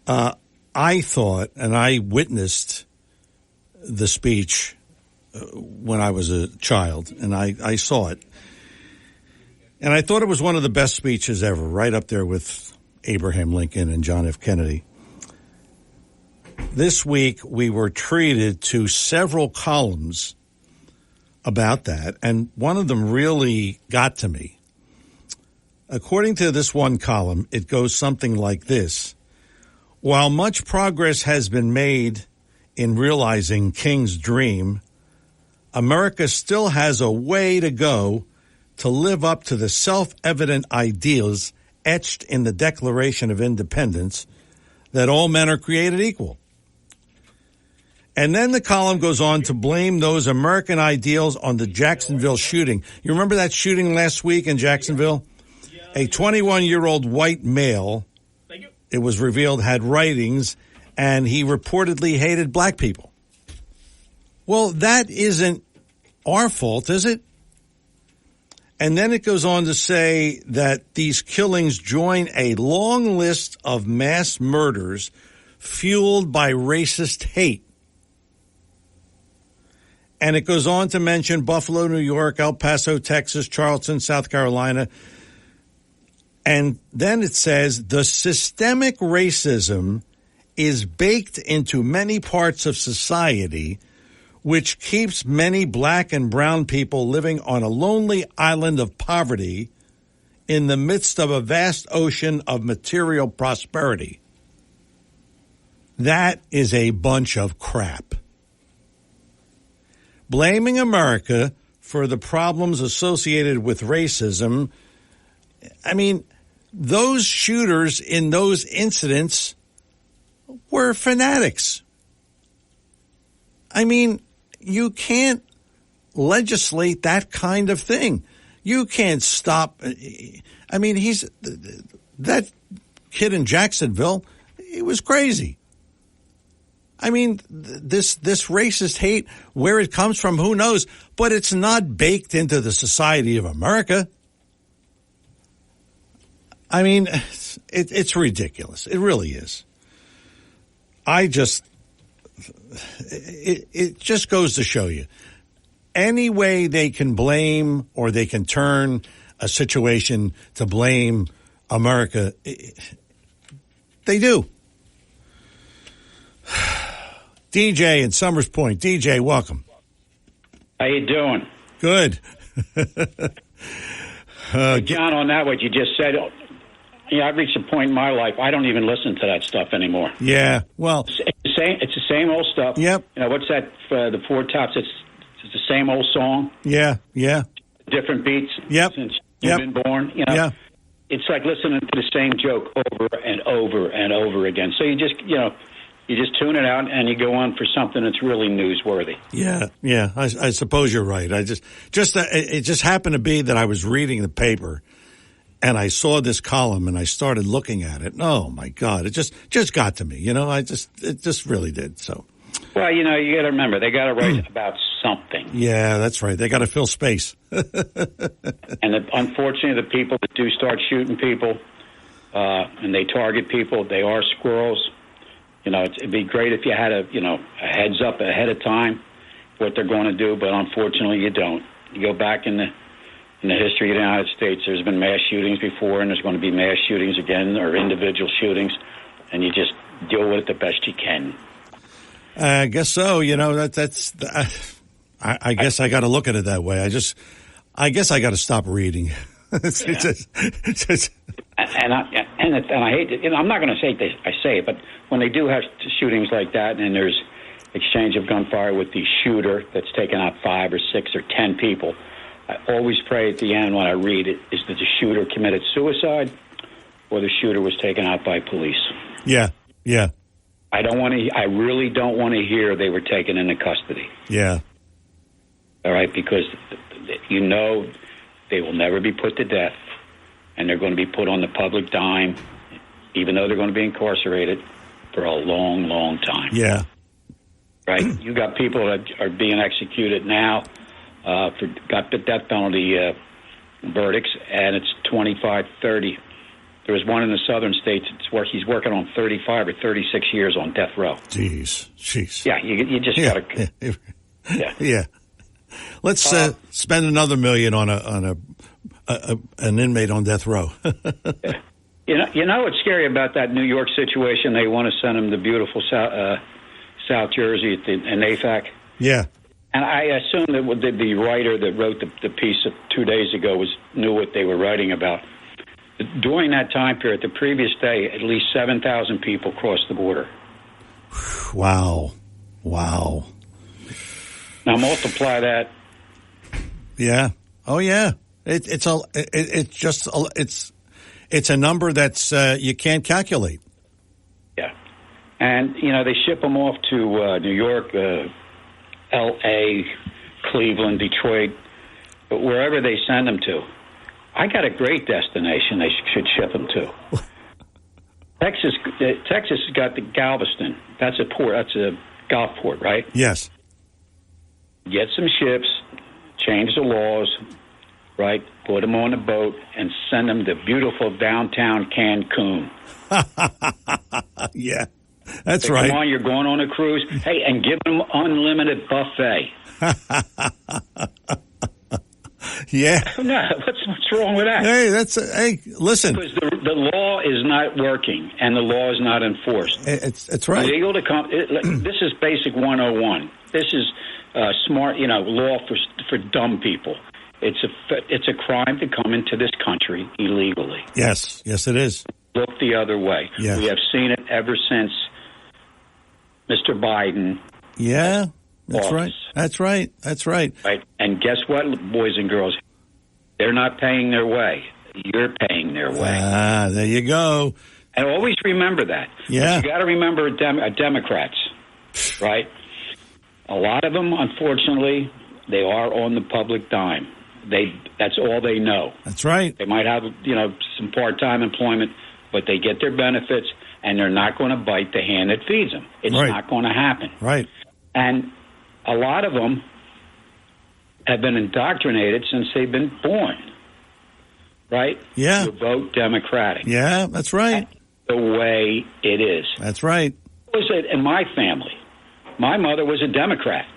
I thought, and I witnessed the speech when I was a child, and I saw it. And I thought it was one of the best speeches ever, right up there with Abraham Lincoln and John F. Kennedy. This week, we were treated to several columns about that, and one of them really got to me. According to this one column, it goes something like this. While much progress has been made in realizing King's dream, America still has a way to go to live up to the self-evident ideals etched in the Declaration of Independence that all men are created equal. And then the column goes on to blame those American ideals on the Jacksonville shooting. You remember that shooting last week in Jacksonville? A 21-year-old white male, it was revealed, had writings, and he reportedly hated black people. Well, that isn't our fault, is it? And then it goes on to say that these killings join a long list of mass murders fueled by racist hate. And it goes on to mention Buffalo, New York, El Paso, Texas, Charleston, South Carolina. And then it says the systemic racism is baked into many parts of society, which keeps many black and brown people living on a lonely island of poverty in the midst of a vast ocean of material prosperity. That is a bunch of crap. Blaming America for the problems associated with racism, I mean, those shooters in those incidents were fanatics. I mean, you can't legislate that kind of thing. You can't stop. I mean, that kid in Jacksonville, he was crazy. I mean, this racist hate, where it comes from, who knows? But it's not baked into the society of America. I mean, it's ridiculous. It really is. It just goes to show you. Any way they can blame or they can turn a situation to blame America, they do. DJ in Summers Point. DJ, welcome. How you doing? Good. John, on that, what you just said, I've reached a point in my life, I don't even listen to that stuff anymore. Yeah, well. It's the same old stuff. Yep. What's that, the Four Tops? It's the same old song. Yeah. Different beats. Yep. Since you've been born. Yeah. It's like listening to the same joke over and over and over again. So you just tune it out and you go on for something that's really newsworthy. Yeah. I suppose you're right. It just happened to be that I was reading the paper and I saw this column and I started looking at it. Oh my God. It just got to me. It just really did. So. Well, you got to remember, they got to write about something. Yeah, that's right. They got to fill space. Unfortunately, the people that do start shooting people, and they target people, they are squirrels. It'd be great if you had a heads up ahead of time what they're going to do, but unfortunately you don't. You go back in the history of the United States, there's been mass shootings before, and there's going to be mass shootings again, or individual shootings, and you just deal with it the best you can. I guess so. I guess I got to look at it that way. I guess I got to stop reading. And I hate it. I'm not going to say I say it, but when they do have shootings like that, and there's exchange of gunfire with the shooter that's taken out 5 or 6 or 10 people, I always pray at the end when I read it is that the shooter committed suicide or the shooter was taken out by police. Yeah. I really don't want to hear they were taken into custody. Yeah. All right, because they will never be put to death, and they're going to be put on the public dime, even though they're going to be incarcerated for a long, long time. Yeah. Right? You got people that are being executed now got the death penalty verdicts, and it's 25, 30. There was one in the southern states. He's working on 35 or 36 years on death row. Jeez. Yeah, you just got to. Yeah. Let's spend another $1 million on an inmate on death row. You know what's scary about that New York situation? They want to send him to beautiful South Jersey in AFAC. Yeah. And I assume that the writer that wrote the piece 2 days ago knew what they were writing about. During that time period, the previous day, at least 7,000 people crossed the border. Wow. Now multiply that. Yeah. Oh yeah. It's a number that's you can't calculate. Yeah. And they ship them off to New York, L.A., Cleveland, Detroit, but wherever they send them to. I got a great destination they should ship them to. Texas has got the Galveston. That's a port. That's a Gulf port, right? Yes. Get some ships, change the laws, right? Put them on a boat and send them to beautiful downtown Cancun. Yeah, that's right. Come on, you're going on a cruise. Hey, and give them unlimited buffet. Yeah. No, what's wrong with that? Hey, listen. Because the law is not working and the law is not enforced. It's right. Illegal to come. This is basic 101. This is smart, law for dumb people. It's a crime to come into this country illegally. Yes, it is. Look the other way. Yeah. We have seen it ever since Mr. Biden. Yeah. That's office. Right. That's right. Right. And guess what, boys and girls? They're not paying their way. You're paying their way. There you go. And always remember that. Yeah. But you got to remember Democrats, right? A lot of them, unfortunately, they are on the public dime. That's all they know. That's right. They might have, some part-time employment, but they get their benefits, and they're not going to bite the hand that feeds them. It's not going to happen. Right. And a lot of them have been indoctrinated since they've been born, right? Yeah. To vote Democratic. Yeah, that's right. That's the way it is. That's right. It was in my family. My mother was a Democrat.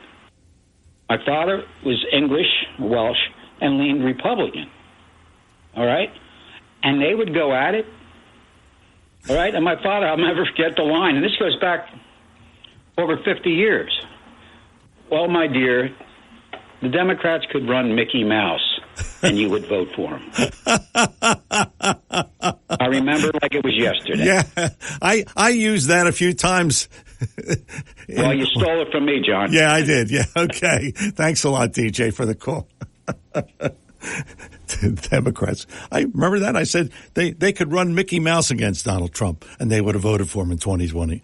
My father was English, Welsh, and leaned Republican. All right? And they would go at it. All right? And my father, I'll never forget the line, and this goes back over 50 years. Well, my dear, the Democrats could run Mickey Mouse, and you would vote for him. I remember like it was yesterday. Yeah, I used that a few times. Well, you stole it from me, John. Yeah, I did. Yeah, okay. Thanks a lot, DJ, for the call. Democrats. I remember that. I said they could run Mickey Mouse against Donald Trump, and they would have voted for him in 2020.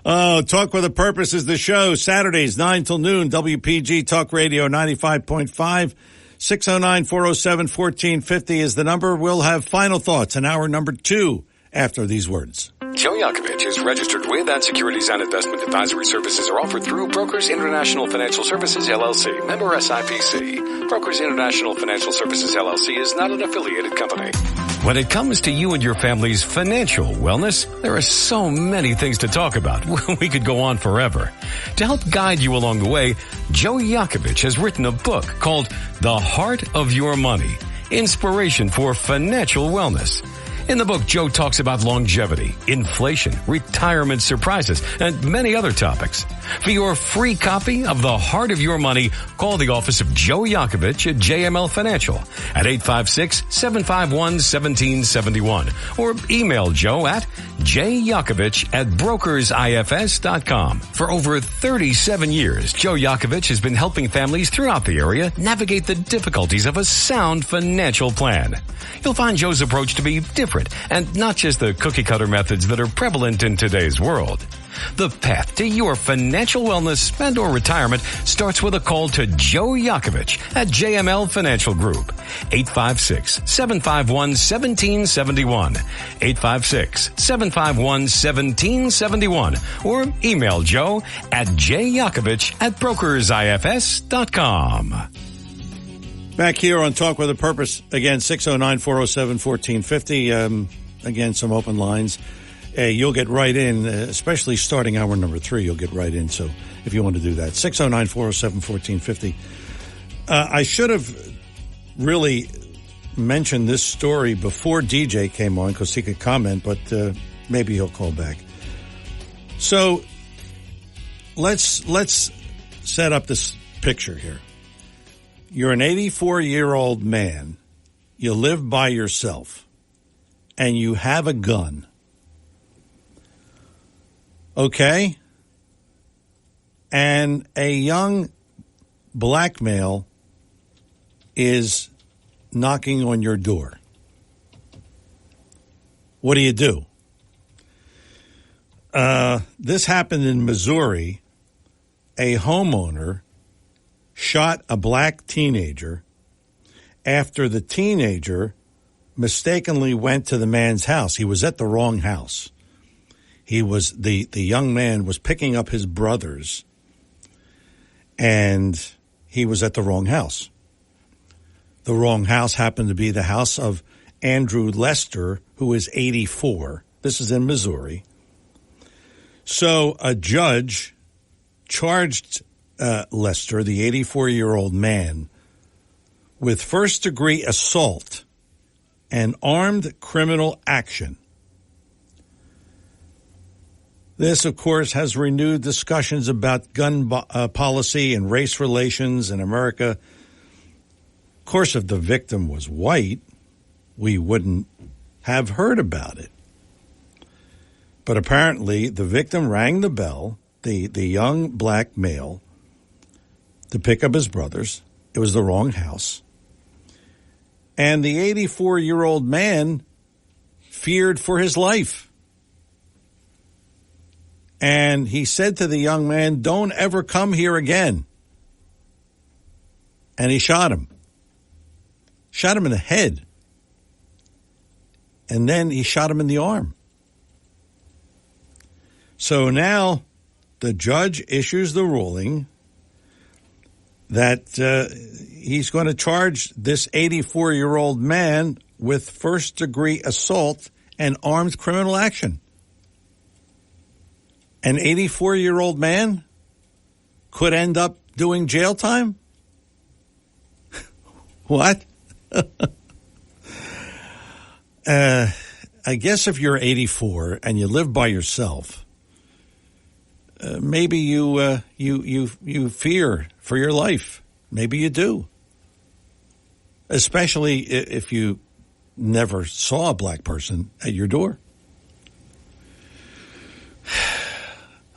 Oh, Talk with a Purpose is the show. Saturdays, 9 till noon, WPG Talk Radio 95.5. 609-407-1450 is the number. We'll have final thoughts in hour number 2 after these words. Joe Yankovic is registered with and securities and investment advisory services are offered through Brokers International Financial Services, LLC, member SIPC. Brokers International Financial Services, LLC is not an affiliated company. When it comes to you and your family's financial wellness, there are so many things to talk about. We could go on forever. To help guide you along the way, Joe Yankovic has written a book called The Heart of Your Money, Inspiration for Financial Wellness. In the book, Joe talks about longevity, inflation, retirement surprises, and many other topics. For your free copy of The Heart of Your Money, call the office of Joe Yakovich at JML Financial at 856-751-1771 or email Joe at jyakovich@brokersifs.com. For over 37 years, Joe Yakovich has been helping families throughout the area navigate the difficulties of a sound financial plan. You'll find Joe's approach to be different and not just the cookie-cutter methods that are prevalent in today's world. The path to your financial wellness and or retirement starts with a call to Joe Yakovich at JML Financial Group. 856-751-1771. 856-751-1771. Or email Joe at jyakovich@brokersifs.com. Back here on Talk with a Purpose, again, 609-407-1450. Again, some open lines. You'll get right in, especially starting hour number 3, you'll get right in. So if you want to do that, 609-407-1450. I should have really mentioned this story before DJ came on because he could comment, but maybe he'll call back. So let's set up this picture here. You're an 84-year-old man. You live by yourself, and you have a gun. Okay? And a young black male is knocking on your door. What do? This happened in Missouri. A homeowner shot a black teenager after the teenager mistakenly went to the man's house. He was at the wrong house. He was the young man was picking up his brothers, and he was at the wrong house. The wrong house happened to be the house of Andrew Lester, who is 84. This is in Missouri. So a judge charged Lester, the 84-year-old man, with first-degree assault and armed criminal action. This, of course, has renewed discussions about gun policy and race relations in America. Of course, if the victim was white, we wouldn't have heard about it. But apparently, the victim rang the bell, the young black male, to pick up his brothers. It was the wrong house. And the 84-year-old man feared for his life. And he said to the young man, "Don't ever come here again." And he shot him. Shot him in the head. And then he shot him in the arm. So now the judge issues the ruling that he's going to charge this 84-year-old man with first-degree assault and armed criminal action. An 84-year-old man could end up doing jail time? What? I guess if you're 84 and you live by yourself, maybe you fear for your life. Maybe you do. Especially if you never saw a black person at your door.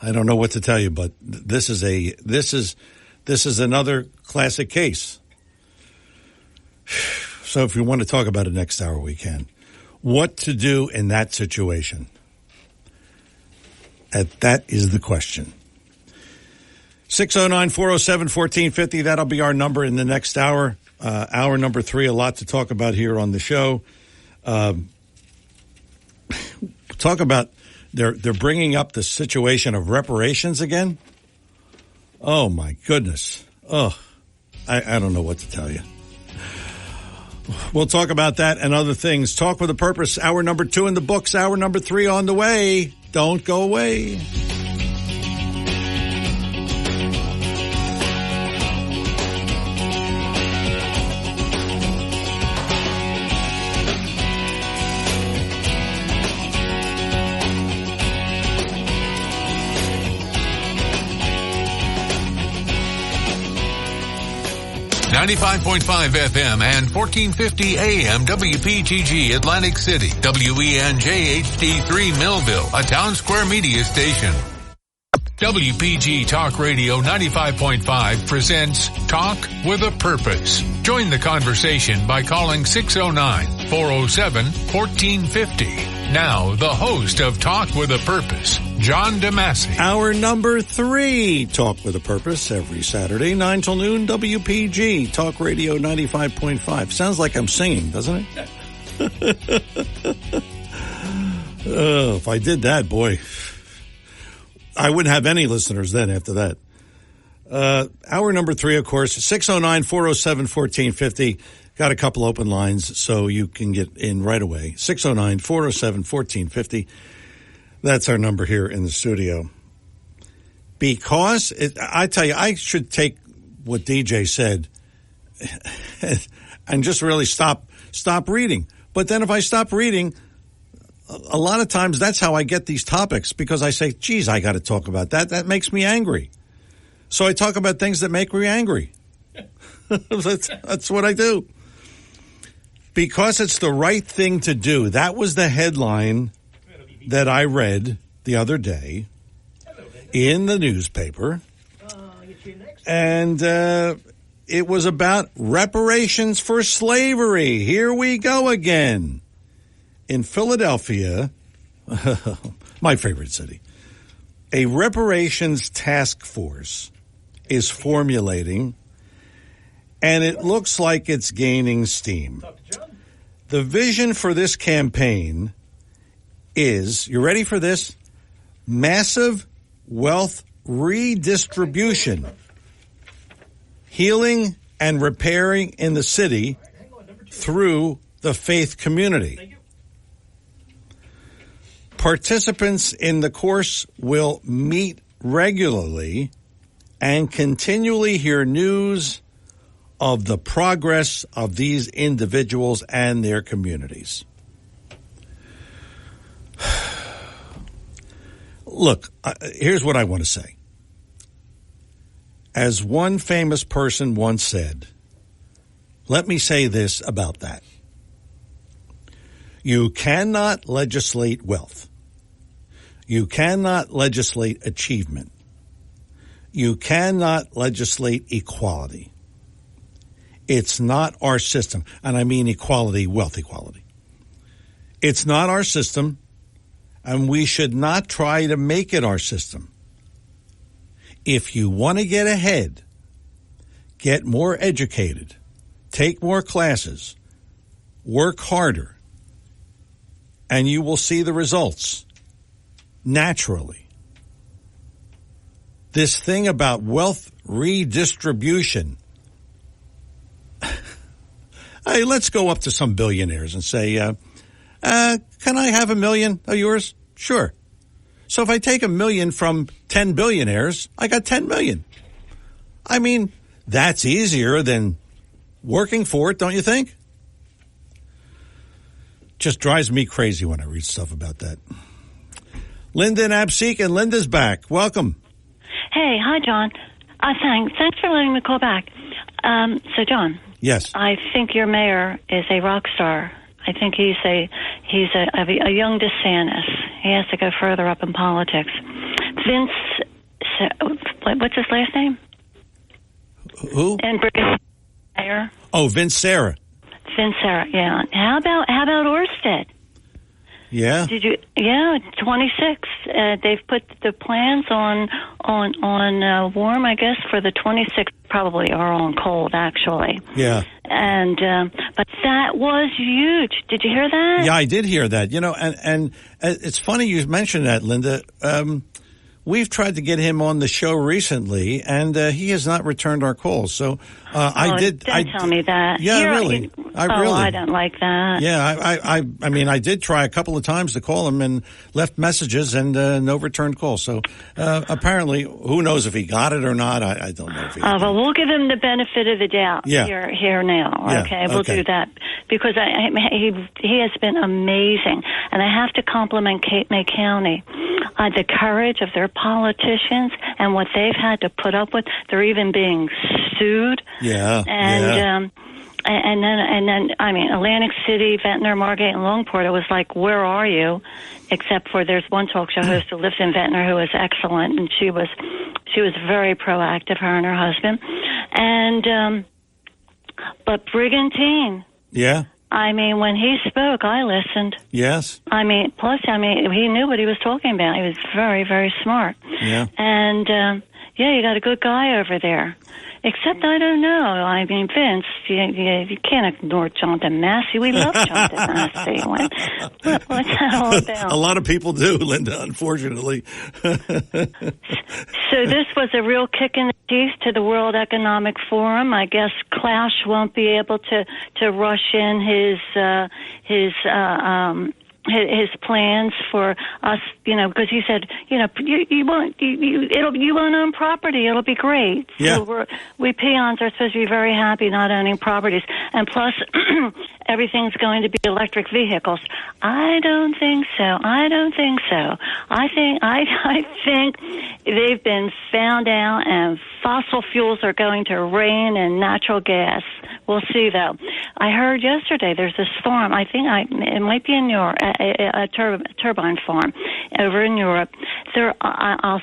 I don't know what to tell you, but this is another classic case. So if you want to talk about it next hour, we can. What to do in that situation? That is the question. 609-407-1450. That'll be our number in the next hour. Hour number 3, a lot to talk about here on the show. Talk about they're bringing up the situation of reparations again. Oh, my goodness. Oh, I don't know what to tell you. We'll talk about that and other things. Talk with a Purpose. Hour number 2 in the books. Hour number 3 on the way. Don't go away. 95.5 FM and 1450 AM WPGG Atlantic City, WENJ HD3 Millville, a Town Square media station. WPG Talk Radio 95.5 presents Talk with a Purpose. Join the conversation by calling 609-407-1450. Now, the host of Talk with a Purpose, John DeMasi. Our number 3, Talk with a Purpose, every Saturday, 9 till noon, WPG, Talk Radio 95.5. Sounds like I'm singing, doesn't it? Oh, if I did that, boy, I wouldn't have any listeners then after that. Hour number 3, of course, 609-407-1450. Got a couple open lines, so you can get in right away. 609-407-1450. That's our number here in the studio. Because, I tell you, I should take what DJ said and just really stop reading. But then if I stop reading, a lot of times that's how I get these topics, because I say, geez, I got to talk about that. That makes me angry. So I talk about things that make me angry. That's what I do. Because it's the right thing to do. That was the headline that I read the other day in the newspaper. And it was about reparations for slavery. Here we go again. In Philadelphia, my favorite city, a reparations task force is formulating, and it looks like it's gaining steam. The vision for this campaign is, you ready for this? Massive wealth redistribution, healing and repairing in the city through the faith community. Participants in the course will meet regularly and continually hear news of the progress of these individuals and their communities. Look, here's what I want to say. As one famous person once said, let me say this about that. You cannot legislate wealth. You cannot legislate achievement. You cannot legislate equality. It's not our system. And I mean equality, wealth equality. It's not our system, and we should not try to make it our system. If you want to get ahead, get more educated, take more classes, work harder, and you will see the results naturally. This thing about wealth redistribution. Hey, let's go up to some billionaires and say, can I have $1 million of yours? Sure. So if I take $1 million from 10 billionaires, I got 10 million. I mean, that's easier than working for it, don't you think? Just drives me crazy when I read stuff about that. Linda and Absek, and Linda's back. Welcome. Hey, hi, John. Thanks for letting me call back. So, John. Yes. I think your mayor is a rock star. I think he's a young DeSantis. He has to go further up in politics. What's his last name? Who? And mayor. Oh, Vince Serra. Vince Serra. Yeah. How about Orsted? Yeah. Did you? Yeah, 26. They've put the plans on warm, I guess, for the 26th. Probably are on cold, actually. Yeah. And but that was huge. Did you hear that? Yeah, I did hear that. You know, and it's funny you mentioned that, Linda. We've tried to get him on the show recently, and he has not returned our calls. So I did. Don't tell me that. Yeah, really. I don't like that. Yeah, I mean, I did try a couple of times to call him and left messages and no returned calls. So apparently, who knows if he got it or not? I don't know if he. Well, we'll give him the benefit of the doubt. Yeah. Here now. Yeah, okay, we'll do that because he has been amazing, and I have to compliment Cape May County the courage of their politicians and what they've had to put up with. They're even being sued. Yeah. And then, I mean, Atlantic City, Ventnor, Margate, and Longport, it was like, where are you? Except for there's one talk show host who lives in Ventnor who is excellent, and she was very proactive, her and her husband. And, but Brigantine. Yeah. I mean, when he spoke, I listened. Yes. I mean, plus, I mean, he knew what he was talking about. He was very, very smart. Yeah. And, you got a good guy over there. Except, I don't know. I mean, Vince, you can't ignore Jonathan Massey. We love Jonathan Massey. What's that all about? A lot of people do, Linda, unfortunately. So this was a real kick in the teeth to the World Economic Forum. I guess Klaus won't be able to rush in his plans for us, because he said, you won't own property. It'll be great. Yeah. So we peons are supposed to be very happy not owning properties. And plus, everything's going to be electric vehicles. I don't think so. I think they've been found out, and fossil fuels are going to reign in natural gas. We'll see, though. I heard yesterday there's this farm. I think it might be in Europe, a turbine farm over in Europe. I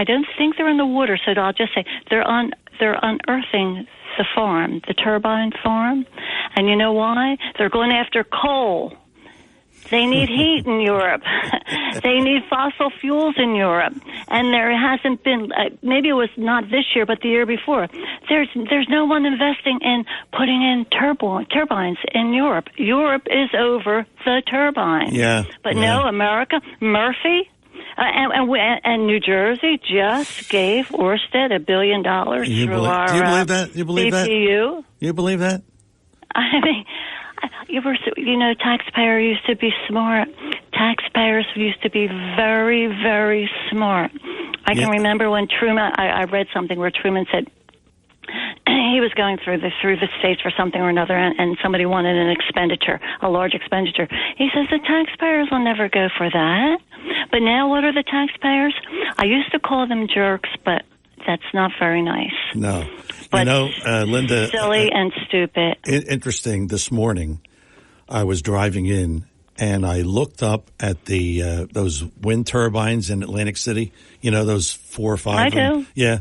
don't think they're in the water, so I'll just say they're unearthing the farm, the turbine farm. And you know why? They're going after coal. They need heat in Europe. They need fossil fuels in Europe. And there hasn't been, maybe it was not this year, but the year before. There's no one investing in putting in turbines in Europe. Europe is over the turbine. Yeah. But no, America, Murphy, and New Jersey just gave Orsted $1 billion through our do you believe that? You believe BPU. that? You believe that? I mean, taxpayer used to be smart. Taxpayers used to be very, very smart. I can remember when Truman, I read something where Truman said he was going through the states for something or another, and somebody wanted a large expenditure. He says the taxpayers will never go for that. But now what are the taxpayers? I used to call them jerks, but that's not very nice. No. But Linda, silly and stupid. Interesting. This morning, I was driving in, and I looked up at the those wind turbines in Atlantic City. Those 4 or 5. I do. Yeah.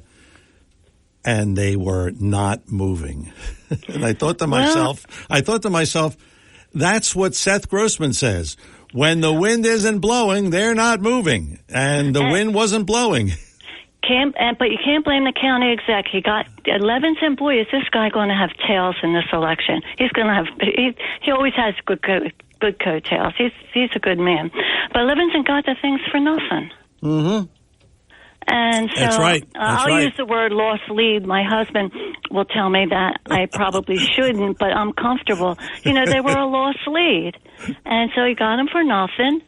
And they were not moving. And I thought to myself, that's what Seth Grossman says. When the wind isn't blowing, they're not moving. And the wind wasn't blowing. But you can't blame the county exec. He got 11 employees. Is this guy going to have tails in this election? He's going to have. He always has good coattails. He's a good man. But Levinson got the things for nothing. Mm-hmm. And so That's right. I'll use the word lost lead. My husband will tell me that I probably shouldn't, but I'm comfortable. They were a lost lead, and so he got them for nothing.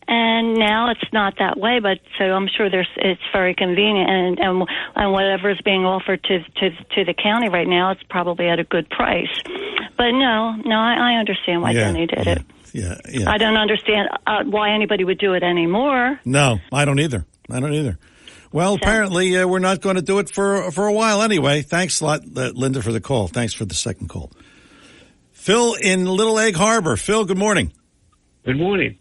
And now it's not that way, but so I'm sure it's very convenient, and whatever is being offered to the county right now, it's probably at a good price. But no, I understand why Denny did it. Yeah. I don't understand why anybody would do it anymore. No, I don't either. Well, apparently we're not going to do it for a while anyway. Thanks a lot, Linda, for the call. Thanks for the second call. Phil in Little Egg Harbor. Phil, good morning. Good morning.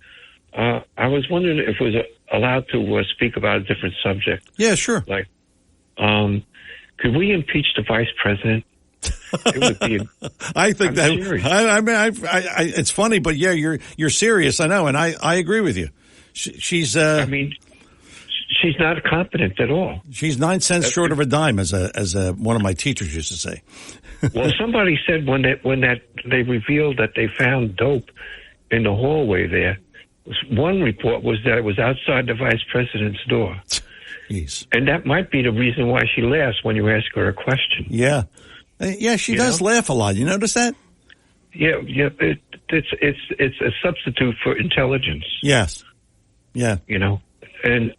I was wondering if it was allowed to speak about a different subject. Yeah, sure. Like, could we impeach the vice president? It would be. I think I'm serious. It's funny, but yeah, you're serious. I know, and I agree with you. She's. She's not competent at all. She's 9 cents short of a dime, as one of my teachers used to say. Well, somebody said when they revealed that they found dope in the hallway there. One report was that it was outside the vice president's door. Jeez. And that might be the reason why she laughs when you ask her a question. Yeah. Yeah, she does laugh a lot. You notice that? Yeah. It's a substitute for intelligence. Yes. Yeah. And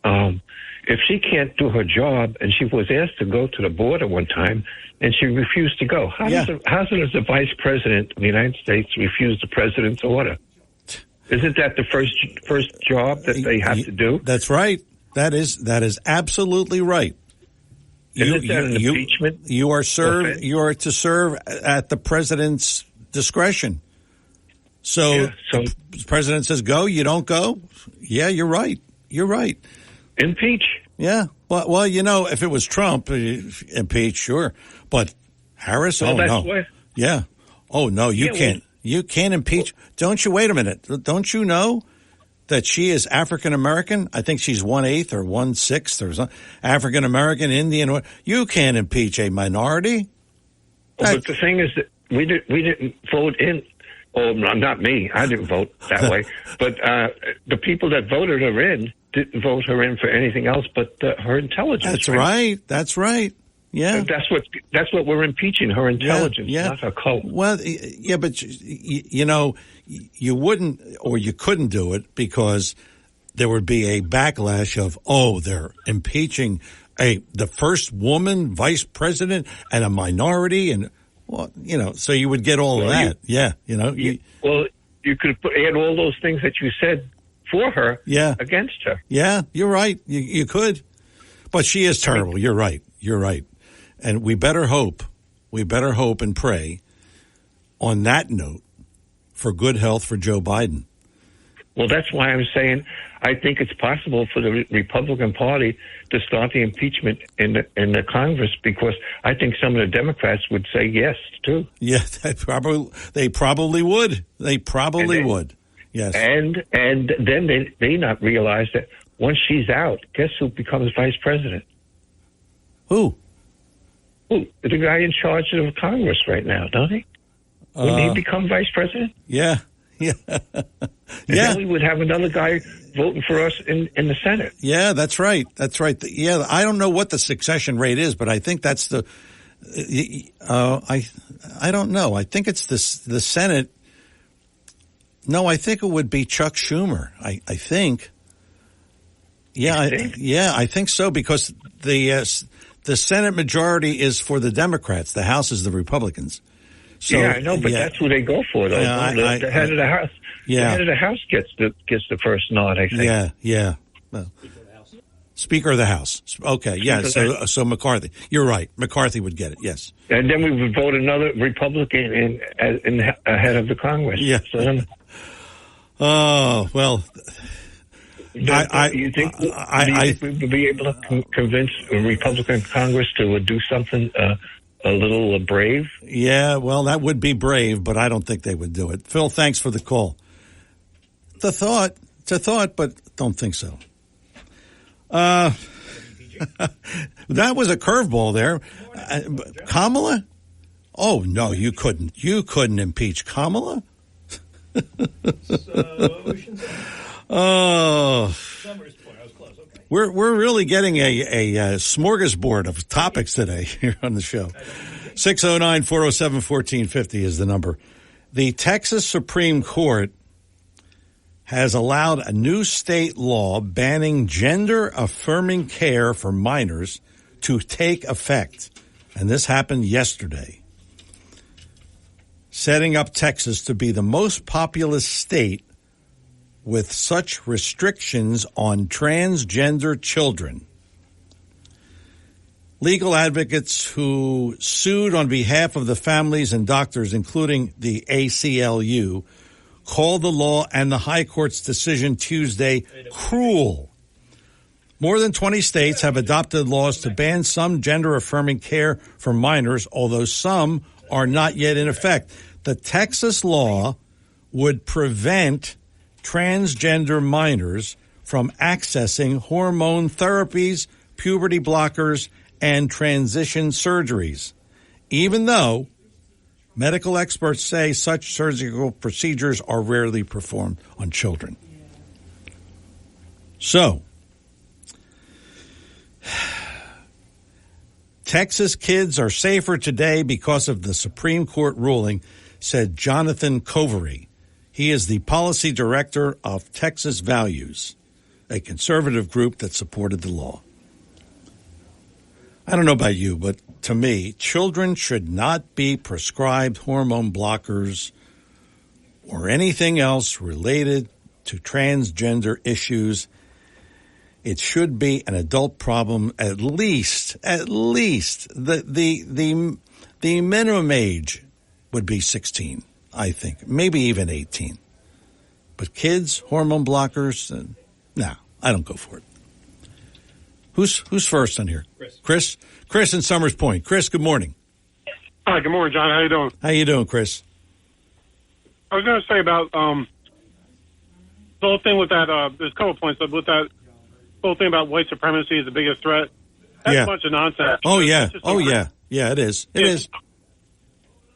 if she can't do her job, and she was asked to go to the border one time, and she refused to go, how does the vice president of the United States refuse the president's order? Isn't that the first job that they have to do? That's right. That is absolutely right. Isn't that an impeachment? You are to serve at the president's discretion. So the president says go, you don't go. Yeah, you're right. You're right. Impeach. Yeah. Well, if it was Trump, impeach, sure. But Harris, no. Yeah. Oh, no, you can't. You can't impeach. Don't you? Wait a minute. Don't you know that she is African American? I think she's 1/8 or 1/6 or something. African American, Indian. You can't impeach a minority. But the thing is that we didn't vote in. Oh, not me. I didn't vote that way. But the people that voted her in didn't vote her in for anything else but her intelligence. That's right. That's right. Yeah, that's what we're impeaching, her intelligence, not her color. Well, yeah, but you wouldn't or you couldn't do it because there would be a backlash of they're impeaching the first woman vice president and a minority, and so you would get all of that. You could add all those things that you said for her against her. Yeah, you're right. You could, but she is terrible. You're right. You're right. And we better hope and pray on that note for good health for Joe Biden. Well, that's why I'm saying I think it's possible for the Republican Party to start the impeachment in the Congress, because I think some of the Democrats would say yes, too. Yeah, they probably would. They probably would. Yes. And then they not realize that once she's out, guess who becomes vice president? Who? The guy in charge of Congress right now, don't he? Wouldn't he become vice president? Yeah. Then we would have another guy voting for us in the Senate. Yeah, that's right. That's right. Yeah, I don't know what the succession rate is, but I think that's the. I don't know. I think it's the Senate. No, I think it would be Chuck Schumer. I think. Yeah, I think so, because the Senate majority is for the Democrats. The House is the Republicans. So, I know, but that's who they go for, though. The head of the House. The head of the House gets the first nod, I think. Yeah. Well, Speaker of the House. Okay, yeah. So McCarthy. You're right. McCarthy would get it. Yes. And then we would vote another Republican in ahead of the Congress. Yeah. So oh well. You think we would be able to convince a Republican Congress to do something a little brave? Yeah, well, that would be brave, but I don't think they would do it. Phil, thanks for the call. It's a thought, but don't think so. That was a curveball there. Kamala? Oh, no, you couldn't. You couldn't impeach Kamala? Oh, we're really getting a smorgasbord of topics today here on the show. 609-407-1450 is the number. The Texas Supreme Court has allowed a new state law banning gender-affirming care for minors to take effect, and this happened yesterday, setting up Texas to be the most populous state with such restrictions on transgender children. Legal advocates who sued on behalf of the families and doctors, including the ACLU, called the law and the High Court's decision Tuesday cruel. More than 20 states have adopted laws to ban some gender-affirming care for minors, although some are not yet in effect. The Texas law would prevent transgender minors from accessing hormone therapies, puberty blockers, and transition surgeries, even though medical experts say such surgical procedures are rarely performed on children. So, Texas kids are safer today because of the Supreme Court ruling, said Jonathan Covery. He is the policy director of Texas Values, a conservative group that supported the law. I don't know about you, but to me, children should not be prescribed hormone blockers or anything else related to transgender issues. It should be an adult problem, at least. The minimum age would be 16, I think. Maybe even 18. But kids, hormone blockers, no, I don't go for it. Who's first on here? Chris in Summers Point. Chris, good morning. Hi, good morning, John. How you doing? How you doing, Chris? I was going to say about the whole thing with that, there's a couple points, but with that whole thing about white supremacy is the biggest threat. That's a bunch of nonsense. Oh, yeah. Yeah, it is. It is.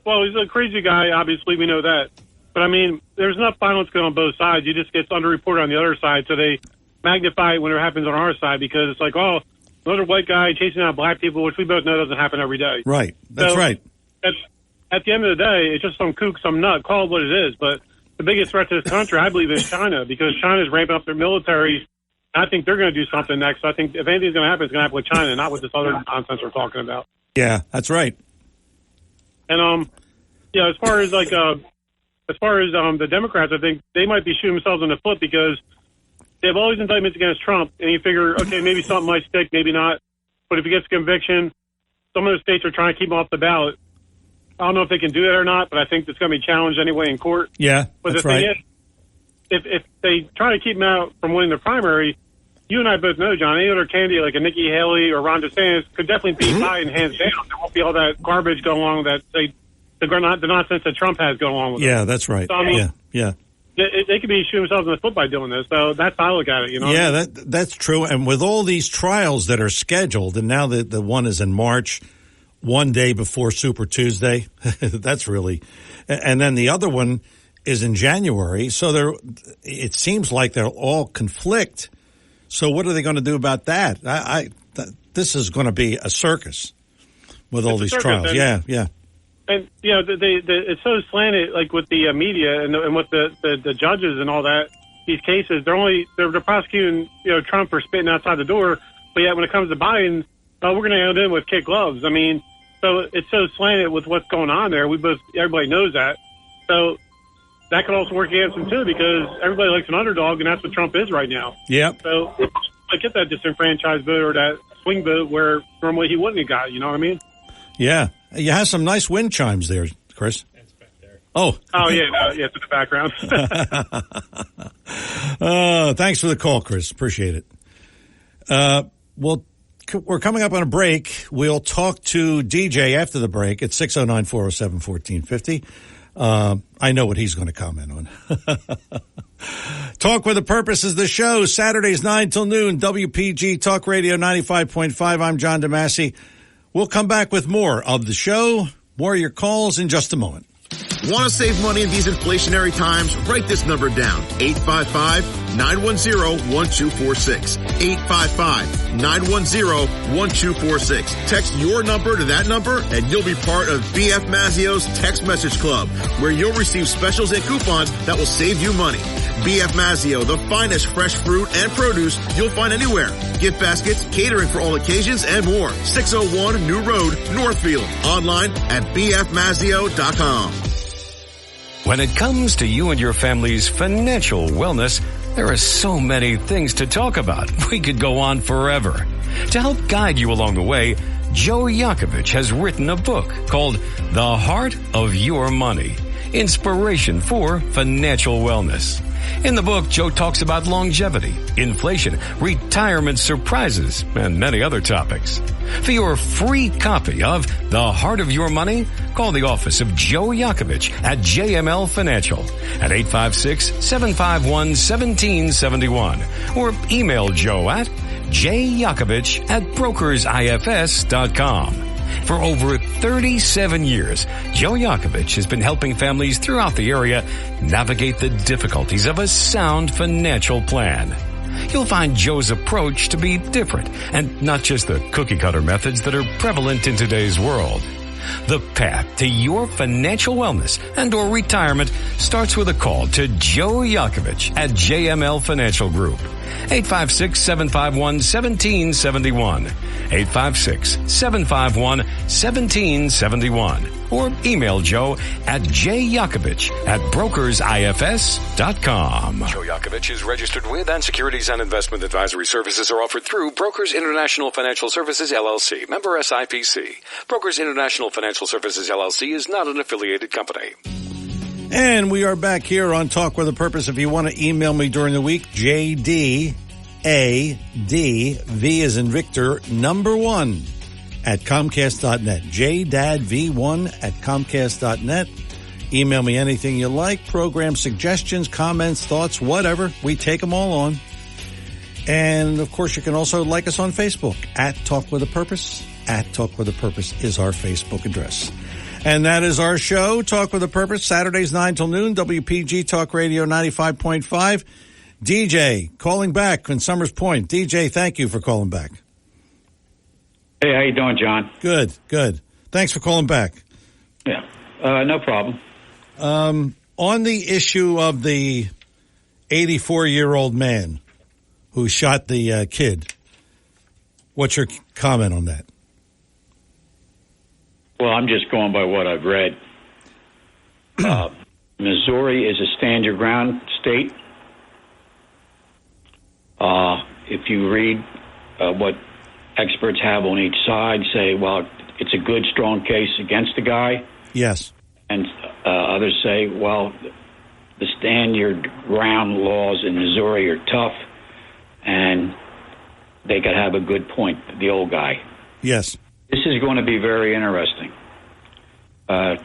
Well, he's a crazy guy, obviously, we know that. But, I mean, there's enough violence going on both sides. You just get underreported on the other side, so they magnify it when it happens on our side because it's like, oh, another white guy chasing out black people, which we both know doesn't happen every day. Right. That's right. At the end of the day, it's just some kook, some nut. Call it what it is. But the biggest threat to this country, I believe, is China because China's ramping up their military. I think they're going to do something next. I think if anything's going to happen, it's going to happen with China, not with this other nonsense we're talking about. Yeah, that's right. And as far as the Democrats, I think they might be shooting themselves in the foot because they have all these indictments against Trump, and you figure, okay, maybe something might stick, maybe not. But if he gets conviction, some of the states are trying to keep him off the ballot. I don't know if they can do that or not, but I think it's going to be challenged anyway in court. Yeah, but that's the thing right. is, if they try to keep him out from winning the primary, you and I both know, John, any other candidate like a Nikki Haley or Ron DeSantis could definitely beat Biden hands down. There won't be all that garbage going along that the nonsense that Trump has going on with Yeah, it. that's right. So, I mean, yeah. They could be shooting themselves in the foot by doing this. So that's how I look at it, you know? Yeah, that's true. And with all these trials that are scheduled, and now the one is in March, one day before Super Tuesday, that's really, and then the other one is in January. So it seems like they'll all conflict. So what are they going to do about that? This is going to be a circus with all these trials. Yeah. And it's so slanted, like with the media and with the judges and all that. These cases, they're prosecuting Trump for spitting outside the door, but yet when it comes to Biden, we're going to end in with kid gloves. I mean, so it's so slanted with what's going on there. Everybody knows that. So that could also work against him too, because everybody likes an underdog, and that's what Trump is right now. Yep. So I get that disenfranchised vote or that swing vote where normally he wouldn't have got. You know what I mean? Yeah. You have some nice wind chimes there, Chris. That's back there. Oh, yeah, it's in the background. Thanks for the call, Chris. Appreciate it. We're coming up on a break. We'll talk to DJ after the break at 609-407-1450. I know what he's going to comment on. Talk with a Purpose is the show. Saturdays 9 till noon. WPG Talk Radio 95.5. I'm John DeMasi. We'll come back with more of the show, more of your calls in just a moment. Want to save money in these inflationary times? Write this number down. 855-910-1246. 855-910-1246. Text your number to that number and you'll be part of BF Mazzio's Text Message Club, where you'll receive specials and coupons that will save you money. BF Mazzio, the finest fresh fruit and produce you'll find anywhere. Gift baskets, catering for all occasions, and more. 601 New Road, Northfield. Online at bfmazzio.com. When it comes to you and your family's financial wellness, there are so many things to talk about. We could go on forever. To help guide you along the way, Joe Yakovich has written a book called The Heart of Your Money, Inspiration for Financial Wellness. In the book, Joe talks about longevity, inflation, retirement surprises, and many other topics. For your free copy of The Heart of Your Money, call the office of Joe Yakovich at JML Financial at 856-751-1771 or email Joe at jyakovich@brokersifs.com. For over 37 years, Joe Yakovich has been helping families throughout the area navigate the difficulties of a sound financial plan. You'll find Joe's approach to be different and not just the cookie-cutter methods that are prevalent in today's world. The path to your financial wellness and or retirement starts with a call to Joe Yakovich at JML Financial Group 856-751-1771. 856-751-1771. Or email Joe at jyakovich@brokersifs.com. Joe Yakovich is registered with, and securities and investment advisory services are offered through Brokers International Financial Services, LLC. Member SIPC. Brokers International Financial Services, LLC is not an affiliated company. And we are back here on Talk with a Purpose. If you want to email me during the week, JDADV as in Victor, number 1 at Comcast.net. JDADV1 at Comcast.net. Email me anything you like, program suggestions, comments, thoughts, whatever. We take them all on. And, of course, you can also like us on Facebook, at Talk with a Purpose. At Talk with a Purpose is our Facebook address. And that is our show, Talk with a Purpose, Saturdays 9 till noon, WPG Talk Radio 95.5. DJ, calling back in Summers Point. DJ, thank you for calling back. Hey, how you doing, John? Good, good. Thanks for calling back. Yeah, no problem. On the issue of the 84-year-old man who shot the kid, what's your comment on that? Well, I'm just going by what I've read. Missouri is a stand your ground state. If you read what experts have on each side, say, well, it's a good, strong case against the guy. Yes. And others say, well, the stand your ground laws in Missouri are tough, and they could have a good point, the old guy. Yes. This is going to be very interesting.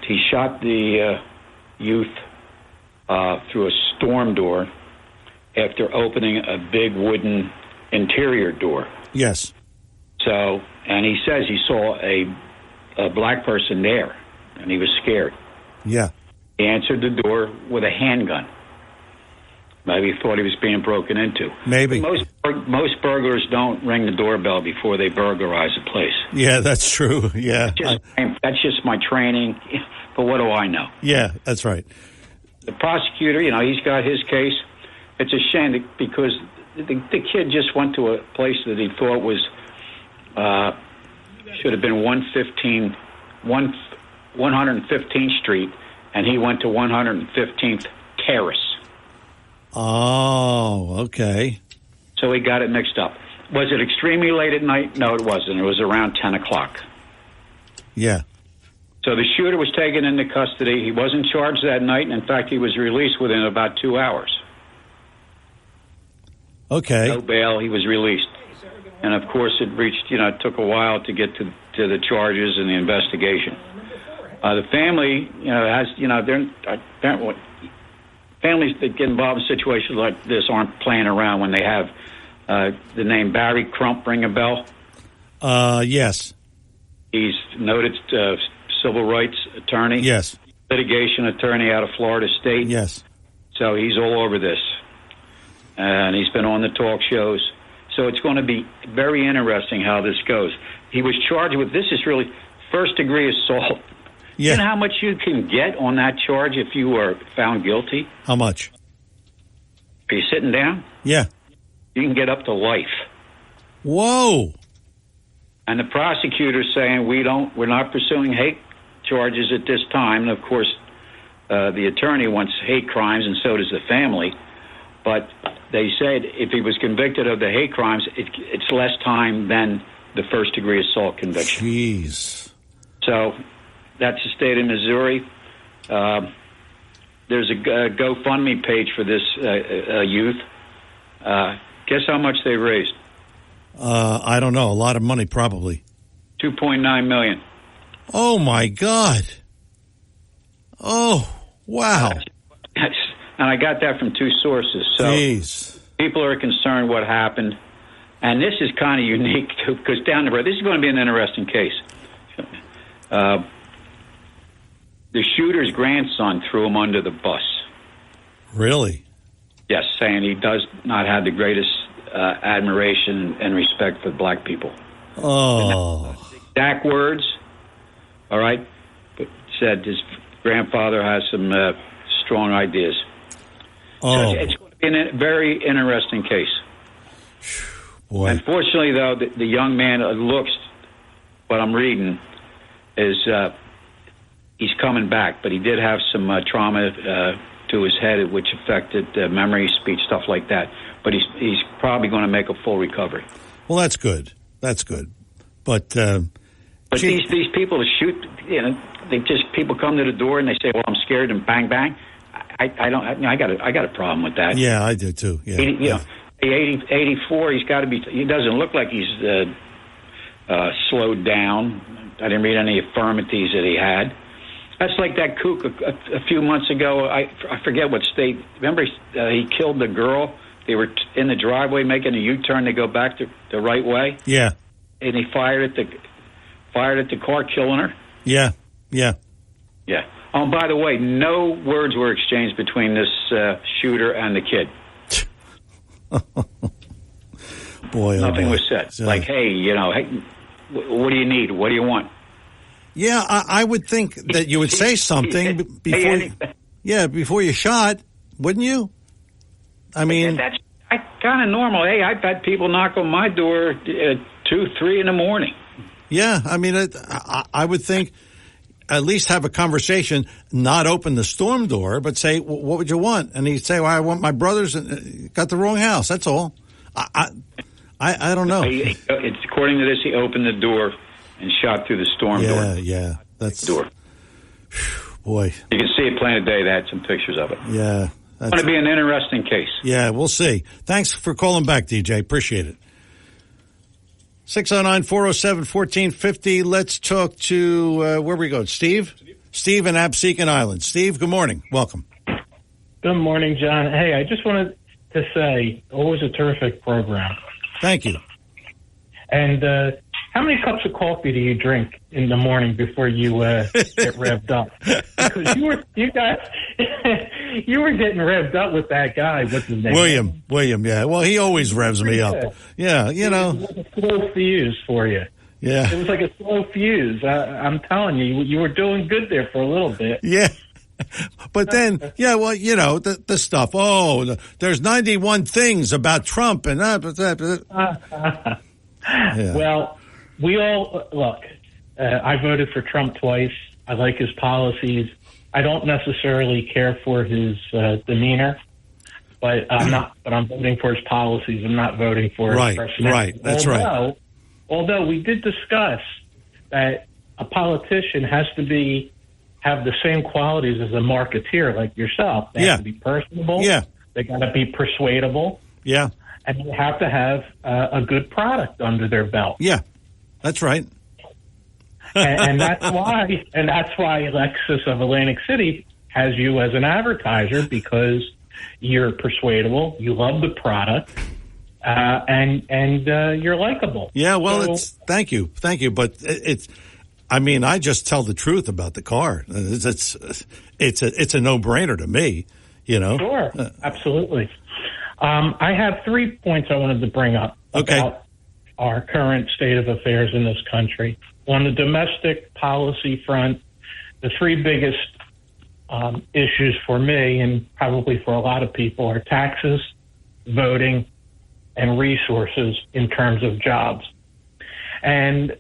He shot the youth through a storm door after opening a big wooden interior door. Yes. So, and he says he saw a black person there, and he was scared. Yeah. He answered the door with a handgun. Maybe he thought he was being broken into. Maybe. Most burglars don't ring the doorbell before they burglarize a place. Yeah, that's true. Yeah. That's just my training, but what do I know? Yeah, that's right. The prosecutor, he's got his case. It's a shame because the kid just went to a place that he thought was should have been 115th Street, and he went to 115th Terrace. Oh, okay. So he got it mixed up. Was it extremely late at night? No, it wasn't. It was around 10 o'clock. Yeah. So the shooter was taken into custody. He wasn't charged that night. In fact, he was released within about 2 hours. Okay. No bail. He was released. And, of course, it took a while to get to the charges and the investigation. The family, families that get involved in situations like this aren't playing around when they have the name Barry Crump ring a bell. Yes. He's noted civil rights attorney. Yes. Litigation attorney out of Florida State. Yes. So he's all over this. And he's been on the talk shows. So it's going to be very interesting how this goes. He was charged with, this is really first-degree assault. Yeah. You know how much you can get on that charge if you are found guilty? How much? Are you sitting down? Yeah. You can get up to life. Whoa. And the prosecutor's saying we're not pursuing hate charges at this time. And, of course, the attorney wants hate crimes, and so does the family. But they said if he was convicted of the hate crimes, it's less time than the first-degree assault conviction. Jeez. So that's the state of Missouri. There's a GoFundMe page for this youth. Guess how much they raised? I don't know. A lot of money, probably. $2.9 million. Oh, my God. Oh, wow. And I got that from two sources. So Jeez. People are concerned what happened. And this is kind of unique, too, because down the road, this is going to be an interesting case. The shooter's grandson threw him under the bus. Really? Yes, saying he does not have the greatest admiration and respect for black people. Oh. Exact words, all right, but said his grandfather has some strong ideas. Oh. So it's going to be a very interesting case. Boy. Unfortunately, though, the young man looks, what I'm reading, is he's coming back, but he did have some trauma to his head, which affected memory, speech, stuff like that. But he's probably going to make a full recovery. Well, that's good. That's good. But these people that shoot, people come to the door and they say, "Well, I'm scared," and bang bang. I got a problem with that. Yeah, I do too. Yeah. 84. He doesn't look like he's slowed down. I didn't read any infirmities that he had. That's like that kook a few months ago. I forget what state. Remember, he killed the girl. They were in the driveway making a U-turn to go back the right way. Yeah. And he fired at the car, killing her. Yeah. Yeah. Oh, by the way, no words were exchanged between this shooter and the kid. Boy, nothing boy. was said. Like, hey, what do you need? What do you want? Yeah, I would think that you would say something before you shot, wouldn't you? I mean, that's kind of normal. Hey, I've had people knock on my door at 2, 3 in the morning. Yeah, I mean, I would think at least have a conversation, not open the storm door, but say, what would you want? And he'd say, well, I want my brother's, got the wrong house. That's all. I don't know. It's according to this, he opened the door and shot through the storm door. Yeah, that's door. Boy, you can see it plain of day. They had some pictures of it. Yeah, it's going to be an interesting case. Yeah, we'll see. Thanks for calling back, DJ. Appreciate it. 609-407-1450. Let's talk to where we go. Steve in Absecon Island. Steve, good morning. Welcome. Good morning, John. Hey, I just wanted to say, always a terrific program. Thank you. And how many cups of coffee do you drink in the morning before you get revved up? Because you were getting revved up with that guy. What's his name? William. Yeah. Well, he always revs me up. Yeah. It was like a slow fuse for you. Yeah. It was like a slow fuse. I'm telling you, you were doing good there for a little bit. Yeah. But then, the stuff. Oh, there's 91 things about Trump and that. Yeah. Well, we all look. I voted for Trump twice. I like his policies. I don't necessarily care for his demeanor, but I'm voting for his policies. I'm not voting for his personality. Right. That's right. Although we did discuss that a politician has to have the same qualities as a marketeer like yourself. They have to be personable. Yeah. They got to be persuadable. Yeah. And they have to have a good product under their belt. Yeah, that's right. and that's why Lexus of Atlantic City has you as an advertiser, because you're persuadable, you love the product, and you're likable. Yeah, well, thank you, but I just tell the truth about the car. It's a no-brainer to me, Sure, absolutely. I have 3 points I wanted to bring up about our current state of affairs in this country. On the domestic policy front, the 3 biggest issues for me, and probably for a lot of people, are taxes, voting, and resources in terms of jobs. And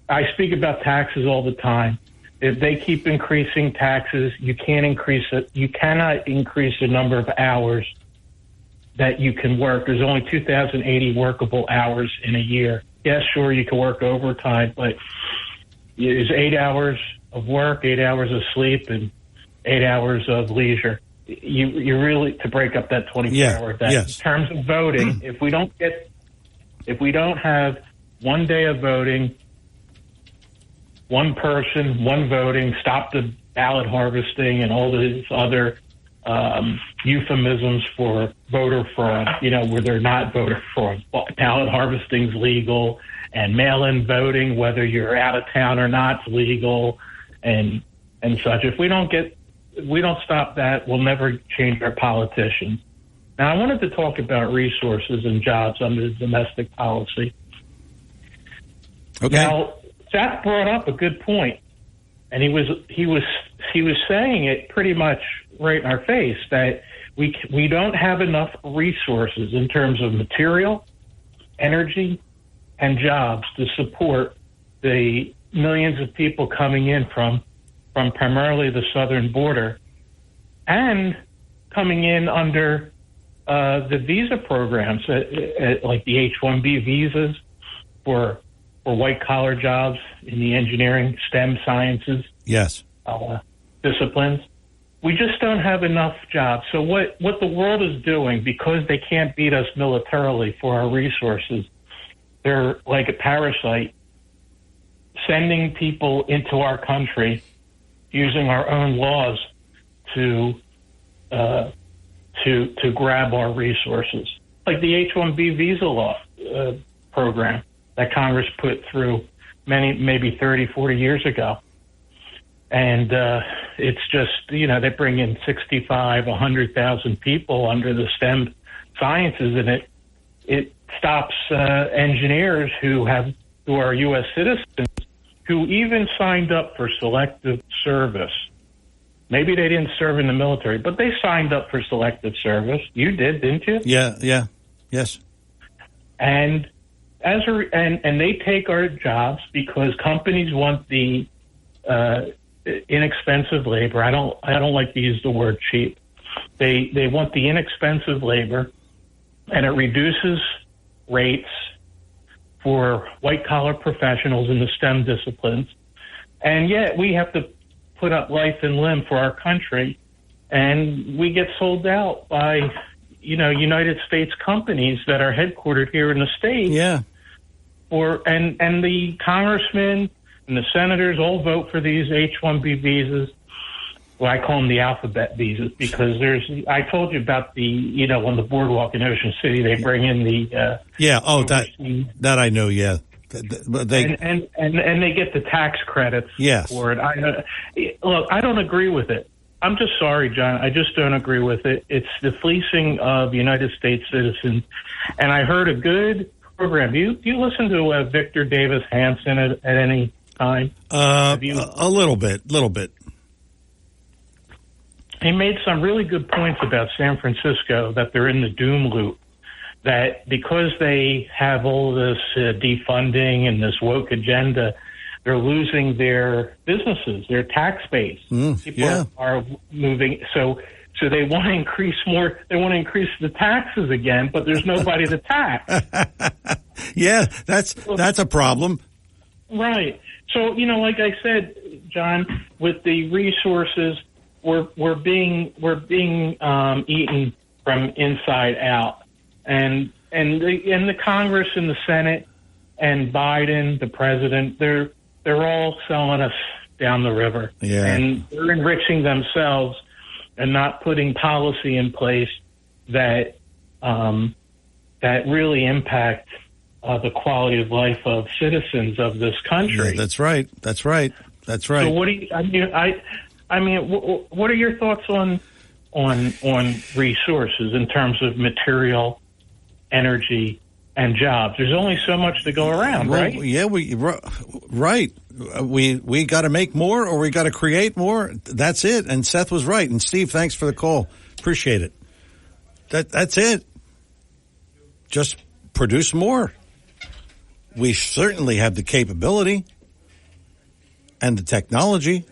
I speak about taxes all the time. If they keep increasing taxes, you can't increase it. You cannot increase the number of hours that you can work. There's only 2,080 workable hours in a year. Yes, sure, you can work overtime, but it's 8 hours of work, 8 hours of sleep, and 8 hours of leisure. You really, to break up that 24-hour day. Yes. In terms of voting, if we don't have 1 day of voting, one person, one voting, stop the ballot harvesting and all these other euphemisms for voter fraud, where they're not voter fraud. Ballot harvesting's legal, and mail-in voting, whether you're out of town or not, is legal, and such. If we don't stop that, we'll never change our politicians. Now, I wanted to talk about resources and jobs under the domestic policy. Okay. Now, Seth brought up a good point, and he was saying it pretty much right in our face, that we don't have enough resources in terms of material, energy and jobs to support the millions of people coming in from primarily the southern border and coming in under the visa programs, like the H-1B visas for white-collar jobs in the engineering, STEM sciences Yes. Disciplines. We just don't have enough jobs. So what the world is doing, because they can't beat us militarily for our resources, they're like a parasite, sending people into our country using our own laws to grab our resources, like the H-1B visa law program that Congress put through maybe 30, 40 years ago. And it's just, they bring in 65, 100,000 people under the STEM sciences, and it stops engineers who are U.S. citizens who even signed up for selective service. Maybe they didn't serve in the military, but they signed up for selective service. You did, didn't you? Yeah, yes. And and they take our jobs because companies want the inexpensive labor. I don't like to use the word cheap. They want the inexpensive labor, and it reduces rates for white-collar professionals in the STEM disciplines. And yet we have to put up life and limb for our country, and we get sold out by, United States companies that are headquartered here in the States. Yeah. And the congressmen and the senators all vote for these H-1B visas. Well, I call them the alphabet visas because I told you about on the boardwalk in Ocean City, they bring in the that I know, yeah. But they and they get the tax credits for it. Look, I don't agree with it. I'm just sorry, John. I just don't agree with it. It's the fleecing of United States citizens. And I heard a good program. Do you listen to Victor Davis Hanson at any time? A little bit. He made some really good points about San Francisco, that they're in the doom loop, that because they have all this defunding and this woke agenda, they're losing their businesses, their tax base. People are moving. So they want to increase more. They want to increase the taxes again, but there's nobody to tax. Yeah, that's a problem. Right. So, like I said, John, with the resources, we're being eaten from inside out, and the Congress and the Senate and Biden, the president, they're all selling us down the river, and they're enriching themselves and not putting policy in place that really impact the quality of life of citizens of this country. Yeah, that's right. So what do you? What are your thoughts on resources in terms of material, energy, and jobs? There's only so much to go around, right? Yeah, right. We got to make more, or we got to create more. That's it. And Seth was right. And Steve, thanks for the call. Appreciate it. That's it. Just produce more. We certainly have the capability and the technology.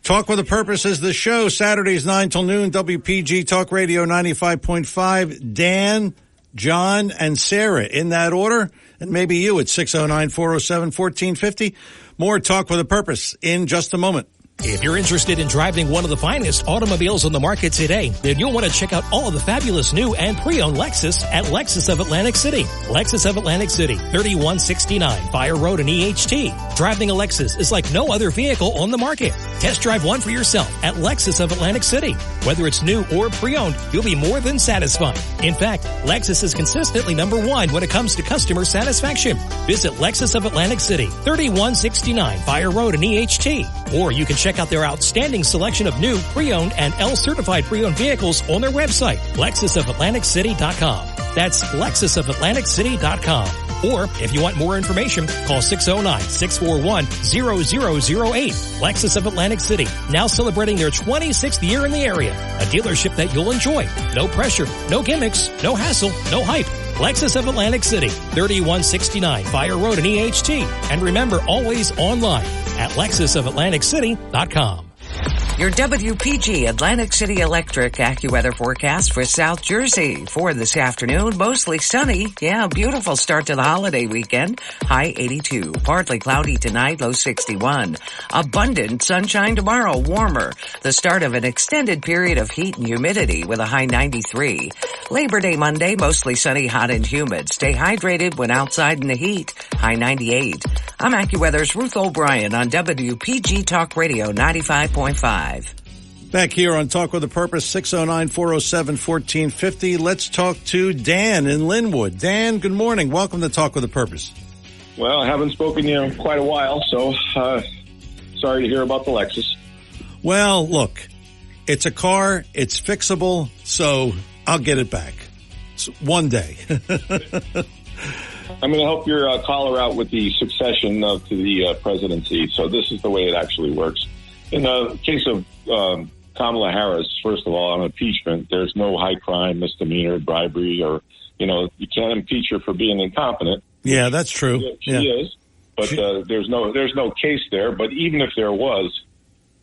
Talk with a Purpose is the show. Saturdays 9 till noon. WPG Talk Radio 95.5. Dan, John, and Sarah in that order. And maybe you at 609-407-1450. More Talk with a Purpose in just a moment. If you're interested in driving one of the finest automobiles on the market today, then you'll want to check out all of the fabulous new and pre-owned Lexus at Lexus of Atlantic City. Lexus of Atlantic City, 3169 Fire Road in EHT. Driving a Lexus is like no other vehicle on the market. Test drive one for yourself at Lexus of Atlantic City. Whether it's new or pre-owned, you'll be more than satisfied. In fact, Lexus is consistently #1 when it comes to customer satisfaction. Visit Lexus of Atlantic City, 3169 Fire Road in EHT. Or you can check out their outstanding selection of new, pre-owned, and L-certified pre-owned vehicles on their website, LexusofAtlanticCity.com. That's LexusofAtlanticCity.com. Or if you want more information, call 609-641-0008. Lexus of Atlantic City, now celebrating their 26th year in the area. A dealership that you'll enjoy. No pressure, no gimmicks, no hassle, no hype. Lexus of Atlantic City, 3169 Fire Road in EHT. And remember, always online at lexusofatlanticcity.com. Your WPG Atlantic City Electric AccuWeather forecast for South Jersey. For this afternoon, mostly sunny. Yeah, beautiful start to the holiday weekend. High 82. Partly cloudy tonight, low 61. Abundant sunshine tomorrow, warmer. The start of an extended period of heat and humidity with a high 93. Labor Day Monday, mostly sunny, hot and humid. Stay hydrated when outside in the heat. High 98. I'm AccuWeather's Ruth O'Brien on WPG Talk Radio 95.5. Back here on Talk with a Purpose, 609-407-1450. Let's talk to Dan in Linwood. Dan, good morning. Welcome to Talk with a Purpose. Well, I haven't spoken to you in quite a while, so sorry to hear about the Lexus. Well, look, it's a car. It's fixable, so I'll get it back one day. I'm going to help your caller out with the succession to the presidency. So this is the way it actually works. In the case of Kamala Harris, first of all, on impeachment, there's no high crime, misdemeanor, bribery, or, you can't impeach her for being incompetent. Yeah, that's true. She is, but there's no case there. But even if there was,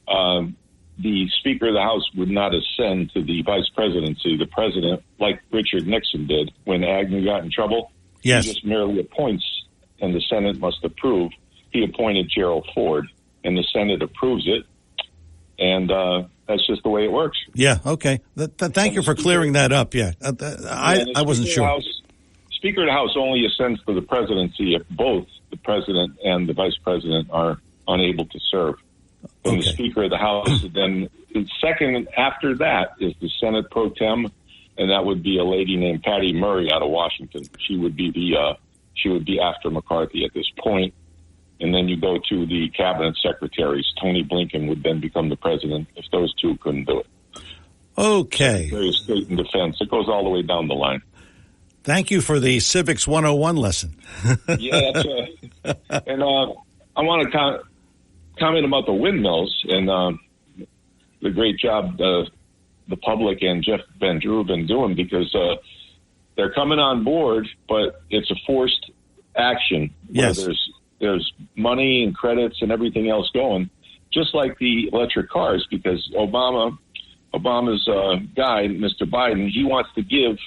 the Speaker of the House would not ascend to the vice presidency, the president, like Richard Nixon did when Agnew got in trouble. Yes. He just merely appoints, and the Senate must approve. He appointed Gerald Ford, and the Senate approves it. And that's just the way it works. Yeah, okay. Thank you for clearing that up, yeah. I wasn't sure. Speaker of the House only ascends to the presidency if both the president and the vice president are unable to serve. Then the Speaker of the House, then the second after that is the Senate pro tem, and that would be a lady named Patty Murray out of Washington. She would be after McCarthy at this point. And then you go to the cabinet secretaries. Tony Blinken would then become the president if those two couldn't do it. Okay. Secretary of State and Defense. It goes all the way down the line. Thank you for the Civics 101 lesson. Yeah, that's and I want to comment about the windmills and the great job the public and Jeff Van Drew have been doing, because they're coming on board, but it's a forced action. Yes. There's money and credits and everything else going, just like the electric cars, because Obama's guy, Mr. Biden, he wants to give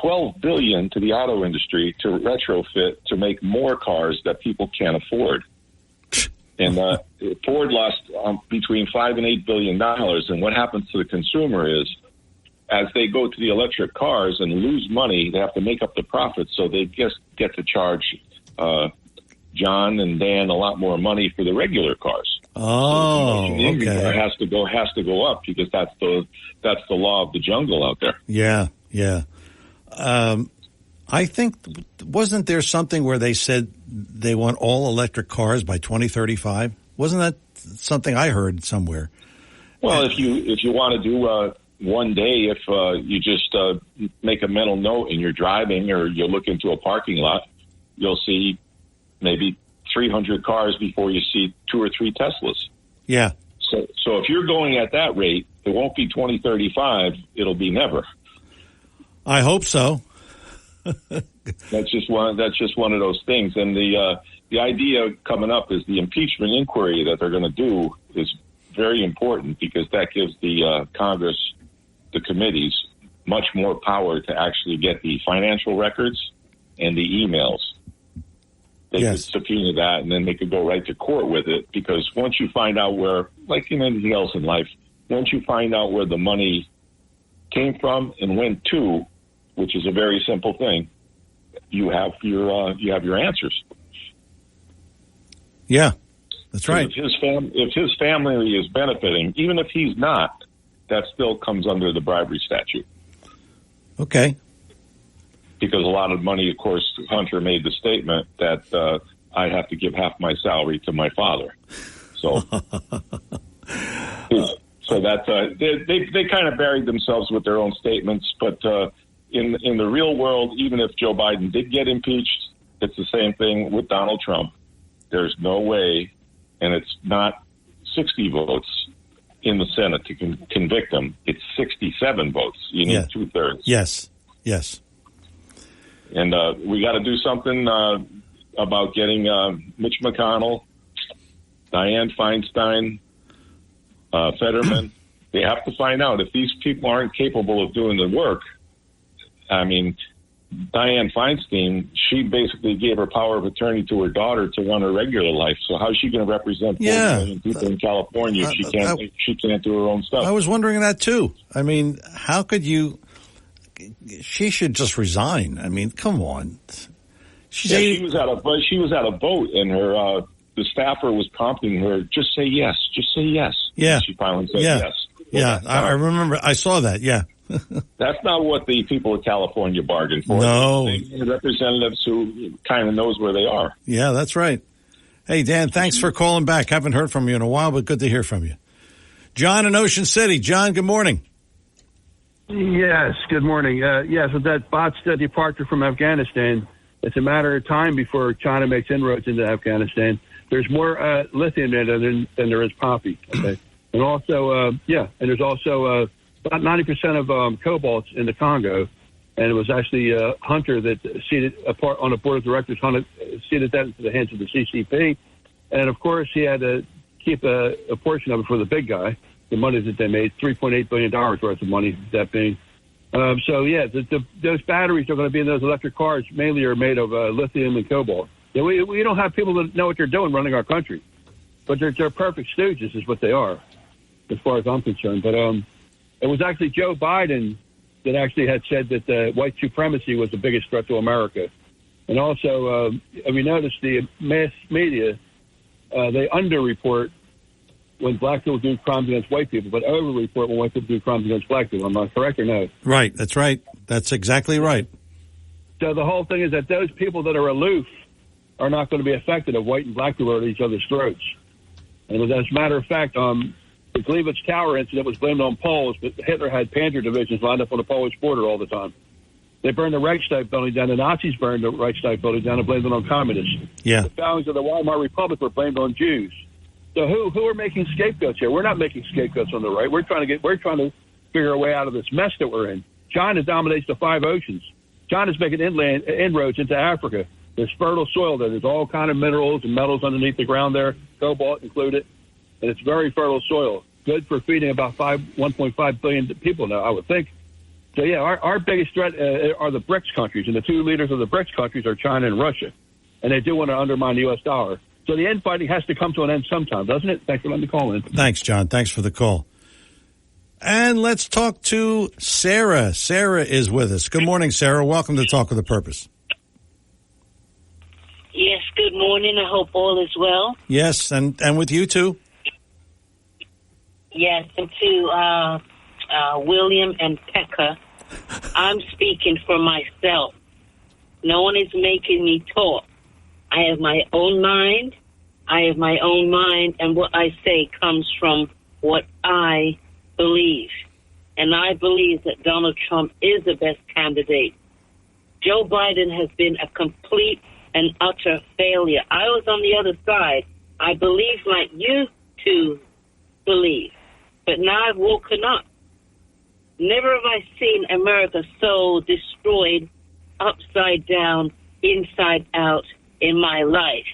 $12 billion to the auto industry to retrofit to make more cars that people can't afford. And Ford lost between $5 and $8 billion. And what happens to the consumer is, as they go to the electric cars and lose money, they have to make up the profits, so they just get to charge John and Dan a lot more money for the regular cars. Oh, so the okay. Car has to go up, because that's the law of the jungle out there. Yeah. I think, wasn't there something where they said they want all electric cars by 2035? Wasn't that something I heard somewhere? Well, if you want to do one day, if you just make a mental note and you're driving or you look into a parking lot, you'll see maybe 300 cars before you see 2 or 3 Teslas. Yeah. So if you're going at that rate, it won't be 2035. It'll be never. I hope so. That's just one of those things. And the idea coming up is the impeachment inquiry that they're going to do is very important, because that gives the Congress, the committees, much more power to actually get the financial records and the emails. They could subpoena that, and then they could go right to court with it, because once you find out where, like in anything else in life, once you find out where the money came from and went to, which is a very simple thing, you have your answers. Yeah, that's right. If his family is benefiting, even if he's not, that still comes under the bribery statute. Okay. Because a lot of money, of course, Hunter made the statement that I have to give half my salary to my father. So, that they kind of buried themselves with their own statements. But in the real world, even if Joe Biden did get impeached, it's the same thing with Donald Trump. There's no way, and it's not 60 votes in the Senate to convict him. It's 67 votes. You need 2/3. Yes. And we got to do something about getting Mitch McConnell, Dianne Feinstein, Fetterman. They have to find out if these people aren't capable of doing the work. I mean, Dianne Feinstein, she basically gave her power of attorney to her daughter to run her regular life. So how's she going to represent 40 million people in California if she can't do her own stuff? I was wondering that too. I mean, how could you? She should just resign. I mean, come on. She was at a vote, and her the staffer was prompting her, just say yes, just say yes. Yeah. And she finally said yes. Yeah, I remember. I saw that. Yeah. That's not what the people of California bargained for. No. They representatives who kind of knows where they are. Yeah, that's right. Hey, Dan, thanks for calling back. Haven't heard from you in a while, but good to hear from you. John in Ocean City. John, good morning. Yes, good morning. Yes, with that botched departure from Afghanistan, it's a matter of time before China makes inroads into Afghanistan. There's more lithium in it than there is poppy. Okay, and also, and there's also about 90% of cobalt in the Congo, and it was actually Hunter that ceded on the board of directors. Hunter ceded that into the hands of the CCP, and of course he had to keep a portion of it for the big guy. The money that they made, $3.8 billion worth of money, that being. Those batteries are going to be in those electric cars mainly are made of lithium and cobalt. Yeah, we don't have people that know what they're doing running our country, but they're perfect stooges is what they are, as far as I'm concerned. But it was actually Joe Biden that actually had said that white supremacy was the biggest threat to America. And also, we noticed the mass media, they underreport when black people do crimes against white people, but over-report when white people do crimes against black people. Am I correct or no? Right, that's right. That's exactly right. So the whole thing is that those people that are aloof are not going to be affected if white and black people are at each other's throats. And as a matter of fact, the Gleavitz Tower incident was blamed on Poles, but Hitler had Panzer divisions lined up on the Polish border all the time. They burned the Reichstag building down. The Nazis burned the Reichstag building down and blamed it on communists. Yeah. The foundings of the Weimar Republic were blamed on Jews. So who are making scapegoats here? We're not making scapegoats on the right. We're trying to figure a way out of this mess that we're in. China dominates the 5 oceans. China's making inroads into Africa. There's fertile soil there. There's all kind of minerals and metals underneath the ground there, cobalt included, and it's very fertile soil. Good for feeding about 1.5 billion people now, I would think. So yeah, our biggest threat are the BRICS countries, and the 2 leaders of the BRICS countries are China and Russia, and they do want to undermine the U.S. dollar. So the infighting has to come to an end sometime, doesn't it? Thanks for letting me call in. Thanks, John. Thanks for the call. And let's talk to Sarah. Sarah is with us. Good morning, Sarah. Welcome to Talk with a Purpose. Yes, good morning. I hope all is well. Yes, and with you too. Yes, and to William and Pekka, I'm speaking for myself. No one is making me talk. I have my own mind. And what I say comes from what I believe. And I believe that Donald Trump is the best candidate. Joe Biden has been a complete and utter failure. I was on the other side. I believe like you two believe. But now I've woken up. Never have I seen America so destroyed, upside down, inside out in my life.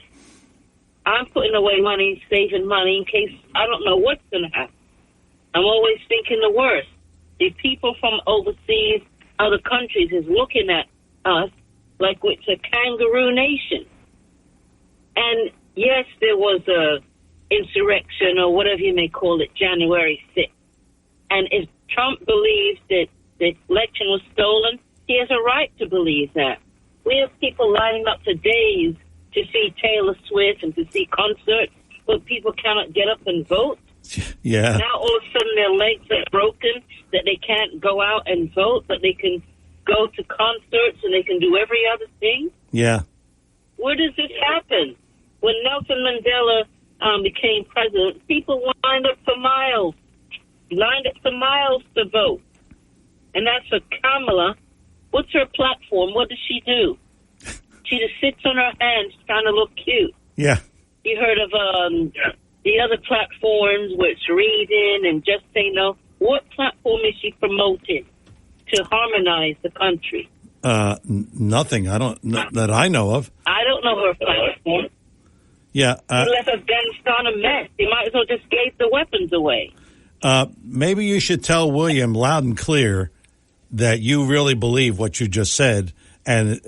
I'm putting away money, saving money in case I don't know what's going to happen. I'm always thinking the worst. The people from overseas, other countries, is looking at us like it's a kangaroo nation. And yes, there was a insurrection or whatever you may call it, January 6th. And if Trump believes that the election was stolen, he has a right to believe that. We have people lining up for days to see Taylor Swift and to see concerts, but people cannot get up and vote. Yeah. Now all of a sudden their legs are broken, that they can't go out and vote, but they can go to concerts and they can do every other thing. Yeah. Where does this happen? When Nelson Mandela became president, people lined up for miles to vote. And that's for Kamala. What's her platform? What does she do? She just sits on her hands trying to look cute. Yeah. You heard of the other platforms where it's reading and just say no. What platform is she promoting to harmonize the country? Nothing. That I know of. I don't know her platform. Yeah. He left Afghanistan a mess. He might as well just gave the weapons away. Maybe you should tell William loud and clear that you really believe what you just said, and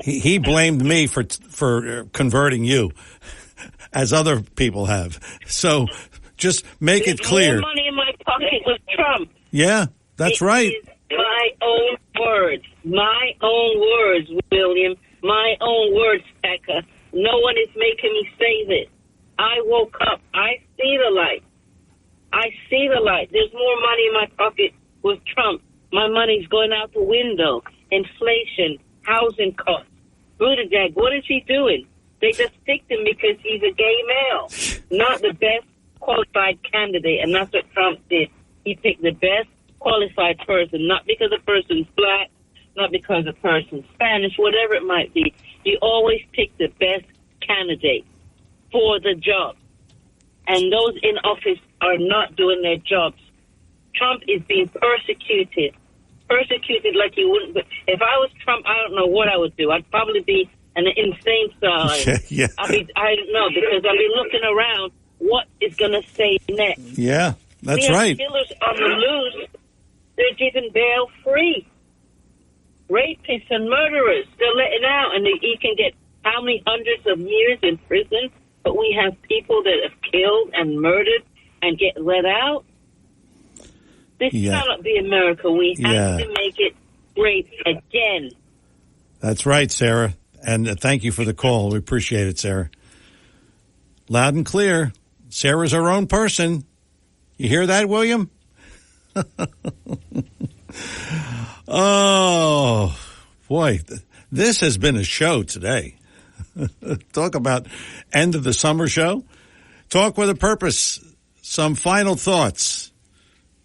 he blamed me for converting you, as other people have. So just make it clear. More money in my pocket with Trump. Yeah, that's right. My own words. My own words, William. My own words, Pekka. No one is making me say this. I woke up. I see the light. I see the light. There's more money in my pocket with Trump. My money's going out the window. Inflation, housing costs. Buttigieg, what is he doing? They just picked him because he's a gay male. Not the best qualified candidate, and that's what Trump did. He picked the best qualified person, not because the person's black, not because the person's Spanish, whatever it might be. You always pick the best candidate for the job. And those in office are not doing their jobs. Trump is being persecuted like you wouldn't. But if I was Trump, I don't know what I would do. I'd probably be an insane asylum. Yeah. I don't know, because I'll be looking around. What is going to say next? Yeah, that's we right. have killers on the loose. They're given bail free. Rapists and murderers, they're letting out, and he can get how many hundreds of years in prison? But we have people that have killed and murdered and get let out. This cannot be America. We have to make it great again. That's right, Sarah. And thank you for the call. We appreciate it, Sarah. Loud and clear. Sarah's her own person. You hear that, William? Oh, boy. This has been a show today. Talk about end of the summer show. Talk with a Purpose. Some final thoughts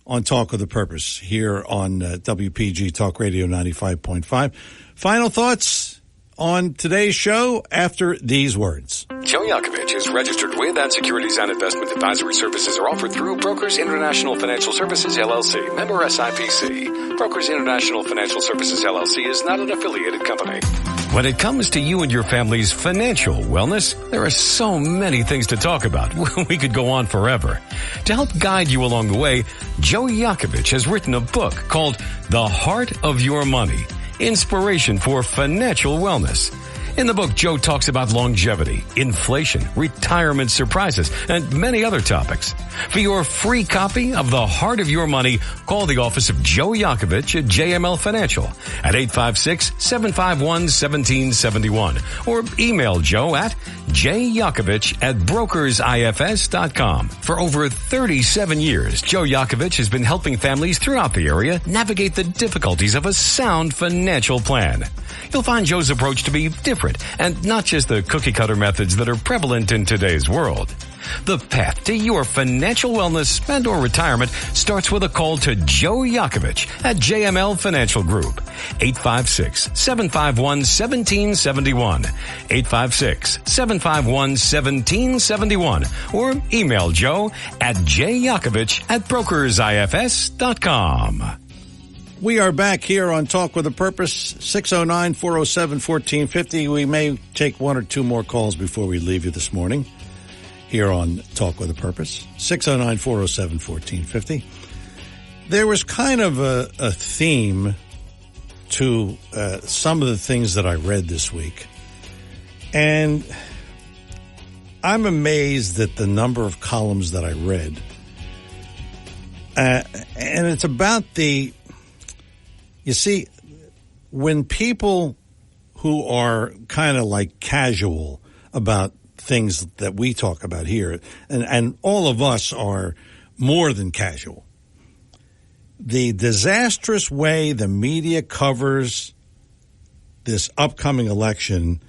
on Talk with a Purpose here on WPG Talk Radio 95.5. Final thoughts on today's show after these words. Joe Yakovich is registered with and securities and investment advisory services are offered through Brokers International Financial Services, LLC, member SIPC. Brokers International Financial Services, LLC is not an affiliated company. When it comes to you and your family's financial wellness, there are so many things to talk about. We could go on forever. To help guide you along the way, Joe Yakovich has written a book called The Heart of Your Money, Inspiration for Financial Wellness. In the book, Joe talks about longevity, inflation, retirement surprises, and many other topics. For your free copy of The Heart of Your Money, call the office of Joe Yakovich at JML Financial at 856-751-1771 or email Joe at jyakovich@brokersifs.com. For over 37 years, Joe Yakovich has been helping families throughout the area navigate the difficulties of a sound financial plan. You'll find Joe's approach to be different and not just the cookie-cutter methods that are prevalent in today's world. The path to your financial wellness and or retirement starts with a call to Joe Yakovich at JML Financial Group. 856-751-1771. 856-751-1771. Or email Joe at jyakovich@brokersifs.com. We are back here on Talk with a Purpose, 609-407-1450. We may take one or two more calls before we leave you this morning here on Talk with a Purpose, 609-407-1450. There was kind of a theme to some of the things that I read this week. And I'm amazed at the number of columns that I read. And it's about you see, when people who are kind of like casual about things that we talk about here, and all of us are more than casual, the disastrous way the media covers this upcoming election,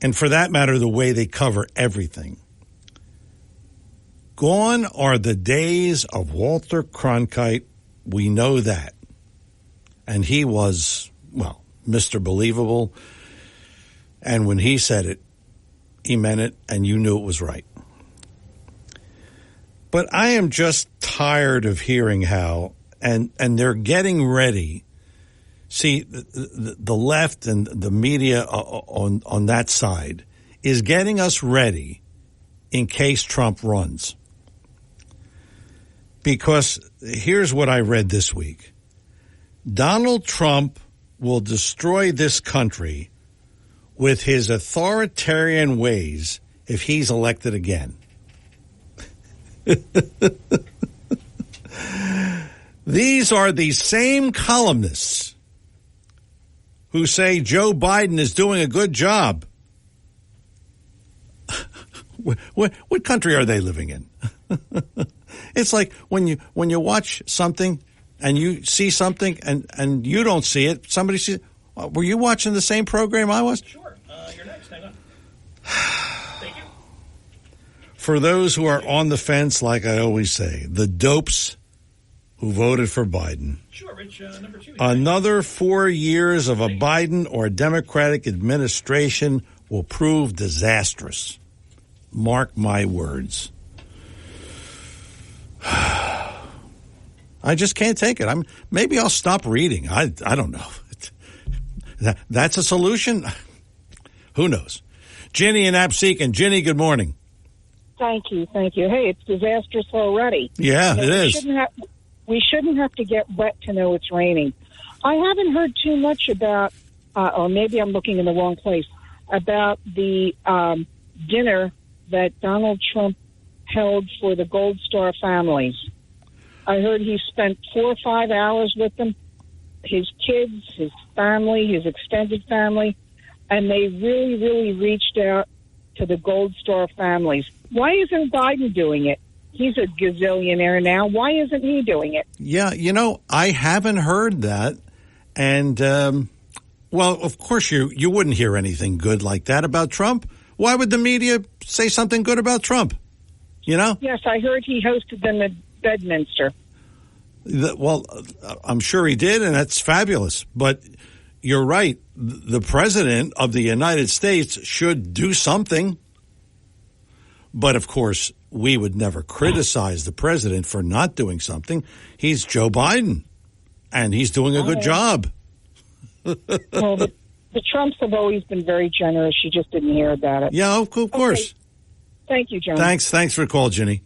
and for that matter, the way they cover everything. Gone are the days of Walter Cronkite. We know that. And he was, well, Mr. Believable. And when he said it, he meant it, and you knew it was right. But I am just tired of hearing how, and they're getting ready See, the left and the media on that side is getting us ready in case Trump runs. Because here's what I read this week. Donald Trump will destroy this country with his authoritarian ways if he's elected again. These are the same columnists who say Joe Biden is doing a good job. What country are they living in? It's like when you watch something and you see something and you don't see it, somebody sees it. Were you watching the same program I was? Sure. You're next. Hang on. Thank you. For those who are on the fence, like I always say, the dopes who voted for Biden. Sure, Rich. Number 2. Another 4 years of a Biden or Democratic administration will prove disastrous. Mark my words. I just can't take it. Maybe I'll stop reading. I don't know. That's a solution? Who knows? Ginny and Absecon. Ginny, good morning. Thank you. Hey, it's disastrous already. Yeah, it is. We shouldn't have to get wet to know it's raining. I haven't heard too much about, or maybe I'm looking in the wrong place, about the dinner that Donald Trump held for the Gold Star families. I heard he spent 4 or 5 hours with them, his kids, his family, his extended family, and they really, really reached out to the Gold Star families. Why isn't Biden doing it? He's a gazillionaire now. Why isn't he doing it? Yeah, I haven't heard that. And, well, of course you wouldn't hear anything good like that about Trump. Why would the media say something good about Trump? Yes, I heard he hosted them at Bedminster. Well, I'm sure he did, and that's fabulous. But you're right. The president of the United States should do something. But, of course, we would never criticize the president for not doing something. He's Joe Biden, and he's doing a good job. Well, the Trumps have always been very generous. You just didn't hear about it. Yeah, of course. Okay. Thank you, John. Thanks for the call, Ginny.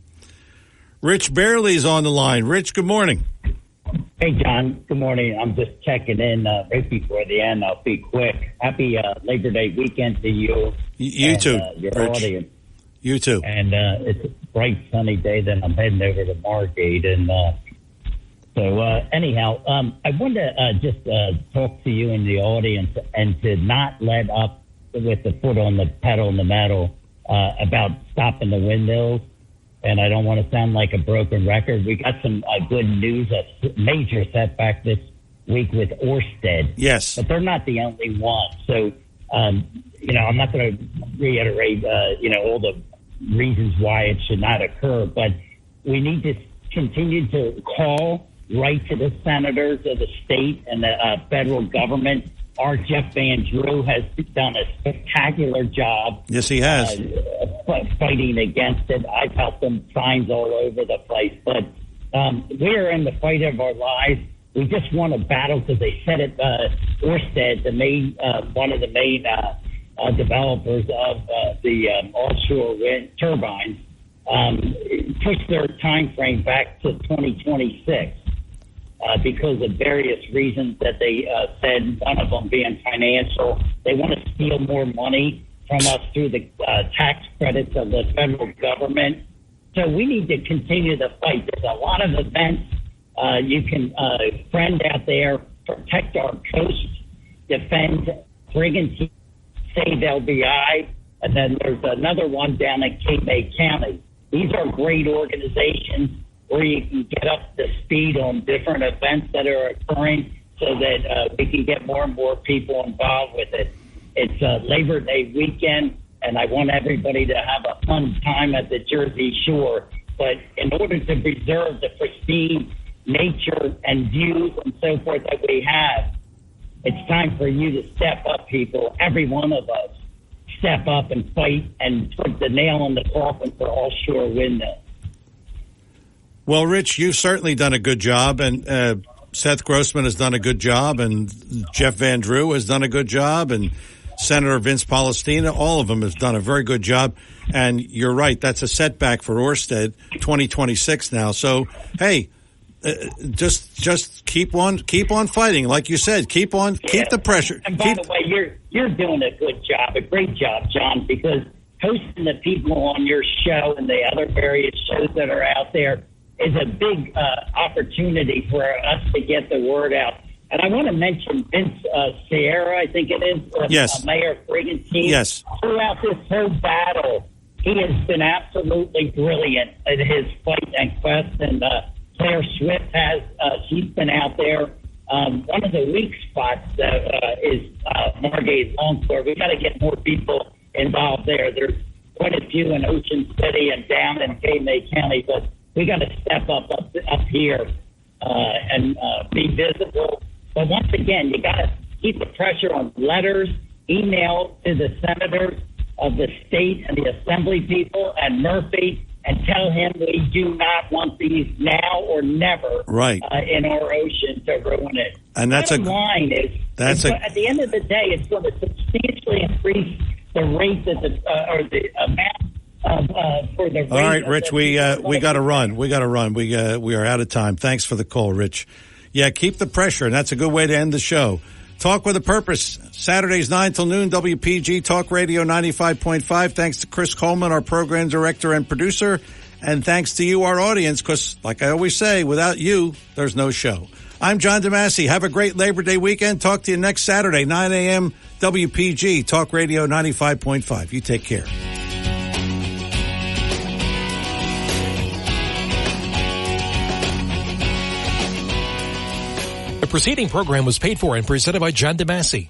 Rich Barely on the line. Rich, good morning. Hey, John. Good morning. I'm just checking in right before the end. I'll be quick. Happy Labor Day weekend to you. You and, too, your Rich. audience. You too. And it's a bright, sunny day. Then I'm heading over to Margate. And anyhow, I wanted to just talk to you in the audience and to not let up with the foot on the pedal and the metal about stopping the windmills. And I don't want to sound like a broken record. We got some good news, a major setback this week with Ørsted. Yes. But they're not the only one. So, I'm not going to reiterate, all the reasons why it should not occur, but we need to continue to call right to the senators of the state and the federal government. Our Jeff Van Drew has done a spectacular job. Yes, he has. Fighting against it. I've helped them signs all over the place. But we're in the fight of our lives. We just won a battle because they said it. Ørsted, one of the main developers of the offshore wind turbines, pushed their time frame back to 2026. Because of various reasons that they said, one of them being financial. They want to steal more money from us through the tax credits of the federal government. So we need to continue the fight. There's a lot of events you can friend out there, protect our coast, defend brigantine, save LBI, and then there's another one down in Cape May County. These are great organizations where you can get up to speed on different events that are occurring so that we can get more and more people involved with it. It's Labor Day weekend, and I want everybody to have a fun time at the Jersey Shore. But in order to preserve the pristine nature and views and so forth that we have, it's time for you to step up, people, every one of us. Step up and fight and put the nail in the coffin for offshore windmills. Well, Rich, you've certainly done a good job, and Seth Grossman has done a good job, and Jeff Van Drew has done a good job, and Senator Vince Palestina, all of them have done a very good job. And you're right, that's a setback for Orsted, 2026 now. So, hey, just keep on fighting, like you said. Keep the pressure. And by the way, you're doing a good job, a great job, John, because hosting the people on your show and the other various shows that are out there is a big opportunity for us to get the word out. And I want to mention Vince Sierra, I think it is, yes. Mayor Brigantine. Yes. Throughout this whole battle, he has been absolutely brilliant in his fight and quest. And Claire Swift she's been out there. One of the weak spots is Margate Longclaw. We've got to get more people involved there. There's quite a few in Ocean City and down in Calumet County, but we got to step up here and be visible. But once again, you got to keep the pressure on letters, email to the senators of the state and the assembly people and Murphy, and tell him we do not want these now or never in our ocean to ruin it. And that's at the end of the day, it's going to substantially increase the rate that the amount for the rate. All right, Rich, we got to run. We are out of time. Thanks for the call, Rich. Yeah, keep the pressure, and that's a good way to end the show. Talk with a Purpose, Saturdays 9 till noon, WPG Talk Radio 95.5. Thanks to Chris Coleman, our program director and producer, and thanks to you, our audience, because like I always say, without you, there's no show. I'm John DeMasi. Have a great Labor Day weekend. Talk to you next Saturday, 9 a.m., WPG Talk Radio 95.5. You take care. The preceding program was paid for and presented by John DeMasi.